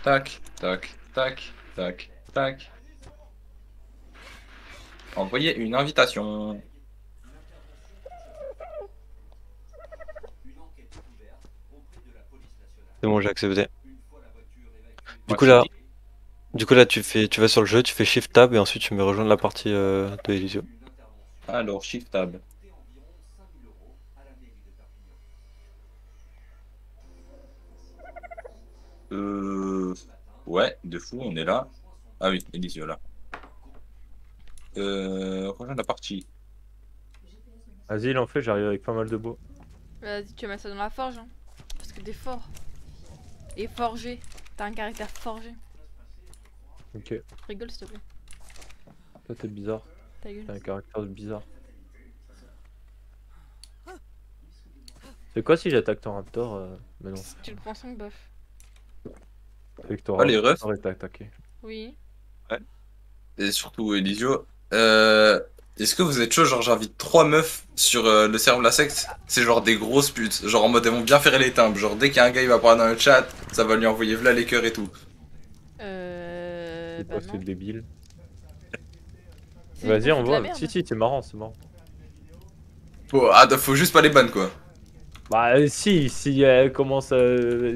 Tac, tac, tac, tac, tac. Envoyer une invitation.
C'est bon, j'ai accepté.
Moi,
coup,
je
là-
dis-
Du coup là tu vas sur le jeu, tu fais Shift Tab et ensuite tu me rejoins la partie de Elisio.
Alors, Shift Tab. Ouais, de fou, on est là. Ah oui, Elisio là. Rejoindre la partie.
Vas-y, il en fait, j'arrive avec pas mal de bois.
Vas-y, tu vas mettre ça dans la forge. Hein. Parce que t'es fort. Et forgé. T'as un caractère forgé.
Ok.
Rigole, s'il te plaît.
Toi, t'es bizarre.
Ta gueule.
T'as un caractère bizarre. C'est quoi si j'attaque ton raptor Mais non.
Tu le prends 5 buffs.
C'est que ton
Ah, les refs.
raptor est attaqué.
Oui.
Et surtout Elisio. Est-ce que vous êtes chaud? Genre, j'invite 3 meufs sur le serveur de la secte. C'est genre des grosses putes. Genre en mode, elles vont bien faire les timbres. Genre, dès qu'il y a un gars, il va parler dans le chat, ça va lui envoyer v'là les cœurs et tout.
C'est
Bah
quoi,
non.
c'est débile.
C'est
Vas-y,
pour
on
foutre la
voit.
merde.
Si, si, c'est marrant, c'est marrant.
Faut juste pas les bannes quoi.
Bah, si elles commencent à.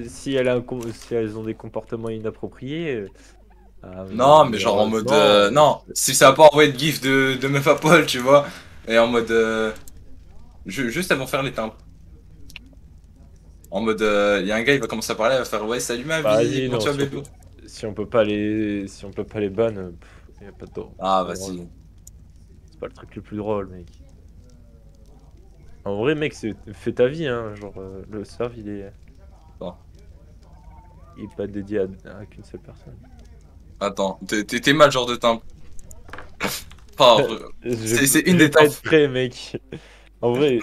Si elles ont des comportements inappropriés.
Non, mais genre en mode. Non, si ça va pas envoyer de gif de meuf à poil, tu vois. Et en mode. Juste, elles vont faire les timbres. En mode. Y a un gars, il va commencer à parler, il va faire ouais, salut ma
Bah,
vie,
vas-y,
comment
non,
tu vas,
si on
bébé?
Si on peut pas les ban, y a pas de.
Ah,
pas de
vas-y.
drôle. C'est pas le truc le plus drôle, mec. En vrai, mec, fais ta vie, hein. Genre, le serve, il est.
Bon.
Il est pas dédié à qu'une seule personne.
Attends, t'es mal, genre de timbre. Oh, c'est une des
pas
timbres.
être prêt, mec. En vrai,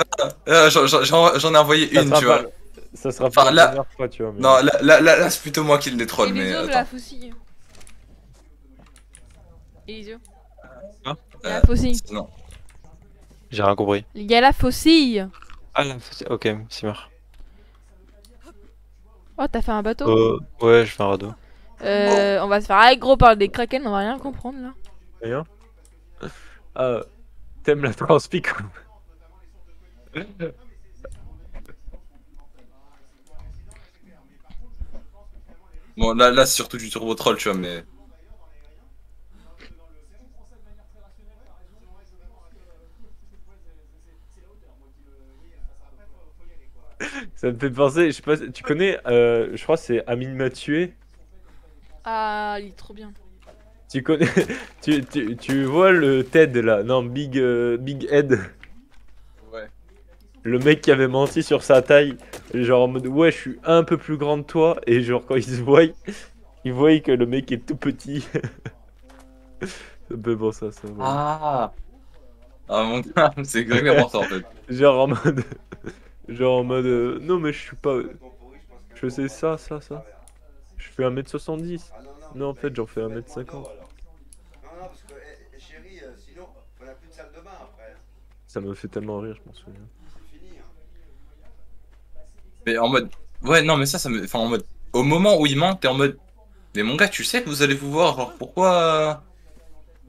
J'en ai envoyé
ça
une,
sera
tu
pas,
vois.
ça sera
Enfin,
pas
là-
la dernière fois, tu vois. Mais...
Non, là c'est plutôt moi qui le détrône, mais
Elisio, la
attends.
faucille. Elisio.
Hein
Il y a la faucille.
Non.
J'ai rien compris.
Il y a la faucille.
Ah là, ok, c'est marrant.
Oh, t'as fait un bateau?
Ouais, je fais un radeau.
On va se faire aggro par des kraken, on va rien comprendre là.
Rien. Ah, t'aimes la transpi quoi.
Bon, là c'est surtout du turbo troll, tu vois, mais.
Ça me fait penser, je sais pas, tu connais, je crois que c'est Amine m'a tué.
Ah, il est trop bien.
Tu connais, tu vois le Ted là, non, Big Ed,
Ouais.
le mec qui avait menti sur sa taille, genre en mode ouais, je suis un peu plus grand que toi, et genre quand il se voit, il voit que le mec est tout petit. Ça me fait penser à ça. Ouais.
Ah! Ah, mon gars, c'est exactement ça en fait.
Genre en mode, genre en mode, non mais je suis pas, je sais ça. Je fais 1m70. Non, en fait, j'en fais 1m50.
Parce que, chérie, sinon, on n'a plus de salle de bain après.
Ça me fait tellement rire, je m'en souviens.
C'est fini.
Mais en mode. Ouais, non, mais ça me. Enfin, en mode. Au moment où il ment, t'es en mode. Mais mon gars, tu sais que vous allez vous voir, genre pourquoi.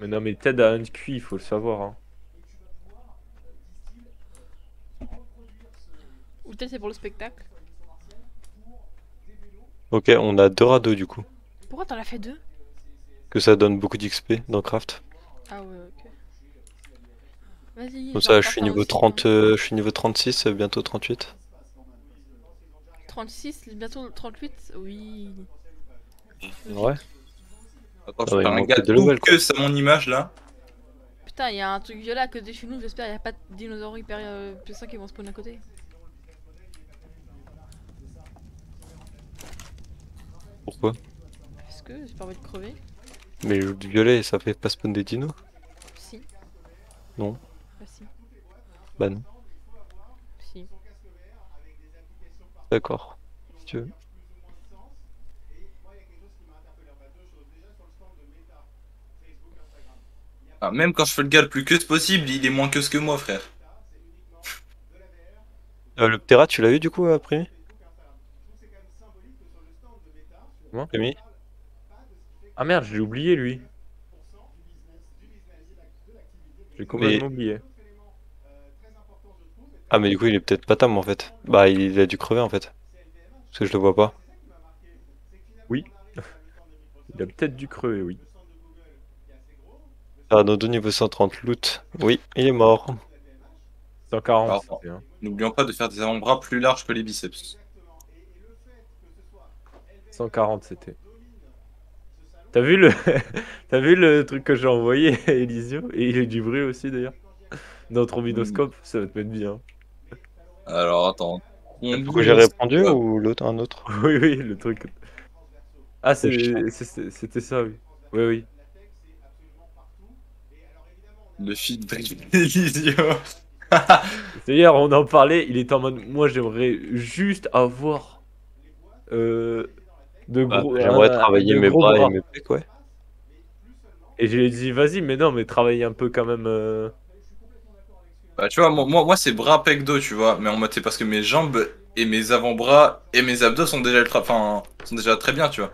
Mais non, mais Ted a un QI, il faut le savoir. Hein.
Ou peut-être c'est pour le spectacle.
Ok, on a 2 radeaux du coup.
Pourquoi t'en as fait 2?
Que ça donne beaucoup d'XP dans Craft.
Ah ouais, ok. Vas-y.
Comme
je
ça,
vais
je suis
repartir
niveau
aussi,
30,
hein.
je suis niveau 36, bientôt 38.
36, bientôt 38. Oui.
Ouais.
Attends,
Ah
je
ouais,
fais
il
un
manque
gars
de
tout
level, quoi.
que ça mon image là.
Putain, il y a un truc violet à côté de chez nous. J'espère qu'il n'y a pas de dinosaures hyper puissants qui vont spawn à côté.
Pourquoi?
Parce que j'ai pas envie de crever.
Mais le violet, ça fait pas spawn des dinos?
Si.
Non.
Bah si.
Bah non.
Si.
D'accord. Si tu veux.
Ah, même quand je fais le gars le plus que possible, il est moins que moi, frère.
Le Ptera, tu l'as eu du coup après?
Comment?
Rémi?
Ah merde, je l'ai oublié, lui. J'ai complètement oublié.
Ah mais du coup il est peut-être pas tam en fait. Bah il a dû crever en fait. Parce que je le vois pas.
Oui. Il a peut-être dû crever, oui.
Ah nos deux niveau 130 loot. Oui, il est mort.
140,
Alors,
c'était, hein.
n'oublions pas de faire des avant-bras plus larges que les biceps.
140, c'était. T'as vu le... T'as vu le truc que j'ai envoyé à Elisio? Et il a du bruit aussi, d'ailleurs. Dans ton vidoscope, ça va te mettre bien.
Alors attends.
Du coup j'ai répondu ou l'autre un autre?
Oui, oui, le truc. Ah,
chien.
c'était ça, oui. Oui, oui.
Le feed d'Elisio.
D'ailleurs, on en parlait, il était en mode, moi j'aimerais juste avoir de
Bah,
gros,
j'aimerais travailler
de
mes
gros
bras et
bras.
mes pecs, ouais.
Et je lui ai dit, vas-y, mais non, mais travaille un peu quand même.
Bah tu vois, moi c'est bras pec dos, tu vois. Mais en mode c'est parce que mes jambes et mes avant-bras et mes abdos sont déjà sont déjà très bien, tu vois.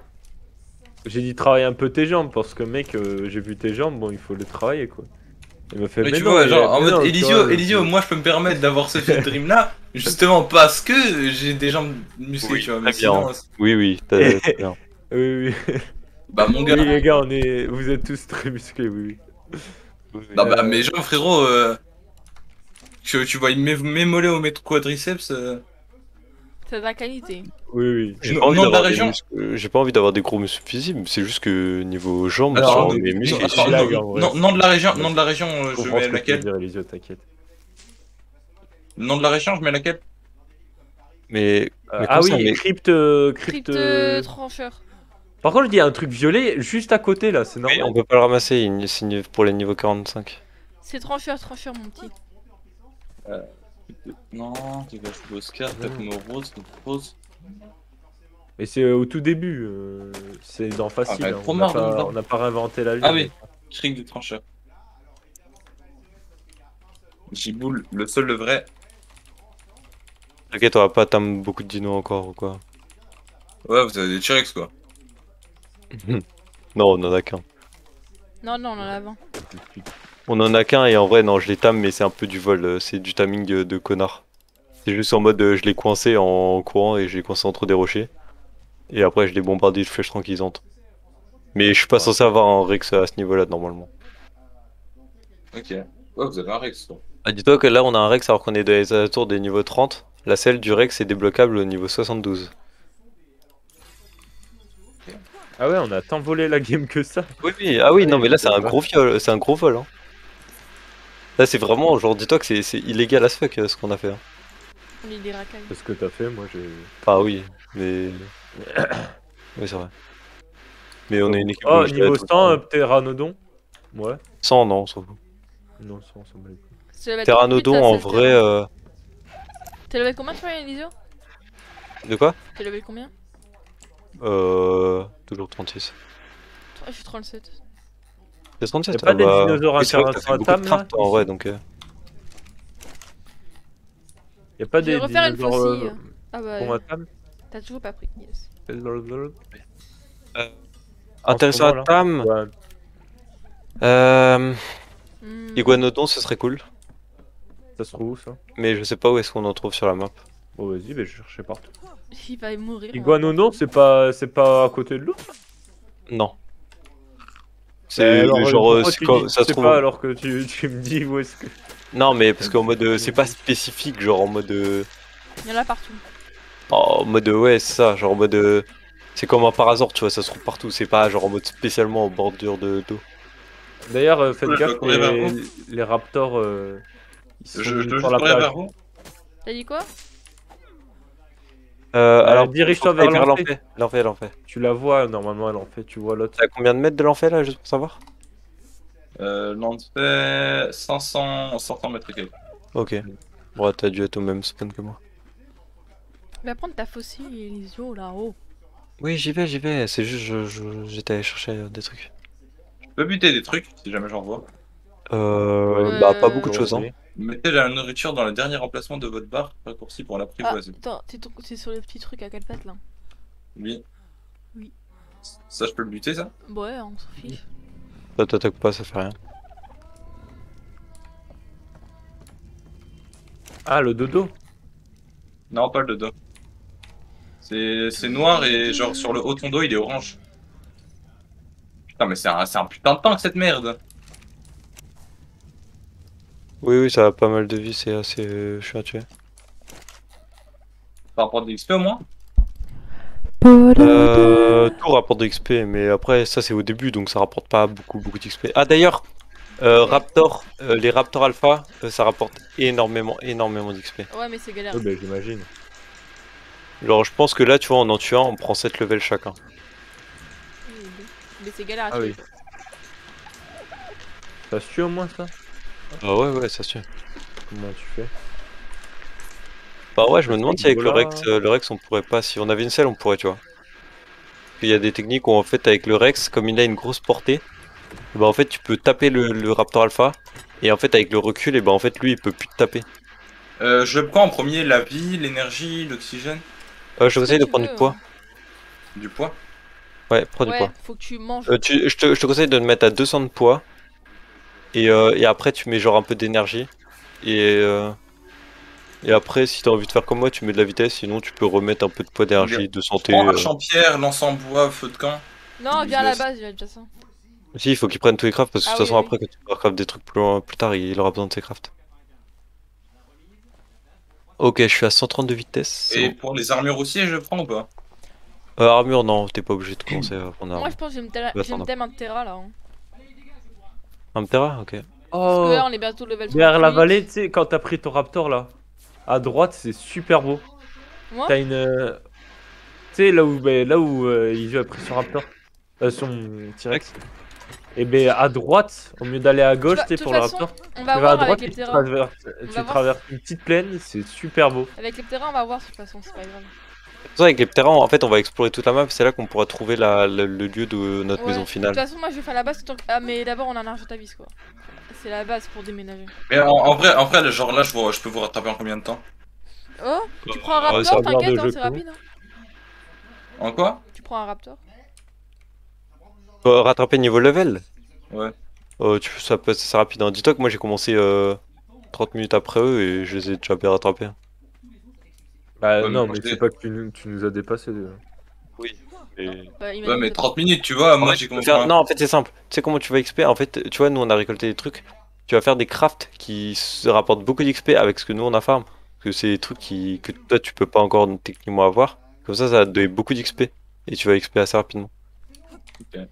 J'ai dit, travaille un peu tes jambes, parce que mec, j'ai vu tes jambes, bon, il faut les travailler, quoi. Il m'a fait,
Mais
mais
tu
non,
vois, genre en
mais
mode
non,
Elisio,
toi,
Elisio, moi je peux me permettre d'avoir ce field dream là, justement parce que j'ai des jambes musclées, tu vois. Mais
très bien.
sinon,
Oui, oui, t'as très bien.
Oui, oui.
bah mon gars,
Oui, les gars, vous êtes tous très musclés, oui, oui.
non bah mes jambes, frérot, tu vois, mes mollets ou mes quadriceps.
C'est de la qualité.
Oui, oui.
J'ai
Non,
pas envie
non, de la
d'avoir des
région.
muscles. J'ai pas envie d'avoir des gros muscles visibles. C'est juste que niveau jambes,
Alors,
sur
non,
mes
non,
muscles,
attends,
blague, en vrai.
non de la région,
Je
non de la région,
Je
je
comprends
mets
ce que tu veux
laquelle?
dire, Elisio, t'inquiète.
Non de la région, je mets laquelle?
mais
Ah
comme ça,
oui,
mais
crypte.
Trancheur.
Par contre, je dis un truc violet juste à côté là, c'est
oui,
normal.
on peut pas le ramasser. C'est pour les niveaux 45.
C'est trancheur, mon petit.
Non, tu vas jouer Oscar, tape-moi rose.
Mais c'est au tout début, c'est dans facile.
Ah,
Hein.
trop marre de me
On n'a pas réinventé la vie.
Ah oui, Cric du trancheur. Jiboul, le seul le vrai.
T'inquiète, on va pas atteindre beaucoup de dinos encore ou quoi.
Ouais, vous avez des T-Rex quoi.
Non, on en a qu'un.
Non, non, on en a 20.
On en a qu'un et en vrai, non, je les tame, mais c'est un peu du vol. C'est du timing de connard. C'est juste en mode je les coincé en courant et je les coincé entre des rochers. Et après, je les bombardais de flèches tranquillisantes. Mais je suis pas censé avoir un Rex à ce niveau-là normalement.
Ok. Ouais, vous avez un Rex quoi.
Ah, dis-toi que là, on a un Rex alors qu'on est dans les alentours des niveaux 30. La selle du Rex est débloquable au niveau 72.
Ah ouais, on a tant volé la game que ça.
Oui, oui, ah oui, non, mais là, c'est
c'est
un
vrai.
gros viol, c'est un gros vol. Hein. Là, c'est vraiment, genre, dis-toi que c'est illégal as fuck ce qu'on a fait. Hein.
On est des racailles.
C'est ce que t'as fait, moi j'ai.
Ah oui, mais. Oui, c'est vrai. Mais on est une équipe
Oh,
où je
niveau
tout le
100,
temps.
Pteranodon. Ouais.
100, non, on s'en fout.
Non, 100, ça me les couilles.
C'est level 38,
Pteranodon,
ça,
en
c'est le
vrai.
terrain. T'es level combien toi, Elisio?
De quoi
T'es level combien?
Toujours 36.
Toi, je suis 37.
C'est 37,
Y'a pas des dinosaures
oui, c'est vrai que t'as fait beaucoup de
intéressantes, là,
craft en vrai, donc.
Y'a pas
Je vais
des
refaire une
dinosaures
faucille. Ah bah,
pour ma table.
t'as toujours pas pris. Yes.
Intéressant
moment,
à
là.
Tam.
Ouais.
Iguanodon, ce serait cool.
Ça se trouve où ça?
Mais je sais pas où est-ce qu'on en trouve sur la map.
Bon, vas-y, bah, je cherchais partout.
Il va mourir. on va
Iguanodon, c'est pas à côté de l'eau?
Non. C'est
alors,
genre,
pourquoi
c'est
tu
quoi,
dis
ça se
c'est
trouve.
pas alors que tu me dis où est-ce que.
Non, mais parce qu'en mode, c'est pas spécifique, genre en mode.
Il y en a partout.
En mode, ouais, c'est ça, genre en mode. C'est comme un Parazor, tu vois, ça se trouve partout. C'est pas genre en mode spécialement en bordure d'eau.
D'ailleurs, faites
Ouais, je
gaffe,
dois courir vers vous.
les raptors. Ils sont
Je dois
sur
juste
la
courir
plage.
vers vous.
T'as dit quoi?
Alors,
dirige-toi
faut
vers
aller
l'enfer.
L'enfer.
Tu la vois, normalement, elle en fait, tu vois l'autre.
T'es à combien de mètres de l'enfer là, juste pour savoir?
L'enfer 500 mètres et quelques.
Ok. Bon, t'as dû être au même spawn que moi.
Va prendre ta faucille, Elisio, là-haut.
Oui, j'y vais. C'est juste, j'étais allé chercher des trucs.
Je peux buter des trucs si jamais j'en vois.
Bah, pas beaucoup de choses, hein.
Mettez la nourriture dans le dernier emplacement de votre barre raccourci pour
Ah,
l'apprivoiser.
attends, t'es sur les petits trucs à 4 pattes là.
Oui.
Oui.
Ça, je peux le buter, ça?
Ouais, on s'en fiche.
Ça t'attaque pas, ça fait rien.
Ah, le dodo.
Non, pas le dos. C'est noir et genre sur le haut de ton dos, il est orange. Putain, mais c'est un putain de tank cette merde.
Oui, ça a pas mal de vie, c'est assez chiant à tuer.
Ça rapporte des XP au moins?
Tout rapporte de XP, mais après, ça c'est au début, donc ça rapporte pas beaucoup d'XP. Ah d'ailleurs, Raptor, les Raptor Alpha, ça rapporte énormément d'XP.
Ouais, mais c'est galère.
Oui, bah, j'imagine.
Genre, je pense que là, tu vois, en tuant, on prend 7 levels chacun.
Mais c'est galère à
Ah
tuer.
oui. Ça se tue au moins, ça?
Ah ouais, ça se tue.
Comment tu fais?
Bah ouais, je me demande si avec
Voilà.
le Rex, on pourrait pas, si on avait une selle, on pourrait, tu vois. Il y a des techniques où en fait, avec le Rex, comme il a une grosse portée, bah en fait, tu peux taper le Raptor Alpha, et en fait, avec le recul, et bah en fait, lui, il peut plus te taper.
Je prends en premier la vie, l'énergie, l'oxygène,
Je te conseille de prendre du poids.
du poids.
Ouais, prends du
Ouais,
poids.
faut que tu manges.
Je te conseille de le mettre à 200 de poids, et après, tu mets genre un peu d'énergie, et après, si t'as envie de faire comme moi, tu mets de la vitesse, sinon tu peux remettre un peu de poids d'énergie, de santé.
Prends hache en pierre, lance en bois, feu de camp.
Non, viens à la base, j'ai déjà ça.
Si, il faut qu'il prenne tous les crafts, parce que de
Ah
toute façon,
oui.
après, quand tu vas craft des trucs plus tard, il aura besoin de ses crafts. Ok, je suis à 130 de vitesse.
Et pour les armures aussi, je prends ou pas?
Armure, non, t'es pas obligé de commencer à prendre
Moi,
armure.
je pense que j'ai me thème un Terra là. Hein.
Un Terra, ok.
Parce que
Oh,
là, on est bientôt level 38.
derrière la vallée, tu sais, quand t'as pris ton raptor là, à droite, c'est super beau.
Moi
T'as une. Tu sais, là où Elisio a pris son raptor, son T-Rex. Et ben à droite, au lieu d'aller à gauche,
vas-
tu sais,
de toute
pour le
façon,
raptor,
on va
tu vas à
voir
droite
avec les
et tu
Terra.
traverses,
voir.
une petite plaine, c'est super beau.
Avec les Terra, on va voir de toute façon, c'est pas grave.
C'est pour ça, avec les Ptera, en fait, on va explorer toute la map, c'est là qu'on pourra trouver le lieu de notre
Ouais,
maison
de toute
finale.
façon, moi je vais faire la base. Ah, mais d'abord, on a un argent à vis quoi. C'est la base pour déménager.
Mais en vrai, genre là, je peux vous rattraper en combien de temps?
Oh, tu prends un
Ouais,
raptor,
ça
va de
t'inquiète, hein,
jeu
c'est
que
rapide. Hein.
En quoi?
Tu prends un raptor.
Rattraper niveau level.
Ouais.
Ça peut être assez rapide. Hein. Dis-toi que moi j'ai commencé 30 minutes après eux et je les ai déjà bien rattrapés.
Bah
Ouais,
non,
moi,
mais
je
c'est
l'ai.
pas que tu nous as dépassé.
Oui. Mais...
Bah,
Ouais, mais 30 minutes, tu vois, moi j'ai commencé
Non, en fait c'est simple. Tu sais comment tu vas XP? En fait, tu vois, nous on a récolté des trucs. Tu vas faire des crafts qui se rapportent beaucoup d'XP avec ce que nous on a farm. Parce que c'est des trucs que toi tu peux pas encore techniquement avoir. Comme ça va te donner beaucoup d'XP. Et tu vas XP assez rapidement.
De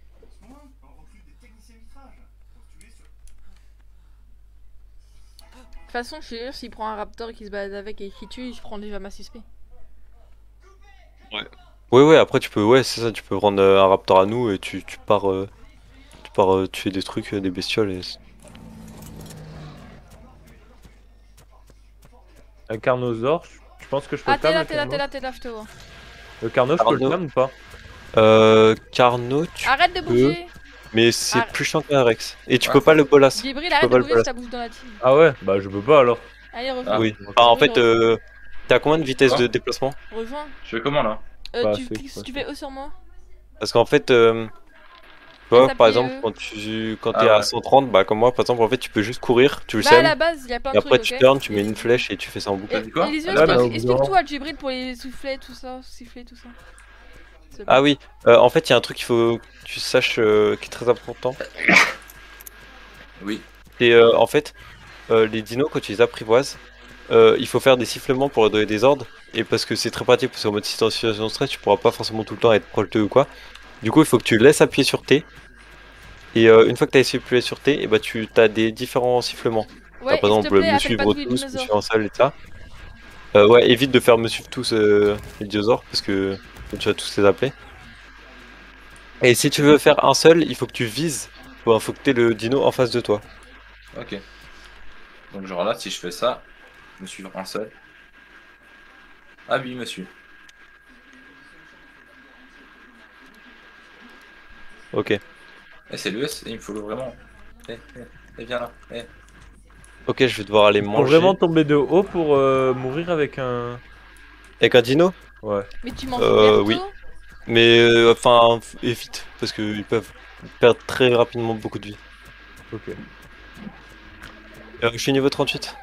toute façon, je suis sûr, s'il prend un raptor et qu'il se balade avec et qu'il tue, je prends déjà ma 6P.
Ouais, après tu peux, ouais, c'est ça, tu peux prendre un raptor à nous et tu pars tuer des trucs, des bestioles et...
Un carnosaure, je pense que je peux
Ah,
le
t'es
tam,
là,
le
t'es là,
carno.
t'es là, t'es là, je te vois.
Le carno, je peux le
Carno.
tam ou pas?
Carno, tu
Arrête de
peux,
bouger.
mais c'est
Arrête.
plus chiant qu'un Rex. Et tu
Ouais.
peux pas le bolas.
Djibril,
Tu
arrête
peux
de
pas le
bouger,
bolas.
je t'abouche dans la team.
Ah ouais, bah je peux pas alors.
Allez, rejoins.
Oui.
Ok.
Enfin, en
Oui,
fait, t'es à combien de vitesse
Quoi
de déplacement?
Rejoins.
Je fais comment là?
Pas
Tu
assez,
cliques,
quoi.
tu fais E sur moi.
Parce qu'en fait, tu
Laisse
vois, par
appuyer
exemple,
E.
quand
Ah
t'es à
ouais.
130, bah comme moi, par exemple, en fait, tu peux juste courir, tu le
Bah, à la
sèmes,
base, il y a plein
et
de
après
trucs,
tu
ok.
turns, tu mets une flèche et tu fais ça en boucle.
Et,
dit quoi?
Elisio,
Ah,
bah, au bout d'un
explique
moment.
tout à Djibril pour les souffler, tout ça, siffler, tout ça. S'il te plaît.
Ah oui, en fait, il y a un truc qu'il faut que tu saches qui est très important.
Oui.
C'est en fait, les dinos, quand tu les apprivoises, il faut faire des sifflements pour leur donner des ordres. Et parce que c'est très pratique, parce qu'en mode si t'es en situation de stress, tu pourras pas forcément tout le temps être proche d'eux ou quoi. Du coup, il faut que tu laisses appuyer sur T. Et une fois que t'as appuyé sur T, et bah tu as des différents sifflements. T'as
Ouais,
par
et s'il te
exemple
plaît,
me
appelle pas
suivre
tous les
tous, me
dinosaures.
suivre un seul et ça. Ouais, évite de faire me suivre tous les dinosaures parce que tu vas tous les appeler. Et si tu veux faire un seul, il faut que tu vises. Faut que t'aies le dino en face de toi.
Ok. Donc genre là, si je fais ça, me suivre un seul. Ah oui, monsieur.
Ok.
C'est l'US, il me faut le vraiment. Viens là.
Ok, je vais devoir aller
Faut
manger.
vraiment tomber de haut pour mourir avec un.
Avec un dino?
Ouais.
Mais tu m'en fous bientôt.
Oui. Mais enfin, évite, parce qu'ils peuvent perdre très rapidement beaucoup de vie.
Ok.
Je suis niveau 38.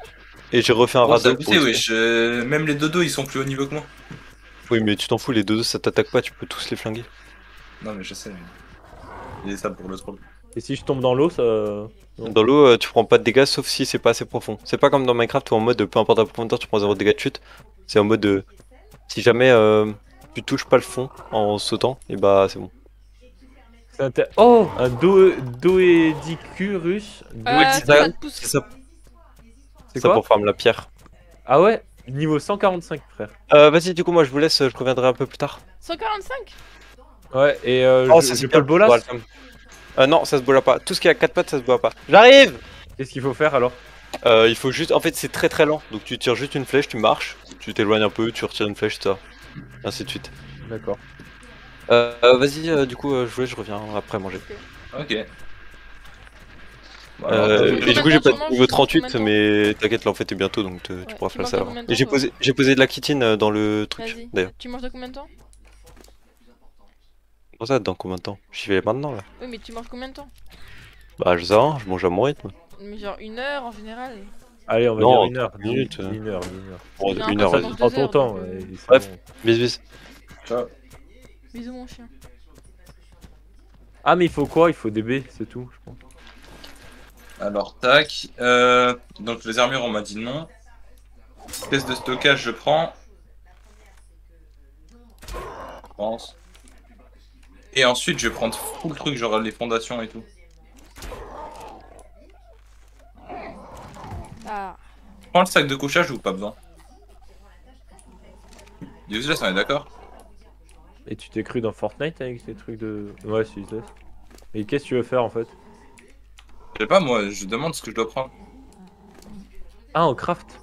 Et j'ai refait un
Oh, ça
radeau pour
abusé,
XP.
wesh. Même les dodos, ils sont plus haut niveau que moi.
Oui, mais tu t'en fous, les deux ça t'attaque pas, tu peux tous les flinguer.
Non, mais je sais. Il est ça pour le troll.
Et si je tombe dans l'eau, ça. Non.
Dans l'eau, tu prends pas de dégâts sauf si c'est pas assez profond. C'est pas comme dans Minecraft où en mode peu importe la profondeur, tu prends 0 dégâts de chute. C'est en mode si jamais tu touches pas le fond en sautant, et bah c'est bon.
Oh, un Doedicurus.
c'est
fais
ça.
pas de pouce.
C'est ça,
C'est
ça
quoi?
pour farm la pierre.
Ah ouais, niveau 145, frère.
Vas-y, du coup, moi je vous laisse, je reviendrai un peu plus tard.
145.
Ouais, et
Oh,
je
c'est
peux le bolas.
Non, ça se bola pas. Tout ce qui a 4 pattes, ça se bola pas. J'arrive!
Qu'est-ce qu'il faut faire alors?
Il faut juste. En fait, c'est très très lent. Donc tu tires juste une flèche, tu marches, tu t'éloignes un peu, tu retires une flèche, ça. Ainsi de suite.
D'accord.
Vas-y, du coup, je reviens après manger.
Ok. Bon, alors,
Et du coup, j'ai pas de niveau 38,
combien de temps
mais t'inquiète, là en fait, t'es bientôt donc tu pourras
tu
faire
manges
ça
dans
avant.
combien de
Et
temps, toi
j'ai posé de la chitine dans le truc
Vas-y.
d'ailleurs.
Tu manges dans combien de temps?
Pour ça, dans combien de temps? J'y vais maintenant là.
Oui, mais tu manges combien de temps?
Bah, je sais rien, je mange à mon rythme.
Mais genre 1 heure en général.
Allez, on va
Non,
dire 1 heure.
30 minutes,
Une heure.
Bon,
Non,
une
après,
heure,
ça
vas-y.
mange
Prends
2
ton
heures,
temps.
donc,
ouais, c'est
Bref.
bon.
Bis bis.
ciao.
Bisous mon chien.
Ah, mais il faut quoi? Il faut des baies, c'est tout, je pense.
Alors, tac. Donc, les armures, on m'a dit non. Pièce de stockage, je prends. Je pense. Et ensuite, je vais prendre tout le truc, genre les fondations et tout.
Ah.
Je prends le sac de couchage ou pas besoin? Useless, on est d'accord?
Et tu t'es cru dans Fortnite avec ces trucs de. Ouais, c'est useless. Et qu'est-ce que tu veux faire en fait?
Je sais pas, moi, je demande ce que je dois prendre.
Ah, en craft?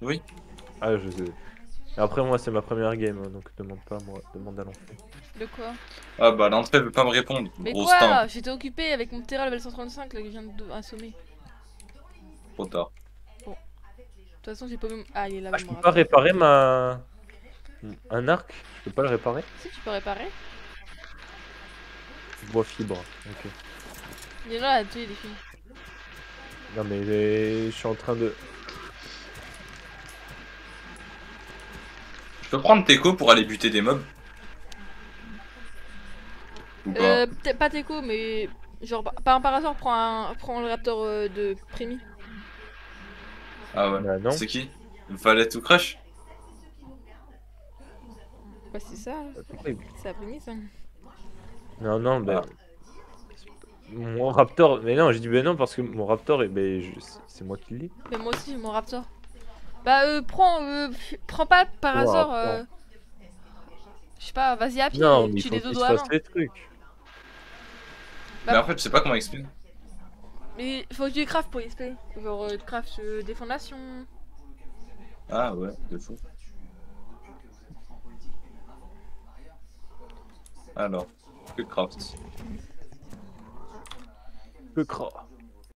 Oui.
Ah, je sais. Et après, moi, c'est ma première game, hein, donc demande pas, moi, demande à l'enfant.
De quoi?
Ah bah, l'entrée veut pas me répondre.
Mais
Gros
quoi?
stain.
J'étais occupé avec mon Terra level 135 là que je viens assommer.
Trop tard.
De toute façon, j'ai pas même. Ah, il est là.
Ah, je peux pas réparer ma. Un arc, je peux pas le réparer?
Si tu peux réparer.
Bois fibre. Ok.
Il est là, l'atelier des filles.
Non mais je suis en train de.
Je peux prendre Teco pour aller buter des mobs? Ou pas?
Peut-être pas Teco, mais genre par hasard, prends le raptor de Prémi.
Ah ouais.
Bah non.
C'est qui? Valette ou Crush?
Bah c'est ça, c'est la Prémi ça.
Non, non, ben.
Ah.
Mon raptor. Mais non, j'ai dit ben non parce que mon raptor, ben, c'est moi qui l'ai.
Mais moi aussi, mon raptor. Bah prends pas par
Oh,
hasard.
raptor.
Je sais pas, vas-y à pied,
Non, mais il
tue
faut
les
qu'il
dodos
se
avant.
fasse les trucs.
Bah,
Mais en fait, je sais pas comment expliquer.
Mais faut que tu craft pour XP. Genre craft des fondations.
Ah ouais, de fou. Alors, que craft?
Que cra.